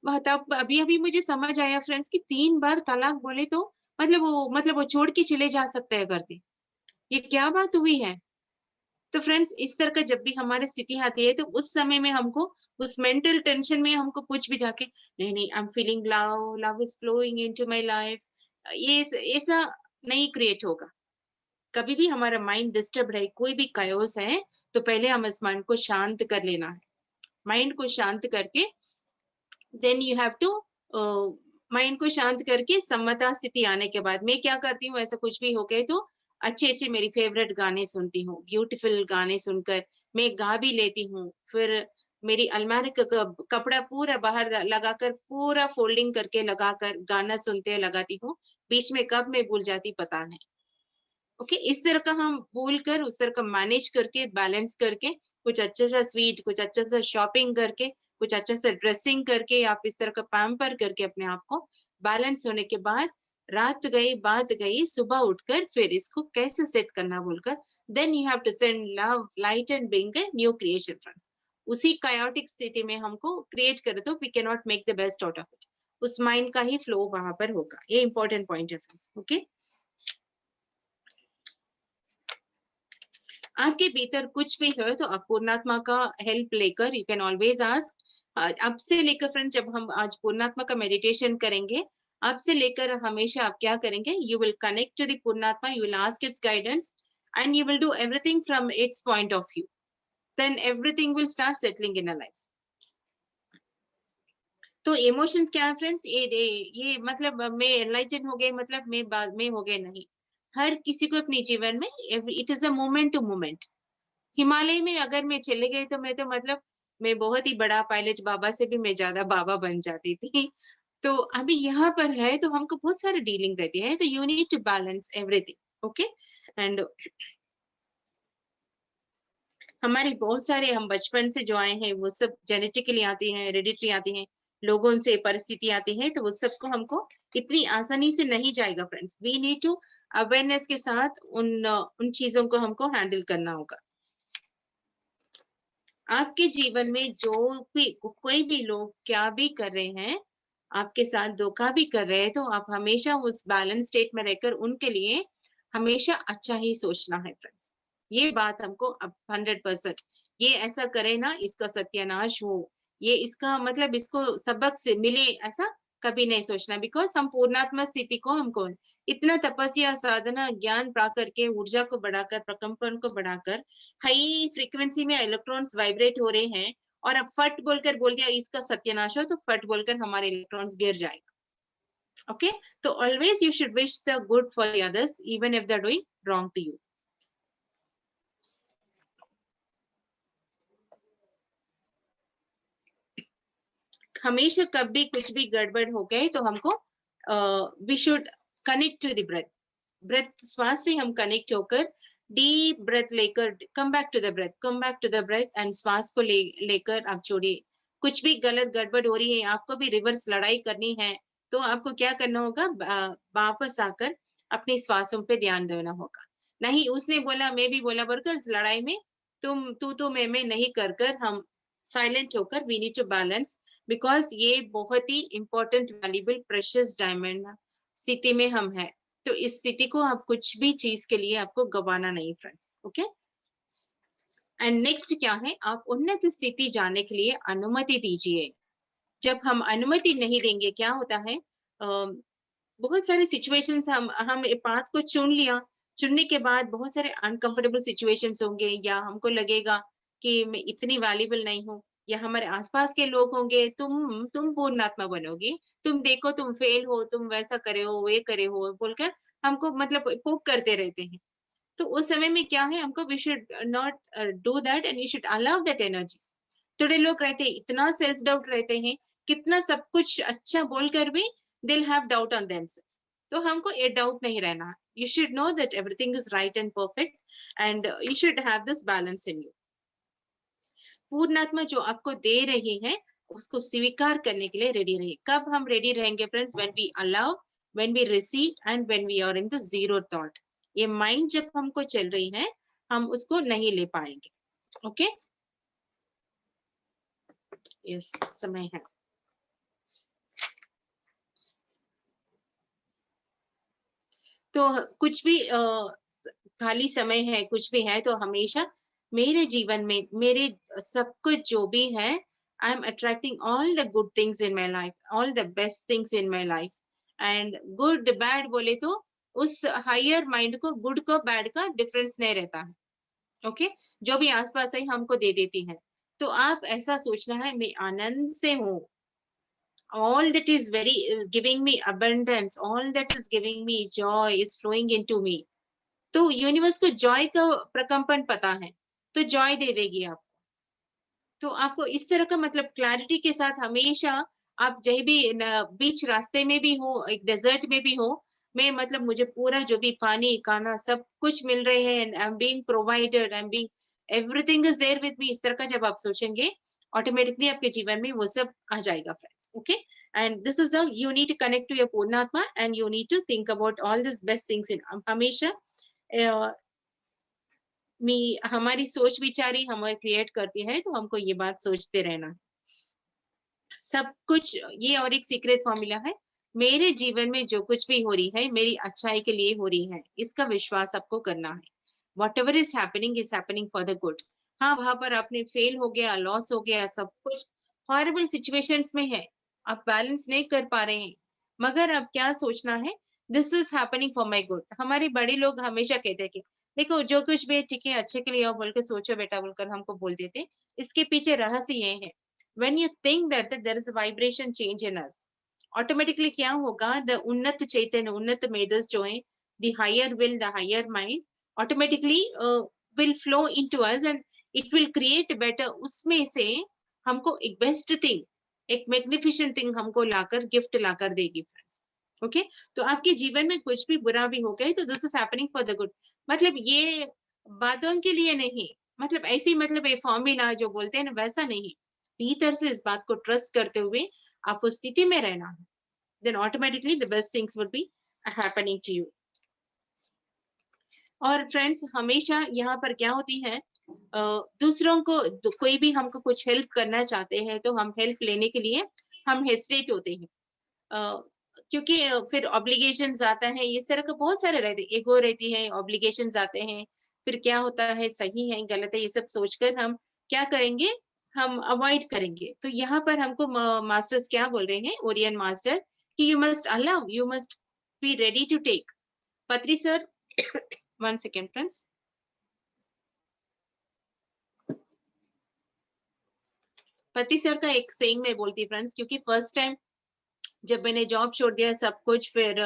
तब अभी अभी मुझे समझ आया फ्रेंड्स कि 3 बार तलाक बोले तो मतलब वो छोड़ के चले जा सकते हैं घर पे। ये क्या बात हुई है? तो फ्रेंड्स इस तरह का जब भी हमारी स्थिति आती है तो उस समय में हमको उस मेंटल टेंशन में हमको कुछ भी जाके नहीं नहीं I am feeling love, love is flowing into my life, ये ऐसा नहीं क्रिएट होगा। कभी भी हमारा माइंड डिस्टर्ब है, कोई भी कायोस है, तो पहले हम इस माइंड को शांत कर लेना है। माइंड को शांत करके then you have to mind को शांत करके समता स्थिति आने के बाद मैं क्या करती हूँ, ऐसा कुछ भी हो गए तो अच्छे-अच्छे मेरी फेवरेट गाने सुनती हूँ, ब्यूटीफुल गाने सुनकर मैं गा भी लेती हूँ। फिर मेरी अलमारी का कपड़ा पूरा बाहर लगाकर पूरा फोल्डिंग करके लगाकर गाना सुनते लगाती हूँ। बीच में कब मैं भूल जाती पता नहीं। ओके, इस तरह का हम बोलकर उस तरह का मैनेज करके बैलेंस करके कुछ अच्छा सा स्वीट, कुछ अच्छा सा शॉपिंग करके, कुछ अच्छा सा ड्रेसिंग करके आप इस तरह का पैम्पर करके अपने आप को बैलेंस होने के बाद रात गई बात गई, सुबह उठकर फिर इसको कैसे सेट करना बोलकर then you have to send love light and bring a new creation friends. उसी कायोटिक स्थिति में हमको क्रिएट करे तो we cannot make the best out of it. उस माइंड का ही फ्लो वहां पर होगा। ये इंपॉर्टेंट पॉइंट है फ्रेंड्स। ओके, आपके भीतर कुछ भी है तो आप पूर्णात्मा का हेल्प लेकर यू कैन ऑलवेज आस्क। अब से लेकर फ्रेंड जब हम आज पूर्णात्मा का मेडिटेशन करेंगे, अब से लेकर हमेशा आप क्या करेंगे, you will connect to the पूर्णात्मा, you will ask its guidance and you will do everything from its point of view, then everything will start settling in a life. तो इमोशंस क्या है फ्रेंड्स, ये मतलब मैं एनलाइटन हो गए मतलब मैं बाद में हो गए नहीं। हर किसी को अपने जीवन में it is a moment to moment. Himalaya में अगर मैं चले गई तो मैं तो मतलब मैं बहुत ही बड़ा पायलट बाबा से भी मैं ज़्यादा बाबा बन जाती थी। तो अभी यहाँ पर है तो हमको बहुत सारी डीलिंग रहती है तो you need to balance everything. Okay, and हमारे बहुत सारे हम बचपन से जो आए हैं वो सब जेनेटिकली आती हैं, हेरेडिटरी आती हैं, लोगों से परिस्थिति आती है तो वो सबको हमको इतनी आसानी से नहीं जाएगा friends. We need to awareness के साथ उन चीज़ों को हमको हैंडल करना होगा। आपके जीवन में जो भी कोई भी लोग क्या भी कर रहे हैं, आपके साथ धोखा भी कर रहे हैं, तो आप हमेशा उस बैलेंस स्टेट में रहकर उनके लिए हमेशा अच्छा ही सोचना है फ्रेंड्स। ये बात हमको अब 100% ये ऐसा करे ना इसका सत्यानाश हो, ये इसका मतलब इसको सबक से मिले ऐसा कभी नहीं सोचना बिकॉज़ हम पूर्णात्मा स्थिति को हमको इतना तपस्या, साधना, ज्ञान प्राप्त करके ऊर्जा को बढ़ाकर, प्रकंपन को बढ़ाकर हाई फ्रीक्वेंसी में इलेक्ट्रॉन्स वाइब्रेट हो रहे हैं और अब फट बोलकर बोल दिया इसका सत्यानाश हो तो फट बोलकर हमारे इलेक्ट्रॉन्स गिर जाएगा। ओके, तो always you should wish the good for the others even if they are doing wrong to you. हमेशा कभी कुछ भी गड़बड़ हो गए तो हमको we should connect to the breath. Breath श्वास से हम कनेक्ट होकर डीप ब्रेथ लेकर come back to the breath, come back to the breath and श्वास को लेकर आप छोड़िए। कुछ भी गलत गड़बड़ हो रही है, आपको भी रिवर्स लड़ाई करनी है, तो आपको क्या करना होगा, वापस आकर अपनी श्वासों पे ध्यान देना होगा। नहीं उसने बोला मैं भी बोला बोलकर इस लड़ाई में तू तो मैं नहीं कर कर हम साइलेंट होकर we need to balance because ये बहुत ही इंपॉर्टेंट वैल्यूबल प्रेशियस डायमंड स्थिति में हम है। तो इस स्थिति को आप कुछ भी चीज के लिए आपको गवाना नहीं फ्रेंड्स। ओके, एंड नेक्स्ट क्या है, आप उन्नत स्थिति जाने के लिए अनुमति दीजिए। जब हम अनुमति नहीं देंगे क्या होता है, बहुत सारे सिचुएशंस हम ये पाथ को चुन लिया, चुनने के बाद बहुत सारे अनकंफर्टेबल सिचुएशंस होंगे या हमको लगेगा कि मैं इतनी वैल्यूबल नहीं हूँ या हमारे आसपास के लोग होंगे तुम पूर्णात्मा बनोगी, तुम देखो तुम फेल हो, तुम वैसा करे हो ये करे हो बोलकर हमको मतलब पोक करते रहते हैं। तो उस समय में क्या है, हमको we should not do that and you should allow that energies. थोड़े लोग रहते हैं इतना सेल्फ डाउट रहते हैं, कितना सब कुछ अच्छा बोलकर भी दिल हैव डाउट ऑन देमसेल्फ। तो हमको ये डाउट नहीं रहना है। You should know that everything is right and perfect and you should have this balance in you. पूर्णात्मा जो आपको दे रही है उसको स्वीकार करने के लिए रेडी रहिए। कब हम रेडी रहेंगे friends, when we allow, when we receive and when we are in the zero thought. ये माइंड जब हमको चल रही है हम उसको नहीं ले पाएंगे। ओके, यस समय है। तो कुछ भी खाली समय है, कुछ भी है तो हमेशा मेरे जीवन में मेरे सब कुछ जो भी है, I am attracting all the good things in my life, all the best things in my life. And good bad बोले तो उस हायर माइंड को गुड को बैड का डिफरेंस नहीं रहता है। ओके, जो भी आसपास है हमको दे देती है। तो आप ऐसा सोचना है मैं आनंद से हूँ, all that is very is giving me abundance, all that is giving me joy is flowing into me। तो यूनिवर्स को जॉय का प्रकंपन पता है, तो जॉय दे देगी आप। तो आपको इस तरह का मतलब क्लैरिटी के साथ हमेशा आप जहीं भी बीच रास्ते में भी हो, एक डेजर्ट में भी हो, मैं मतलब मुझे पूरा जो भी पानी खाना सब कुछ मिल रहे हैं, I am being provided, I am being everything is there with me, इस तरह का जब आप सोचेंगे ऑटोमेटिकली आपके जीवन में वो सब आ जाएगा friends. Okay, and this is how you need to connect to your पूर्णात्मा and you need to think about all this best things in हमेशा मी हमारी सोच विचार ही हमें क्रिएट करती है, तो हमको ये बात सोचते रहना है। सब कुछ ये और एक सीक्रेट फॉर्मूला है, मेरे जीवन में जो कुछ भी हो रही है, मेरी अच्छाई के लिए हो रही है, इसका विश्वास आपको करना है। Whatever is happening for the good. हाँ, वहाँ पर आपने फेल हो गया, लॉस हो गया, सब कुछ हॉरिबल सिचुएशंस में है, आप बैलेंस नहीं कर पा रहे हैं, मगर अब क्या सोचना है, this is happening for my good. हमारे बड़े लोग हमेशा कहते हैं कि देखो जो कुछ भी ठीक है, अच्छे के लिए हो बोल के सोचो बेटा बोलकर हमको बोल देते। इसके पीछे रहस्य ये है, when you think that there is a vibration change in us, automatically क्या होगा, द उन्नत चैतन्य, उन्नत मेधस जो है, the higher will, the higher mind automatically will flow into us and it will create better. उसमें से हमको एक बेस्ट थिंग, एक मैग्निफिसेंट थिंग हमको लाकर गिफ्ट लाकर देगी फ्रेंड्स। ओके, तो आपके जीवन में कुछ भी बुरा भी हो गया तो this is happening for the good. मतलब ये बातों के लिए नहीं, मतलब ऐसी मतलब ये फॉर्मूला जो बोलते हैं ना वैसा नहीं, भीतर से इस बात को ट्रस्ट करते हुए आप उस स्थिति में रहना है, then automatically the best things would be happening to you. और फ्रेंड्स हमेशा यहाँ पर क्या होती है, दूसरों को कोई भी हमको कुछ हेल्प करना चाहते हैं तो हम हेल्प लेने के लिए हम हेस्टेट होते हैं, क्योंकि फिर ऑब्लिगेशंस आता है, इस तरह का बहुत सारे रहते हैं, ईगो रहती है, ऑब्लिगेशंस आते हैं, फिर क्या होता है सही है गलत है ये सब सोचकर हम क्या करेंगे, हम अवॉइड करेंगे। तो यहाँ पर हमको मास्टर्स क्या बोल रहे हैं, ओरियन मास्टर, कि you must allow, you must be ready to take. Patri sir, one second friends. Patri sir का एक सेइंग मैं बोलती फ्रेंड्स, क्योंकि फर्स्ट टाइम जब मैंने जॉब छोड़ दिया सब कुछ, फिर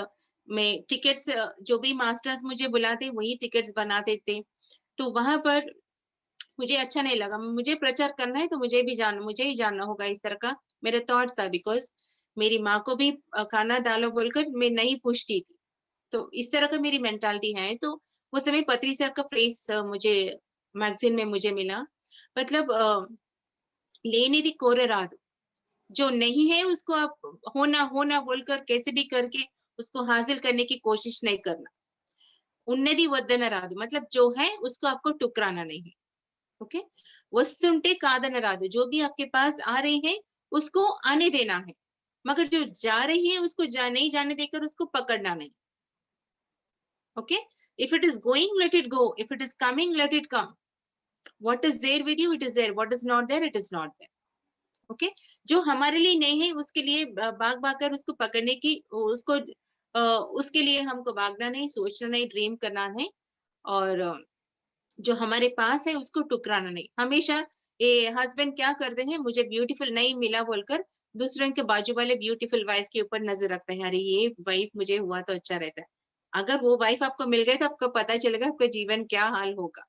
मैं टिकट्स जो भी मास्टर्स मुझे बुलाते वही टिकट्स बनाते थे, तो वहां पर मुझे अच्छा नहीं लगा। मुझे प्रचार करना है तो मुझे ही जानना होगा, इस तरह का मेरे थॉट्स था। बिकॉज मेरी माँ को भी खाना डालो बोलकर मैं नहीं पूछती थी, तो इस तरह का मेरी मेंटालिटी है। तो वो समय पत्री सर का फेस मुझे मैगजीन में मुझे मिला, मतलब लेने दी कोरे रात, जो नहीं है उसको आप होना होना बोलकर कैसे भी करके उसको हासिल करने की कोशिश नहीं करना। उन्नति वदन राదు, मतलब जो है उसको आपको टुकराना नहीं। ओके, वस्तुंटे कादन राదు, जो भी आपके पास आ रही है उसको आने देना है, मगर जो जा रही है उसको नहीं जाने देकर उसको पकड़ना नहीं। Okay, if it is going let it go, if it is coming let it come, what is there with you it is there, what is not there it is not there. Okay, जो हमारे लिए नहीं है उसके लिए भाग भाग कर उसको पकड़ने की, उसको उसके लिए हमको भागना नहीं, सोचना नहीं, ड्रीम करना है। और जो हमारे पास है उसको टुकराना नहीं। हमेशा ये हस्बैंड क्या करते हैं, मुझे ब्यूटीफुल नहीं मिला बोलकर दूसरों के बाजू वाले ब्यूटीफुल वाइफ के ऊपर नजर रखते हैं, अरे ये वाइफ मुझे हुआ तो अच्छा रहता है। अगर वो वाइफ आपको मिल गए तो आपको पता चलेगा आपका जीवन क्या हाल होगा।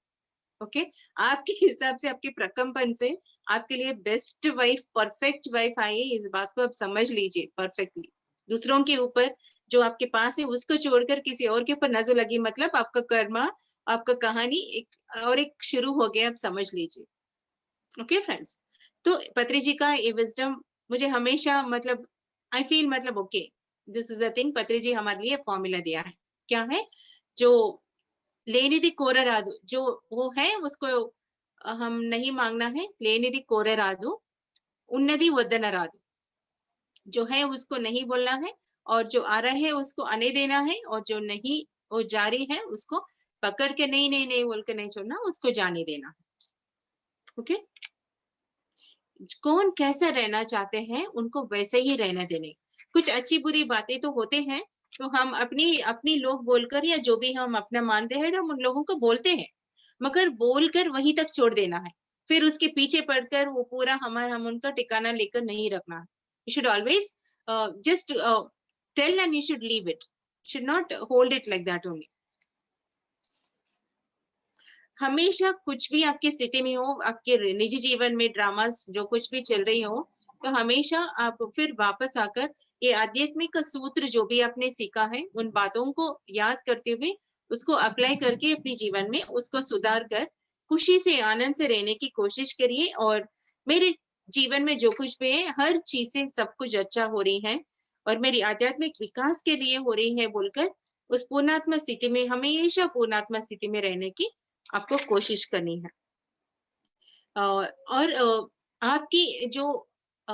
ओके, आपके हिसाब से, आपके प्रकंपन से आपके लिए बेस्ट वाइफ, परफेक्ट वाइफ आई है, इस बात को आप समझ लीजिए परफेक्टली। दूसरों के ऊपर जो आपके पास है उसको छोड़कर किसी और के ऊपर नजर लगी, मतलब आपका कर्मा, आपका कहानी एक और एक शुरू हो गया, आप समझ लीजिए। ओके फ्रेंड्स, तो पत्री जी का ये विजडम मुझे हमेशा मतलब आई फील मतलब okay, this is the thing, पत्री जी हमारे लिए फॉर्मूला दिया है। क्या है, जो लेनिदी कोररादु, जो वो है उसको हम नहीं मांगना है, लेनिदी कोररादु, उन्नति वदनरादु, जो है उसको नहीं बोलना है, और जो आ रहा है उसको आने देना है, और जो नहीं वो जारी है, उसको पकड़ के नहीं नहीं नहीं बोल के नहीं छोड़ना, उसको जाने देना। ओके, कौन कैसा रहना चाहते हैं उनको वैसे ही रहने देने। कुछ अच्छी बुरी बातें तो होते हैं, तो हम अपनी अपनी लोग बोलकर या जो भी हम अपना मानते हैं तो हम उन लोगों को बोलते हैं, मगर बोलकर वहीं तक छोड़ देना है। फिर उसके पीछे पड़कर वो पूरा हम उनका ठिकाना लेकर नहीं रखना है। You should always just tell and you should leave it, should not hold it like that only. हमेशा कुछ भी आपकी स्थिति में हो, आपके निजी जीवन में ड्रामास जो कुछ भी चल रही हो, तो हमेशा आप फिर वापस आकर ये आध्यात्मिक सूत्र जो भी आपने सीखा है, उन बातों को याद करते हुए उसको अप्लाई करके अपने जीवन में उसको सुधार कर खुशी से, आनंद से रहने की कोशिश करिए। और मेरे जीवन में जो कुछ भी है, हर चीज़ से सब कुछ अच्छा हो रही है और मेरी आध्यात्मिक विकास के लिए हो रही है बोलकर उस पूर्णात्मा स्थिति में, हमेशा पूर्णात्मा स्थिति में रहने की आपको कोशिश करनी है। और आपकी जो अ,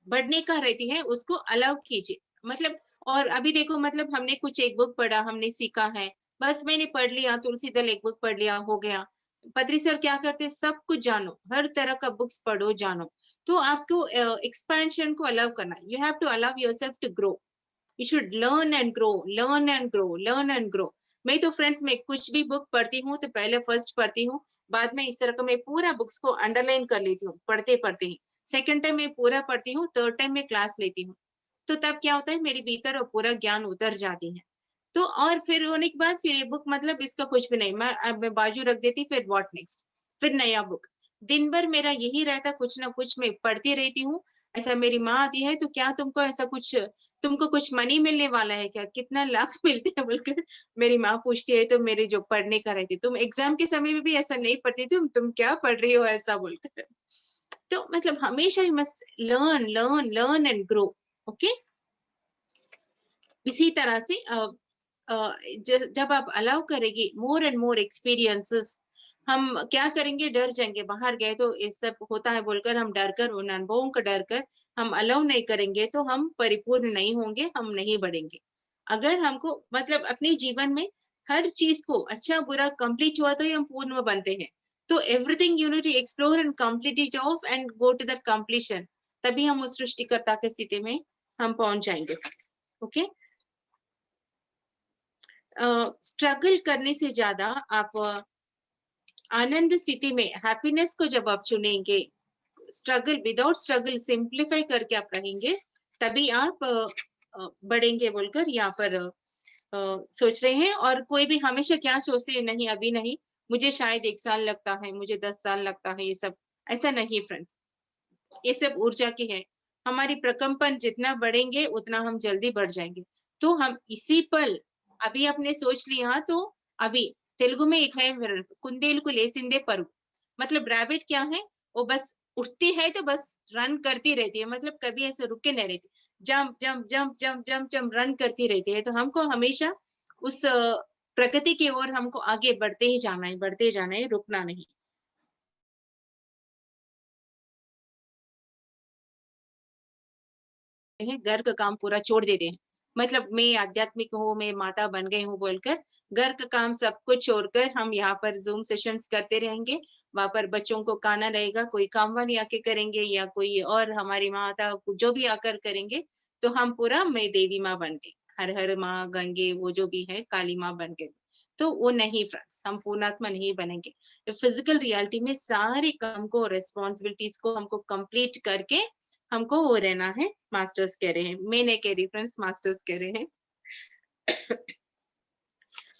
बढ़ने का रहती है उसको अलाउ कीजिए। मतलब और अभी देखो, मतलब हमने कुछ एक बुक पढ़ा, हमने सीखा है, बस मैंने पढ़ लिया, तुलसीदल एक बुक पढ़ लिया, हो गया। पत्री सर क्या करते हैं, सब कुछ जानो, हर तरह का बुक्स पढ़ो, जानो। तो आपको एक्सपेंशन को अलाउ करना है। You have to allow yourself to grow. You should learn and grow, learn and grow, learn and grow. मैं तो फ्रेंड्स, मैं कुछ भी बुक पढ़ती हूँ तो पहले फर्स्ट पढ़ती हूँ, बाद में इस तरह का मैं पूरा बुक्स को अंडरलाइन कर लेती हूँ पढ़ते पढ़ते ही। सेकंड टाइम मैं पूरा पढ़ती हूँ, थर्ड टाइम मैं क्लास लेती हूँ। तो तब क्या होता है, मेरे भीतर वो पूरा ज्ञान उतर जाती है। तो और फिर होने के बाद फिर ये बुक, मतलब इसका कुछ भी नहीं, मैं बाजू रख देती, फिर व्हाट नेक्स्ट, फिर नया बुक। दिन भर मेरा यही रहता, कुछ ना कुछ मैं पढ़ती रहती हूँ। ऐसा मेरी माँ आती है, तो क्या तुमको ऐसा कुछ, तुमको कुछ मनी मिलने वाला है क्या? कितना लाख मिलते हैं बोलकर मेरी माँ पूछती है, तो मेरे जो पढ़ने का रहती, तुम एग्ज़ाम के समय में भी ऐसा नहीं पढ़ती, तुम क्या पढ़ रही हो ऐसा बोलकर। तो मतलब हमेशा you must learn, learn, learn and grow. Okay? इसी तरह से जब आप अलाउ करेंगे मोर एंड मोर एक्सपीरियंसेस, हम क्या करेंगे, डर जाएंगे, बाहर गए तो ये सब होता है बोलकर हम डर कर, उन अनुभवों का डर कर हम अलाउ नहीं करेंगे, तो हम परिपूर्ण नहीं होंगे, हम नहीं बढ़ेंगे। अगर हमको मतलब अपने जीवन में हर चीज को अच्छा बुरा कंप्लीट हुआ तो ही हम पूर्ण बनते हैं। तो everything you need to explore and complete it off and go to the completion, तभी हम उस सृष्टिकर्ता की स्थिति में हम पहुंच जाएंगे। ओके, स्ट्रगल करने से ज्यादा आप आनंद स्थिति में हैप्पीनेस को जब आप चुनेंगे, स्ट्रगल विदाउट स्ट्रगल सिंप्लीफाई करके आप रहेंगे, तभी आप बढ़ेंगे बोलकर यहाँ पर सोच रहे हैं। और कोई भी हमेशा क्या सोचते हैं, नहीं अभी नहीं, मुझे शायद 1 साल लगता है, मुझे 10 साल लगता है, ये सब ऐसा नहीं फ्रेंड्स, ये सब ऊर्जा की है। हमारी प्रकम्पन जितना बढ़ेंगे उतना हम जल्दी बढ़ जाएँगे। तो हम इसी पल अभी आपने सोच लिया, तो अभी तेलुगु में एक है कुंदेलुకు लेसिंदे पరుగు, मतलब रैबिट क्या है, वो बस उठती है तो बस रन करती रहती है, मतलब कभी ऐसे रुक के नहीं रहती। Jump, jump, jump, jump, jump, jump run करती रहती है। तो हमको हमेशा उस प्रकृति की ओर हमको आगे बढ़ते ही जाना है, बढ़ते जाना है, रुकना नहीं। हैं, घर का काम पूरा छोड़ देते हैं। मतलब मैं आध्यात्मिक हूँ, मैं माता बन गई हूँ बोलकर, घर का काम सब कुछ छोड़कर हम यहाँ पर ज़ूम सेशंस करते रहेंगे। वहाँ पर बच्चों को खाना रहेगा, कोई काम वाली आके करेंगे या कोई और हमारी माता जो भी आकर करेंगे, तो हम पूरा मैं देवी माँ बन गई। हर हर माँ, गंगे वो जो भी है, काली माँ बन गई। तो वो नहीं फ्रेंड्स, हम पूर्णात्मा नहीं बनेंगे। फिज़िकल रियलिटी में सारे काम को, रिस्पॉन्सिबिलिटीज़ को हमको कंप्लीट करके हमको वो रहना है, मास्टर्स कह रहे हैं। मैं नहीं कह रही फ्रेंड्स, मास्टर्स कह रहे हैं।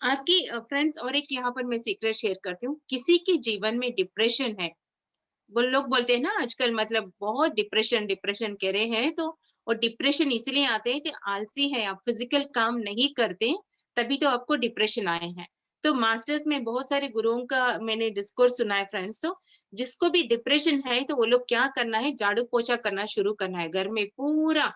आपकी फ्रेंड्स, और एक यहाँ पर मैं सीक्रेट शेयर करती हूँ, किसी के जीवन में डिप्रेशन है, वो लोग बोलते हैं ना आजकल, मतलब बहुत डिप्रेशन डिप्रेशन कह रहे हैं, तो और डिप्रेशन इसलिए आते हैं कि आलसी है आप, फिजिकल काम नहीं करते, तभी तो आपको डिप्रेशन आए हैं। तो मास्टर्स में बहुत सारे गुरुओं का मैंने डिस्कोर्स सुना है फ्रेंड्स। तो जिसको भी डिप्रेशन है, तो वो लोग क्या करना है, झाड़ू पोछा करना शुरू करना है घर में, पूरा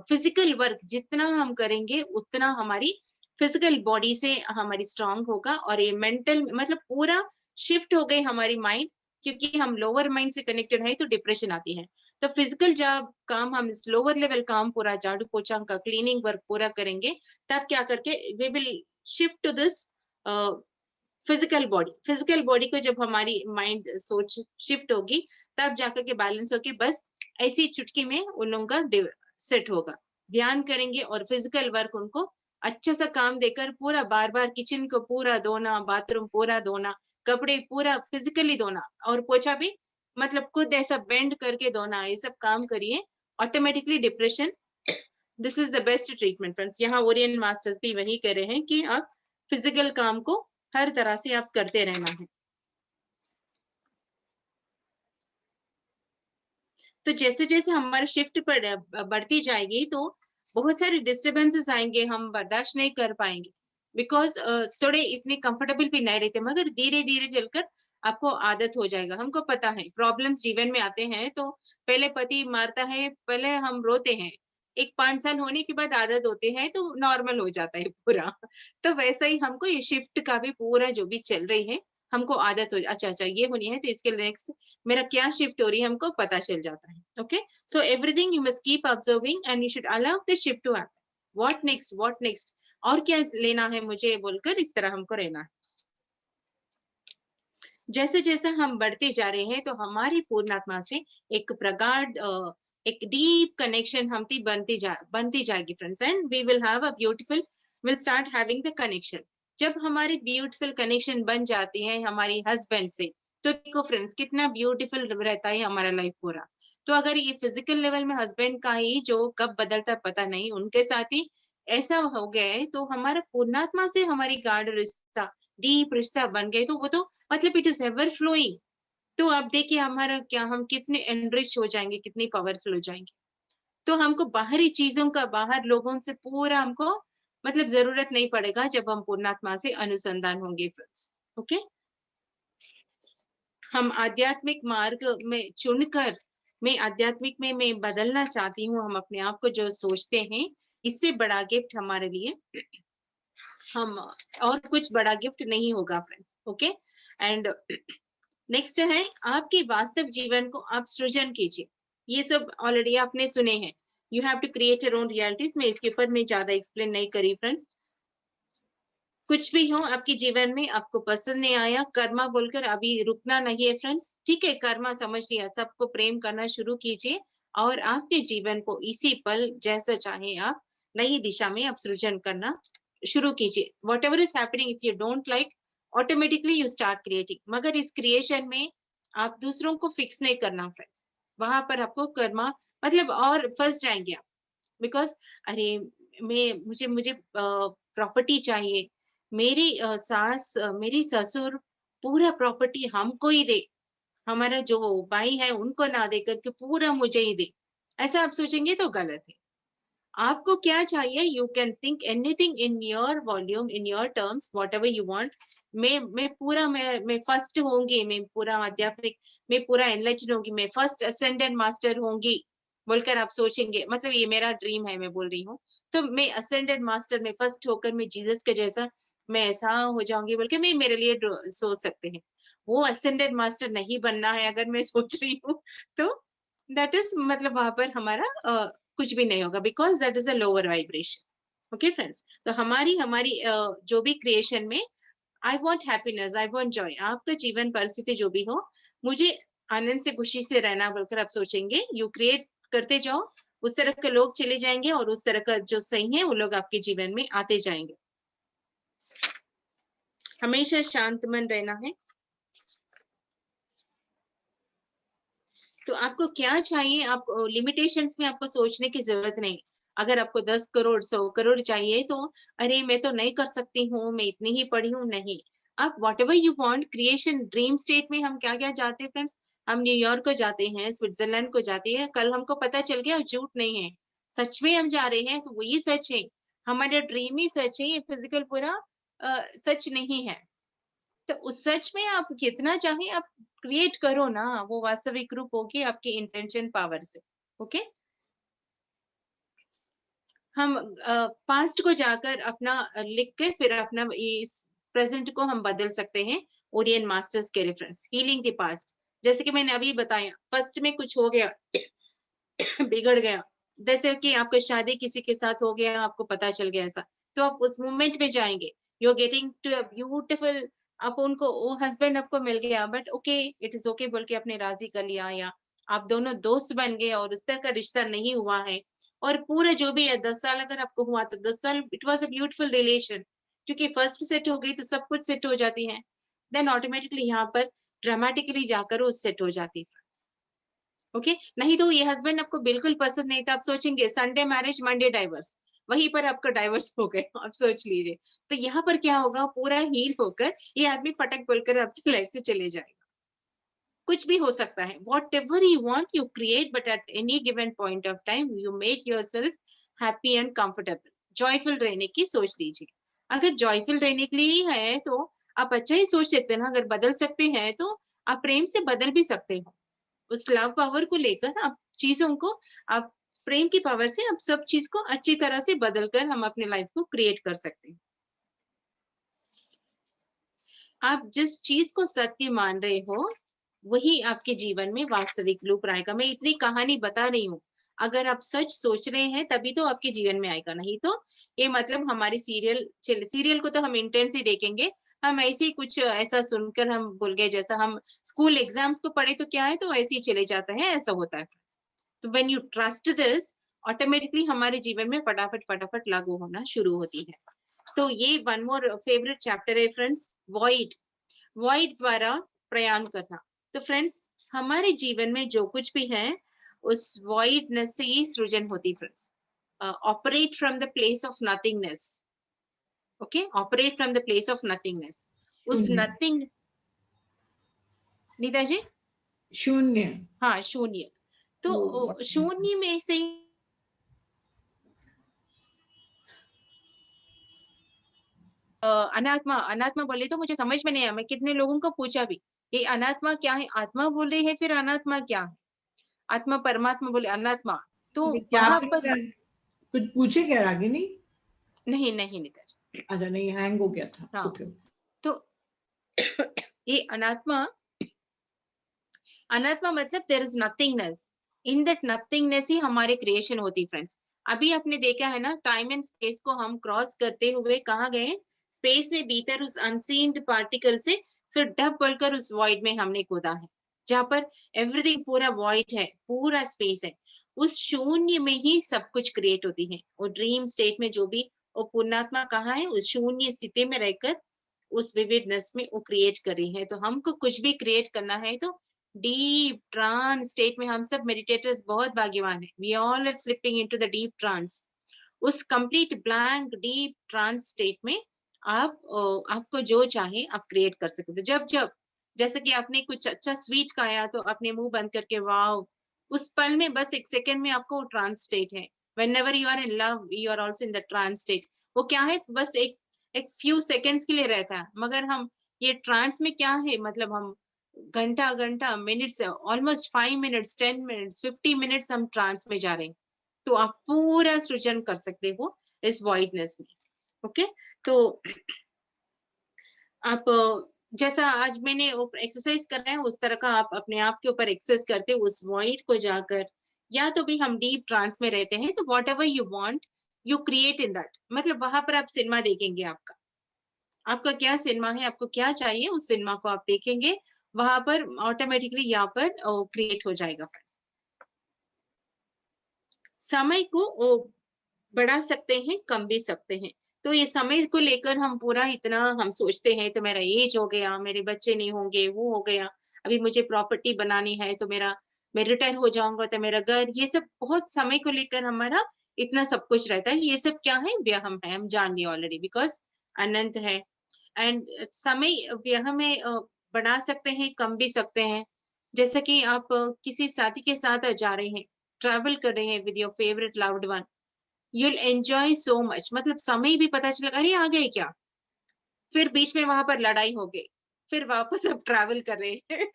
फिजिकल वर्क जितना हम करेंगे उतना हमारी फिजिकल बॉडी से हमारी स्ट्रांग होगा, और ये मेंटल मतलब पूरा शिफ्ट हो गई हमारी माइंड, क्योंकि हम लोअर माइंड से कनेक्टेड है तो डिप्रेशन आती है। तो फिजिकल जब काम हम लोअर लेवल काम पूरा झाड़ू पोछा का क्लीनिंग वर्क पूरा करेंगे, तब क्या करके we will shift to this physical body को जब हमारी माइंड सोच शिफ्ट होगी, तब जाकर के बैलेंस होके बस ऐसी चुटकी में उन लोगों का सेट होगा। ध्यान करेंगे और फिजिकल वर्क उनको अच्छा सा काम देकर पूरा बार-बार किचन को पूरा धोना, बाथरूम पूरा धोना, कपड़े पूरा फिजिकली धोना और पोछा भी मतलब खुद ऐसा बेंड करके धोना, ये सब काम करिए। Automatically depression this is the best treatment friends. यहाँ ओरियन मास्टर्स भी वही कह रहे हैं कि आप फिजिकल काम को हर तरह से आप करते रहना है। तो जैसे-जैसे हमारा शिफ्ट बढ़ती जाएगी तो बहुत सारे डिस्टर्बेंसेस आएँगे, हम बर्दाश्त नहीं कर पाएँगे। बिकॉज़ थोड़े इतने कंफर्टेबल भी नहीं रहते, मगर धीरे-धीरे चलकर आपको आदत हो जाएगा। हमको पता है प्रॉब्लम्स जीवन में आते हैं तो पहले पति मारता है, पहले हम रोते हैं। एक 5 साल होने के बाद आदत होती है तो नॉर्मल हो जाता है पूरा। तो वैसा ही हमको ये शिफ्ट का भी पूरा जो भी चल रही है, हमको आदत हो अच्छा ये होनी है तो इसके नेक्स्ट मेरा क्या शिफ्ट हो रही है हमको पता चल जाता है। Okay, so everything you must keep observing and you should allow the shift to happen. What next और क्या लेना है मुझे बोलकर इस तरह हमको रहना है। जैसे जैसे हम बढ़ते जा रहे हैं तो हमारी पूर्णात्मा से एक प्रगाढ़ एक डीप कनेक्शन हमती बनती जाएगी friends, and we will have a beautiful will start having the connection. जब हमारी ब्यूटीफुल कनेक्शन बन जाती है हमारी हस्बैंड से, तो देखो फ्रेंड्स कितना ब्यूटीफुल रहता है हमारा लाइफ पूरा। तो अगर ये फिजिकल लेवल में हस्बैंड का ही जो कब बदलता पता नहीं, उनके साथ ही ऐसा हो गया है, तो हमारा पूर्णात्मा से हमारी गाढ़ रिश्ता, डीप रिश्ता बन गए तो वो तो मतलब इट इज एवर फ्लोइंग। तो अब देखिए हमारा क्या हम कितने एनरिच हो जाएंगे, कितनी पावरफुल हो जाएंगे। तो हमको बाहरी चीजों का, बाहर लोगों से पूरा हमको मतलब जरूरत नहीं पड़ेगा जब हम पूर्णात्मा से अनुसंधान होंगे फ्रेंड्स। ओके, हम आध्यात्मिक मार्ग में चुनकर मैं आध्यात्मिक में मैं बदलना चाहती हूँ हम अपने आप को जो सोचते हैं, इससे बड़ा गिफ्ट हमारे लिए हम और कुछ बड़ा गिफ्ट नहीं होगा फ्रेंड्स। ओके, एंड नेक्स्ट है आपके वास्तव जीवन को आप सृजन कीजिए। ये सब ऑलरेडी आपने सुने हैं। You have to create your own realities में इसके ऊपर मैं ज्यादा एक्सप्लेन नहीं करी फ्रेंड्स। कुछ भी हो आपके जीवन में आपको पसंद नहीं आया, कर्मा बोलकर अभी रुकना नहीं है फ्रेंड्स। ठीक है, कर्मा समझ लिया, सबको प्रेम करना शुरू कीजिए और आपके जीवन को इसी पल जैसा चाहे आप नई दिशा में आप सृजन करना शुरू कीजिए। What ever is happening if you don't like, automatically you start creating. मगर इस क्रिएशन में आप दूसरों को फिक्स नहीं करना फ्रेंड्स, वहां पर आपको कर्मा मतलब और फंस जाएंगे आप। बिकॉज अरे मैं मुझे मुझे प्रॉपर्टी चाहिए, मेरी सास मेरी ससुर पूरा प्रॉपर्टी हमको ही दे, हमारा जो भाई है उनको ना दे करके पूरा मुझे ही दे, ऐसा आप सोचेंगे तो गलत है। आपको क्या चाहिए, you can think anything in your volume, in your terms, what ever you want. मैं पूरा मैं फर्स्ट होंगी, मैं पूरा आध्यात्मिक, मैं पूरा एनलाइटेड होंगी, मैं फर्स्ट असेंडेंट मास्टर होंगी बोलकर आप सोचेंगे, मतलब ये मेरा ड्रीम है मैं बोल रही हूँ। तो मैं असेंडेंट मास्टर में फर्स्ट होकर मैं जीसस के जैसा मैं ऐसा हो जाऊंगी बोल के मैं मेरे लिए सोच सकते हैं। वो असेंडेंट मास्टर नहीं बनना है अगर मैं सोच रही हूँ तो दैट इज मतलब वहां पर हमारा कुछ भी नहीं होगा, because that is a lower vibration. Okay friends, तो हमारी हमारी जो भी क्रिएशन में I want happiness, I want Joy, आपका जीवन परिस्थिति जो भी हो, मुझे आनंद से खुशी से रहना बोलकर आप सोचेंगे, यू क्रिएट करते जाओ, उस तरह के लोग चले जाएंगे और उस तरह का जो सही है वो लोग आपके जीवन में आते जाएंगे। हमेशा शांत मन रहना है। तो आपको क्या चाहिए, आप लिमिटेशंस में आपको सोचने की जरूरत नहीं। अगर आपको 10 करोड़ 100 करोड़ चाहिए तो अरे मैं तो नहीं कर सकती हूँ, मैं इतनी ही पढ़ी हूँ, नहीं। आप what ever you want, creation dream state में हम क्या क्या जाते हैं फ्रेंड्स, हम न्यूयॉर्क को जाते हैं, स्विट्जरलैंड को जाते हैं, कल हमको पता चल गया झूठ नहीं है, सच में हम जा रहे हैं तो वही सच है, हमारा ड्रीम ही सच है, ये फिजिकल पूरा सच नहीं है। तो उस सच में आप कितना चाहे आप क्रिएट करो ना, वो वास्तविक रूप होगी आपकी इंटेंशन पावर से। ओके, हम पास्ट को जाकर अपना लिख के फिर अपना इस प्रेजेंट को हम बदल सकते हैं। ओरियन मास्टर्स के रेफरेंस हीलिंग द पास्ट, जैसे कि मैंने अभी बताया, फर्स्ट में कुछ हो गया बिगड़ गया, जैसे कि आपकी शादी किसी के साथ हो गया, आपको पता चल गया ऐसा, तो आप उस मोमेंट में जाएँगे, you are getting to a beautiful, आप उनको वो हस्बैंड आपको मिल गया, but okay, it is okay बोल के आपने राज़ी कर लिया, या आप दोनों दोस्त बन गए और उस तरह का रिश्ता नहीं हुआ है, और पूरा जो भी है 10 साल अगर आपको हुआ तो 10 साल it was a beautiful relation, क्योंकि फर्स्ट सेट हो गई तो सब कुछ सेट हो जाती है। देन ऑटोमेटिकली यहाँ पर ड्रामेटिकली जाकर वो सेट हो जाती है। ओके, नहीं तो ये हस्बैंड आपको बिल्कुल पसंद नहीं था, आप सोचेंगे संडे मैरिज मंडे डाइवर्स, वहीं पर आपका डाइवर्स हो गए, आप सोच लीजिए। तो यहाँ पर क्या होगा, पूरा हील होकर ये आदमी फटक बोलकर आपसे लाइफ से चले जाएगा। कुछ भी हो सकता है, what ever you want you create, but at any given point of time you make your self happy and comfortable, joyful रहने की सोच लीजिए। अगर जॉयफुल रहने के लिए ही है तो आप अच्छा ही सोच सकते हैं ना, अगर बदल सकते हैं तो आप प्रेम से बदल भी सकते हो। उस लव पावर को लेकर आप चीज़ों को, आप प्रेम की पावर से आप सब चीज़ को अच्छी तरह से बदल कर हम अपने लाइफ को क्रिएट कर सकते हैं। आप जिस चीज़ को सत्य मान रहे हो, वही आपके जीवन में वास्तविक रूप आएगा। मैं इतनी कहानी बता रही हूँ, अगर आप सच सोच रहे हैं तभी तो आपके जीवन में आएगा, नहीं तो ये मतलब हमारी सीरियल को तो हम इंटेंस ही देखेंगे, हम ऐसे ही कुछ ऐसा सुनकर हम भूल गए, जैसा हम स्कूल एग्ज़ाम्स को पढ़े तो क्या है, तो ऐसे ही चले जाता है, ऐसा होता है। तो when you trust this, automatically हमारे जीवन में फटाफट लागू होना शुरू होती है। तो ये वन मोर फेवरेट चैप्टर है फ्रेंड्स, वॉइड। वॉइड द्वारा प्रयाण करना। तो फ्रेंड्स, हमारे जीवन में जो कुछ भी है, उस वॉइडनेस से ही सृजन होती friends. Operate from the place of nothingness. Okay, operate from the place of nothingness. उस शून्य। नथिंग, नीता जी, शून्य। हाँ, शून्य। तो वो शून्य में से अनात्मा, अनात्मा बोले तो मुझे समझ में नहीं आया, मैं कितने लोगों को पूछा भी, ये अनात्मा क्या है? आत्मा बोल रहे हैं, फिर अनात्मा क्या है? आत्मा, परमात्मा बोले अनात्मा, तो अभी क्या वहाँ पर पूछा? कुछ पूछे क्या रागिनी? नहीं, नहीं नीता जी। अच्छा, नहीं, हैंग हो गया था। हाँ, ओके। तो ये अनात्मा, अनात्मा मतलब there is nothingness, in that nothingness ही हमारी क्रिएशन होती है फ्रेंड्स। अभी आपने देखा है ना, टाइम एंड स्पेस को हम क्रॉस करते हुए कहाँ गए? स्पेस में भीतर उस अनसीन्ड पार्टिकल से फिर डब बोलकर उस वॉइड में हमने कूदा है, जहाँ पर एवरीथिंग पूरा वॉइड है, पूरा स्पेस है। उस शून्य में ही सब कुछ क्रिएट होती है। और ड्रीम स्टेट में जो भी वो पुण्यात्मा कहाँ है? उस शून्य स्थिति में रहकर उस विविडनेस में वो क्रिएट कर रही है। तो हमको कुछ भी क्रिएट करना है तो डीप ट्रांस स्टेट में, हम सब मेडिटेटर्स बहुत भाग्यवान हैं। We all are slipping into the deep trance. उस complete blank deep trance state में आप आपको जो चाहे आप क्रिएट कर सकते हो। जब-जब जैसे कि आपने कुछ अच्छा स्वीट खाया तो अपने मुँह बंद करके वाओ! उस पल में बस 1 सेकंड में आपको वो ट्रांस स्टेट है। Whenever you are in love, you are also in the trance state. वो क्या है? बस एक एक फ्यू सेकंड्स के लिए रहता है। मगर हम ये ट्रांस में क्या है, मतलब हम घंटा-घंटा, minutes, almost 5 minutes, 10 minutes, 50 minutes हम ट्रांस में जा रहे हैं। तो आप पूरा सृजन कर सकते हो इस वॉइडनेस में। ओके? तो आप जैसा आज मैंने वो एक्सरसाइज करना है, उस तरह का आप अपने आप के ऊपर एक्सेस करते हो उस वॉइड को जाकर, या तो भी हम डीप ट्रांस में रहते हैं, तो whatever you want you create in that, मतलब वहां पर आप सिनेमा देखेंगे। आपका आपका क्या सिनेमा है, आपको क्या चाहिए, उस सिनेमा को आप देखेंगे, वहां पर ऑटोमेटिकली यहाँ पर क्रिएट हो जाएगा फ्रेंड्स। समय को बढ़ा सकते हैं, कम भी सकते हैं। तो ये समय को लेकर हम पूरा इतना हम सोचते हैं, तो मेरा एज हो गया, मेरे बच्चे नहीं होंगे, वो हो गया, अभी मुझे प्रॉपर्टी बनानी है, तो मेरा मैं रिटायर हो जाऊँगा तो मेरा घर, ये सब बहुत समय को लेकर हमारा इतना सब कुछ रहता है। ये सब क्या है? व्याम है, हम जान लिए ऑलरेडी, बिकॉज़ अनंत है। एंड समय व्यह में बढ़ा सकते हैं, कम भी सकते हैं। जैसे कि आप किसी साथी के साथ जा रहे हैं, ट्रैवल कर रहे हैं with your favourite loved one, you will enjoy so much, मतलब समय भी पता चलेगा, अरे! आ गए क्या? फिर बीच में वहाँ पर लड़ाई हो गई, फिर वापस अब ट्रैवल कर रहे हैं।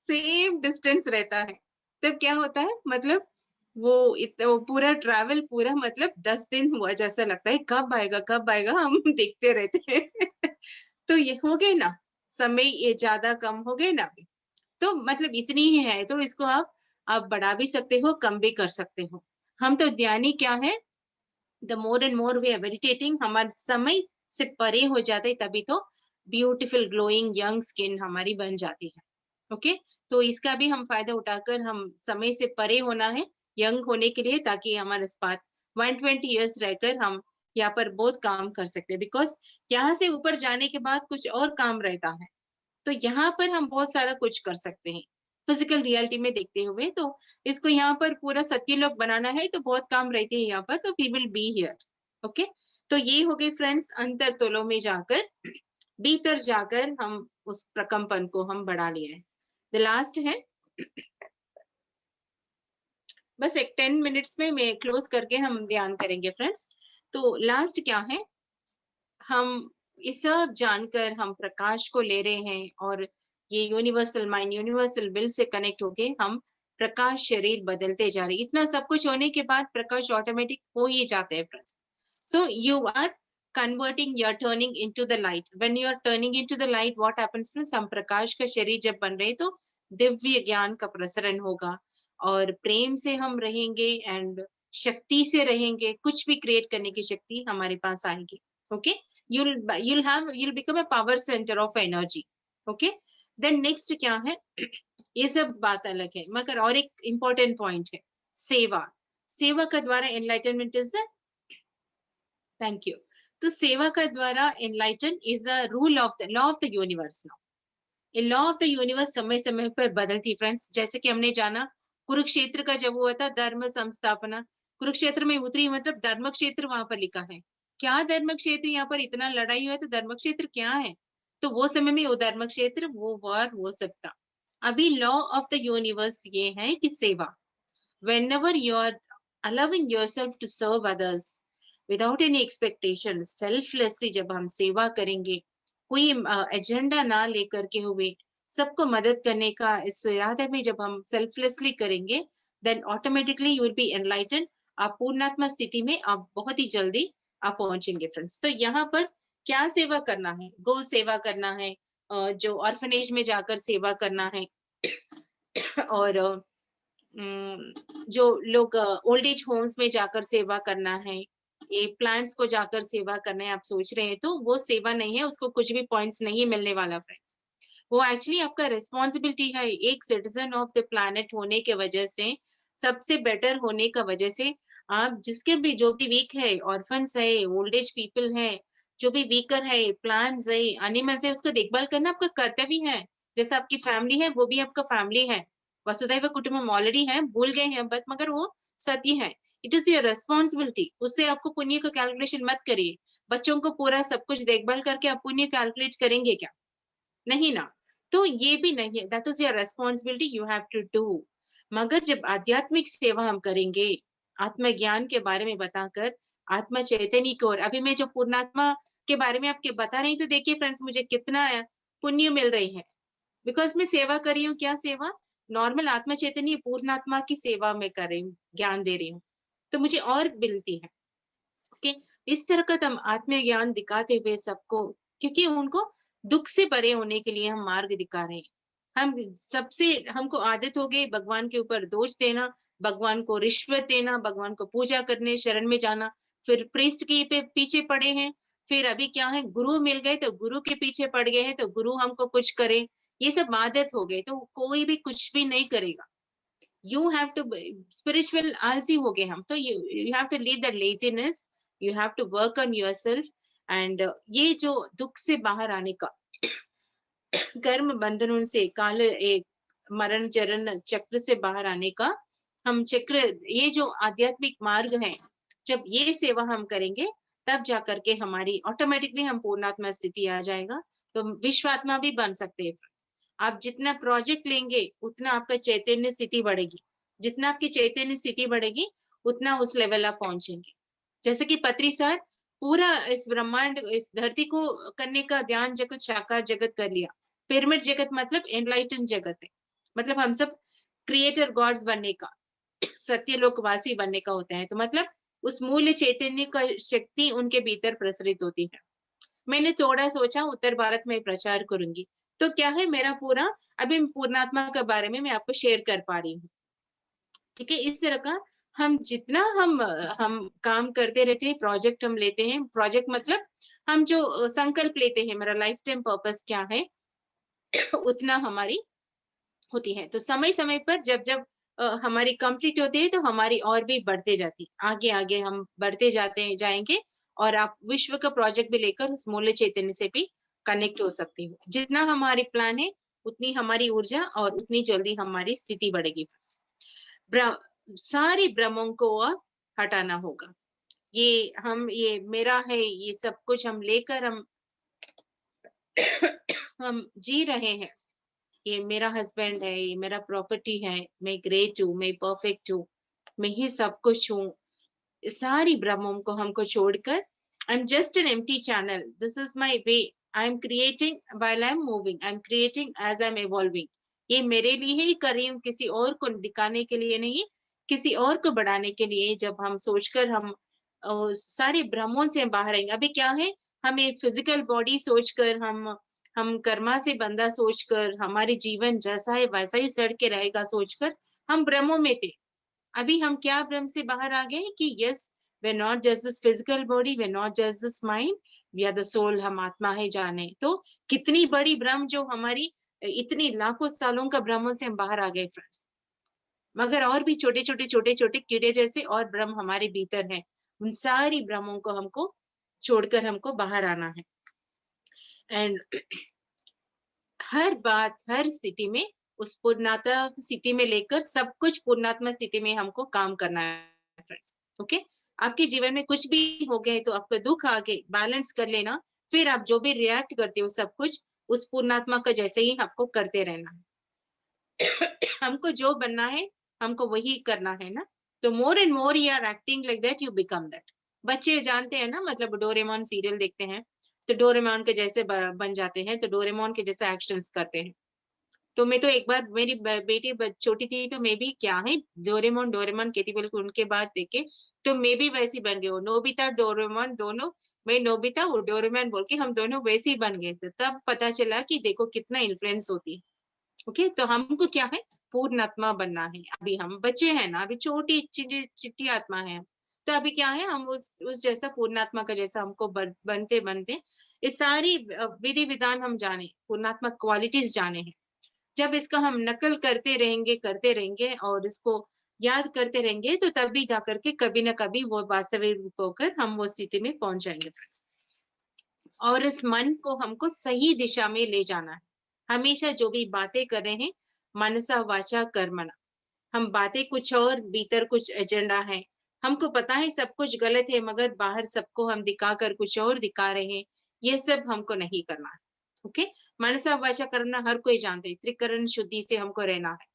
सेम डिस्टेंस रहता है। तब क्या होता है, मतलब वो पूरा ट्रैवल पूरा मतलब 10 दिन हुआ जैसा लगता है, कब आएगा हम देखते रहते हैं। तो ये हो गए ना, समय ये ज़्यादा कम हो गए ना अभी। तो मतलब इतनी ही है, तो इसको आप बढ़ा भी सकते हो, कम भी कर सकते हो। हम तो ध्यानी क्या है, the more and more we are meditating, हमारा समय से परे हो जाते, तभी तो ब्यूटीफुल ग्लोइंग यंग स्किन हमारी बन जाती है। ओके, तो इसका भी हम फायदा उठाकर हम समय से परे होना है यंग होने के लिए, ताकि हमारे पास 120 इयर्स रहकर हम यहाँ पर बहुत काम कर सकते हैं। बिकॉज यहाँ से ऊपर जाने के बाद कुछ और काम रहता है, तो यहाँ पर हम बहुत सारा कुछ कर सकते हैं फिजिकल रियलिटी में देखते हुए। तो इसको यहाँ पर पूरा सत्यलोक बनाना है, तो बहुत काम रहते हैं यहाँ पर, तो we will be here. Okay, तो ये हो गई फ्रेंड्स, अंतर तोलो में जाकर, भीतर जाकर हम उस प्रकंपन को हम बढ़ा लिए हैं। द लास्ट है, बस एक 10 मिनट्स में मैं क्लोज करके हम ध्यान करेंगे फ्रेंड्स। तो लास्ट क्या है, हम ये सब जानकर हम प्रकाश को ले रहे हैं, और ये यूनिवर्सल माइंड यूनिवर्सल विल से कनेक्ट होके हम प्रकाश शरीर बदलते जा रहे हैं। इतना सब कुछ होने के बाद प्रकाश ऑटोमेटिक हो ही जाते हैं friends. So you are converting, you are turning into the light. When you are turning into the light, what happens friends, हम प्रकाश का शरीर जब बन रहे हैं, तो दिव्य ज्ञान का प्रसरण होगा, और प्रेम से हम रहेंगे, एंड शक्ति से रहेंगे, कुछ भी क्रिएट करने की शक्ति हमारे पास आएगी। Okay, you'll become a power center of energy. Okay, then next क्या है, ये सब बात अलग है, मगर और एक important point है, सेवा। सेवा का द्वारा enlightenment is the, thank you, तो सेवा का द्वारा enlighten is the rule of the law of the universe now. ये लॉ ऑफ द यूनिवर्स समय समय पर बदलती फ्रेंड्स। जैसे कि हमने जाना कुरुक्षेत्र का जब हुआ था धर्म संस्थापना, कुरुक्षेत्र में उतरी, मतलब धर्म क्षेत्र वहां पर लिखा है। क्या धर्म क्षेत्र, यहाँ पर इतना लड़ाई हुआ तो धर्म क्षेत्र क्या है, तो वो समय में वो धर्म क्षेत्र, वो वॉर, वो सब था। अभी लॉ ऑफ द यूनिवर्स ये है कि सेवा, whenever you are allowing yourself to serve others without any expectation, selflessly जब हम सेवा करेंगे, कोई एजेंडा ना लेकर के हुए सबको मदद करने का इस इरादे में जब हम सेल्फलेसली करेंगे, then automatically you will be enlighten. आप पूर्णात्मा स्थिति में आप बहुत ही जल्दी आप पहुंचेंगे फ्रेंड्स। तो यहाँ पर क्या सेवा करना है, गौ सेवा करना है, जो ऑर्फनेज में जाकर सेवा करना है, और जो लोग ओल्ड एज होम्स में जाकर सेवा करना है, ये प्लांट्स को जाकर सेवा करना है, आप सोच रहे हैं, तो वो सेवा नहीं है, उसको कुछ भी पॉइंट्स नहीं मिलने वाला फ्रेंड्स। वो एक्चुअली आपका रिस्पॉन्सिबिलिटी है, एक सिटीजन ऑफ द प्लैनेट होने के वजह से, सबसे बेटर होने का वजह से, आप जिसके भी जो भी वीक है, ऑर्फन्स है, ओल्ड एज पीपल है, जो भी वीकर है, प्लांट्स है, एनिमल्स है, उसका देखभाल करना आपका कर्तव्य है। जैसे आपकी फैमिली है, वो भी आपका फैमिली है, वसुधैव कुटुंबकम ऑलरेडी है, भूल गए हैं बट मगर वो सत्य है। इट इज योर रेस्पॉन्सिबिलिटी, उससे आपको पुण्य का कैलकुलेशन मत करिए। बच्चों को पूरा सब कुछ देखभाल करके आप पुण्य कैलकुलेट करेंगे क्या, नहीं ना। तो ये भी नहीं है, that is your responsibility, you have to do. मगर जब आध्यात्मिक सेवा हम करेंगे, आत्मज्ञान के बारे में बताकर, आत्मा चैतन्य को, और अभी मैं जो पूर्णात्मा के बारे में आपके बता रही, तो देखिए फ्रेंड्स मुझे कितना पुण्य मिल रही है, बिकॉज मैं सेवा कर रही हूँ। क्या सेवा, नॉर्मल आत्मा चैतन्य पूर्णात्मा की सेवा में कर रही हूँ, ज्ञान दे रही हूँ, तो मुझे और मिलती है। ओके, इस तरह का हम आत्मज्ञान दिखाते हुए सबको, क्योंकि उनको दुख से परे होने के लिए हम मार्ग दिखा रहे हैं। हम सबसे, हमको आदत हो गई भगवान के ऊपर दोष देना, भगवान को रिश्वत देना, भगवान को पूजा करने शरण में जाना, फिर प्रीस्ट के पीछे पड़े हैं, फिर अभी क्या है, गुरु मिल गए तो गुरु के पीछे पड़ गए हैं, तो गुरु हमको कुछ करे, ये सब आदत हो गई, तो कोई भी कुछ भी नहीं करेगा। यू हैव टू, स्पिरिचुअल आलसी हो गए हम, तो you have to leave that laziness, you have to work on yourself. And ये जो दुख से बाहर आने का, कर्म बंधनों से, काल एक मरण चरण चक्र से बाहर आने का हम चक्र, ये जो आध्यात्मिक मार्ग है, जब ये सेवा हम करेंगे, तब जाकर के हमारी ऑटोमेटिकली हम पूर्णात्मा स्थिति आ जाएगा, तो विश्वात्मा भी बन सकते हैं। आप जितना प्रोजेक्ट लेंगे उतना आपका चैतन्य स्थिति बढ़ेगी, जितना आपकी चैतन्य स्थिति बढ़ेगी उतना उस लेवल आप पहुंचेंगे। जैसे कि पत्री सर पूरा इस ब्रह्मांड, इस धरती को करने का ध्यान जगत, साकार जगत कर लिया। पिरामिड जगत मतलब एनलाइटन जगत है, मतलब हम सब क्रिएटर गॉड्स बनने का, सत्यलोकवासी बनने का होता है, तो मतलब उस मूल्य चैतन्य का शक्ति उनके भीतर प्रसरित होती है। मैंने थोड़ा सोचा उत्तर भारत में प्रचार करूंगी, तो क्या है मेरा पूरा, अभी पूर्णात्मा के बारे में मैं आपको शेयर कर पा रही हूँ। ठीक है, इस तरह का हम जितना हम काम करते रहते हैं, प्रोजेक्ट हम लेते हैं, प्रोजेक्ट मतलब हम जो संकल्प लेते हैं, मेरा लाइफ टाइम पर्पस क्या है उतना हमारी होती है। तो समय-समय पर जब-जब हमारी कंप्लीट होती है तो हमारी और भी बढ़ते जाती है। आगे-आगे हम बढ़ते जाएँगे और आप विश्व का प्रोजेक्ट भी लेकर उस मूल्य चैतन्य से भी कनेक्ट हो सकते हो। जितना हमारी प्लान है, उतनी हमारी ऊर्जा और उतनी जल्दी हमारी स्थिति बढ़ेगी। ब्र सारे भ्रमों को हटाना होगा। ये मेरा है, ये सब कुछ हम लेकर हम जी रहे हैं। ये मेरा हस्बैंड है, ये मेरा प्रॉपर्टी है, मैं ग्रेट हूँ, मैं परफेक्ट हूँ, मैं ही सब कुछ हूँ। सारी भ्रमों को हमको छोड़कर I am just an empty channel, this is my way, I am creating while I am moving, I am creating as I am evolving. ये मेरे लिए ही कर रही हूँ, किसी और को दिखाने के लिए नहीं, किसी और को बढ़ाने के लिए। जब हम सोचकर हम सारे भ्रमों से बाहर आएंगे। अभी क्या है, हमें फिजिकल बॉडी सोचकर हम कर्मा से बंधा सोचकर हमारे जीवन जैसा है वैसा ही सड़ के रहेगा सोचकर हम भ्रमों में थे। अभी हम क्या भ्रम से बाहर आ गए कि yes, we are not just this physical body, we are not just this mind, we are the soul, हम आत्मा है जाने। तो कितनी बड़ी भ्रम जो हमारी इतनी लाखों सालों का भ्रमों से हम बाहर आ गए फ्रेंड्स। मगर और भी छोटे छोटे कीड़े जैसे और भ्रम हमारे भीतर हैं। उन सारी भ्रमों को हमको छोड़कर हमको बाहर आना है। एंड हर बात, हर स्थिति में उस पूर्णात्मा स्थिति में लेकर सब कुछ पूर्णात्मा स्थिति में हमको काम करना है फ्रेंड्स। ओके, आपके जीवन में कुछ भी हो गया है तो आपका दुख आके बैलेंस कर लेना, फिर आप जो भी रिएक्ट करते हो सब कुछ उस पूर्णात्मा का जैसे ही आपको करते रहना है। हमको जो बनना है, हमको वही करना है ना। तो more and more you are acting like that, you become that. बच्चे जानते हैं ना, मतलब डोरेमोन सीरियल देखते हैं, तो डोरेमोन के जैसे बन जाते हैं, तो डोरेमोन के जैसे एक्शंस करते हैं। तो मैं तो एक बार मेरी बेटी छोटी थी तो मैं भी क्या है डोरेमोन डोरेमोन कहती, बोल के उनके बाद देखे तो मैं भी वैसी बन गई हूँ। नोबिता डोरेमोन दोनों, मैं नोबिता वो डोरेमोन बोल के हम दोनों वैसे ही बन गए थे। तब पता चला कि देखो कितना इन्फ्लुएंस होती है। ओके, तो हमको क्या है, पूर्ण आत्मा बनना है। अभी हम बच्चे हैं ना, अभी छोटी चिट्टी आत्मा है। तो अभी क्या है, हम उस जैसा पूर्णात्मा का जैसा हमको बनते बनते ये सारी विधि विधान हम जाने, पूर्णात्मा क्वालिटीज जाने हैं। जब इसका हम नकल करते रहेंगे और इसको याद करते रहेंगे तो तभी जाकर के कभी ना कभी वो वास्तविक रूप होकर हम वो स्थिति में पहुंच जाएंगे फ्रेंड्स। और इस मन को हमको सही दिशा में ले जाना है। हमेशा जो भी बातें कर रहे हैं, मनसा वाचा कर्मणा, हम बातें कुछ और भीतर कुछ एजेंडा है। हमको पता है सब कुछ गलत है, मगर बाहर सबको हम दिखाकर कुछ और दिखा रहे हैं। ये सब हमको नहीं करना है। ओके, मनसा वाचा करना हर कोई जानते हैं, त्रिकरण शुद्धि से हमको रहना है।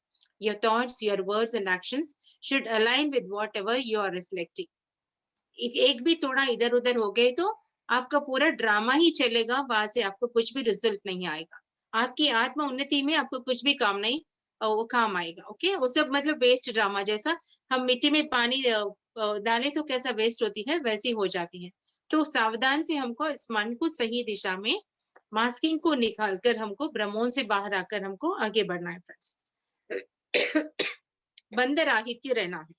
Your thoughts, your words and actions should align with whatever you are reflecting. एक भी थोड़ा इधर उधर हो गए तो आपका पूरा ड्रामा ही चलेगा, वहां से आपको कुछ भी रिजल्ट नहीं आएगा। आपकी आत्मा उन्नति में आपको कुछ भी काम नहीं, वो काम आएगा। ओके, वो सब मतलब वेस्ट ड्रामा जैसा, हम मिट्टी में पानी डालें तो कैसा वेस्ट होती है वैसी हो जाती है। तो सावधान से हमको इस मन को सही दिशा में, मास्किंग को निकाल कर हमको भ्रमों से बाहर आकर हमको आगे बढ़ना है फ्रेंड्स। बंदराहित्य रहना है।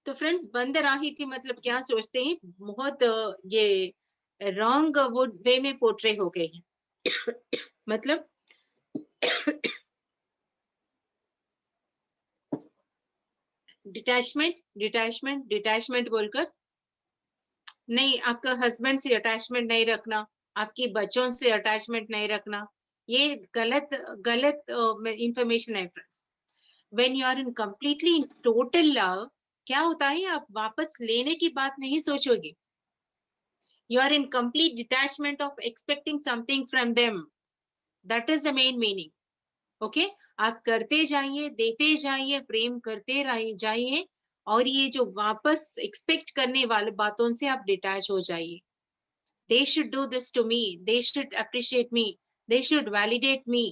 तो फ्रेंड्स, बंदराहित्य मतलब क्या सोचते हैं, बहुत ये रॉन्ग वो वे में पोर्ट्रे हो गए हैं। मतलब डिटैचमेंट डिटैचमेंट डिटैचमेंट बोलकर, नहीं आपका हस्बैंड से अटैचमेंट नहीं रखना, आपके बच्चों से अटैचमेंट नहीं रखना, ये गलत गलत इंफॉर्मेशन है friends. When you are in completely in total love, क्या होता है, आप वापस लेने की बात नहीं सोचोगे। You are in complete detachment of expecting something from them. That is the main meaning. Okay? आप करते जाइए, देते जाइए, प्रेम करते जाइए, और ये जो वापस एक्सपेक्ट करने वाले बातों से आप डिटैच हो जाइए। They should do this to me. They should appreciate me. They should validate me.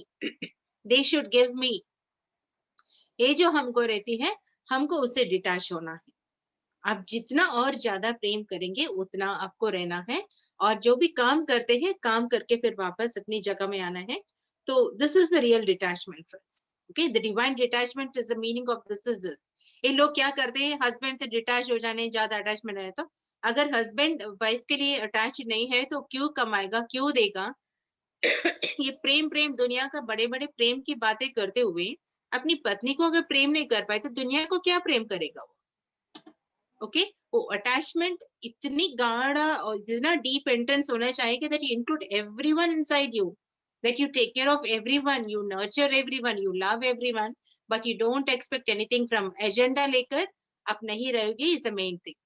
They should give me. ये जो हमको रहती है, हमको उससे डिटैच होना है। आप जितना और ज्यादा प्रेम करेंगे उतना आपको रहना है। और जो भी काम करते हैं, काम करके फिर वापस अपनी जगह में आना है। तो this is the real detachment friends. Okay, the divine detachment is the meaning of this is this. ये लोग क्या करते हैं, हस्बैंड से डिटैच हो जाने, ज्यादा अटैचमेंट है. तो अगर हस्बैंड वाइफ के लिए अटैच नहीं है तो क्यों कमाएगा, क्यों देगा? ये प्रेम प्रेम दुनिया का बड़े बड़े प्रेम की बातें करते हुए अपनी पत्नी को अगर प्रेम नहीं कर पाए तो दुनिया को क्या प्रेम करेगा वो? ओके, वो अटैचमेंट इतनी गाढ़ा और इतना डीप इंटेंस होना चाहिए कि that you include everyone inside you, that you take care of everyone, you nurture everyone, you love everyone, but you don't expect anything from agenda लेकर आप नहीं रहोगे is the main thing.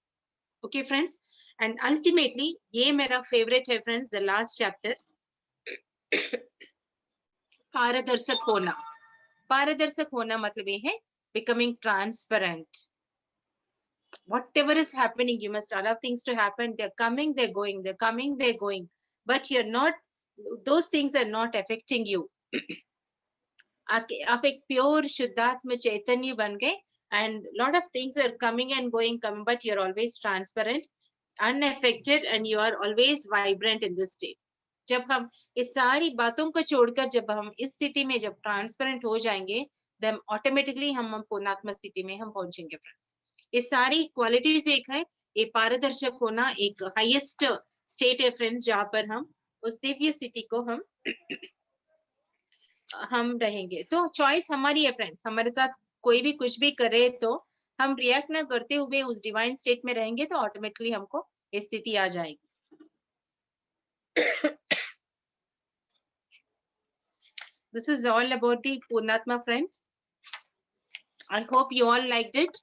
Okay friends, and ultimately ये मेरा favorite है friends, the last chapter. पारदर्शक होना. पारदर्शक होना मतलब ये है becoming transparent. Whatever is happening, you must allow things to happen. They're coming, they're going, they're coming, they're going, but you're not, those things are not affecting you. आप एक pure शुद्धात्म चैतन्य बन गए, and lot of things are coming and going, but you're always transparent, unaffected, and you are always vibrant in this state. जब हम इस सारी बातों को छोड़कर जब हम इस स्थिति में जब ट्रांसपेरेंट हो जाएंगे, then automatically हम पूर्णात्म स्थिति में हम पहुंचेंगे फ्रेंड्स. ये सारी क्वालिटीज एक है, ये पारदर्शक होना एक हाईएस्ट स्टेट है फ्रेंड्स, जहाँ पर हम उस दिव्य स्थिति को हम रहेंगे. तो चॉइस हमारी है फ्रेंड्स, हमारे साथ कोई भी कुछ भी करे तो हम रिएक्ट ना करते हुए उस डिवाइन स्टेट में रहेंगे तो ऑटोमेटिकली हमको ये स्थिति आ जाएगी. This is all about the Purnatma friends. I hope you all liked it.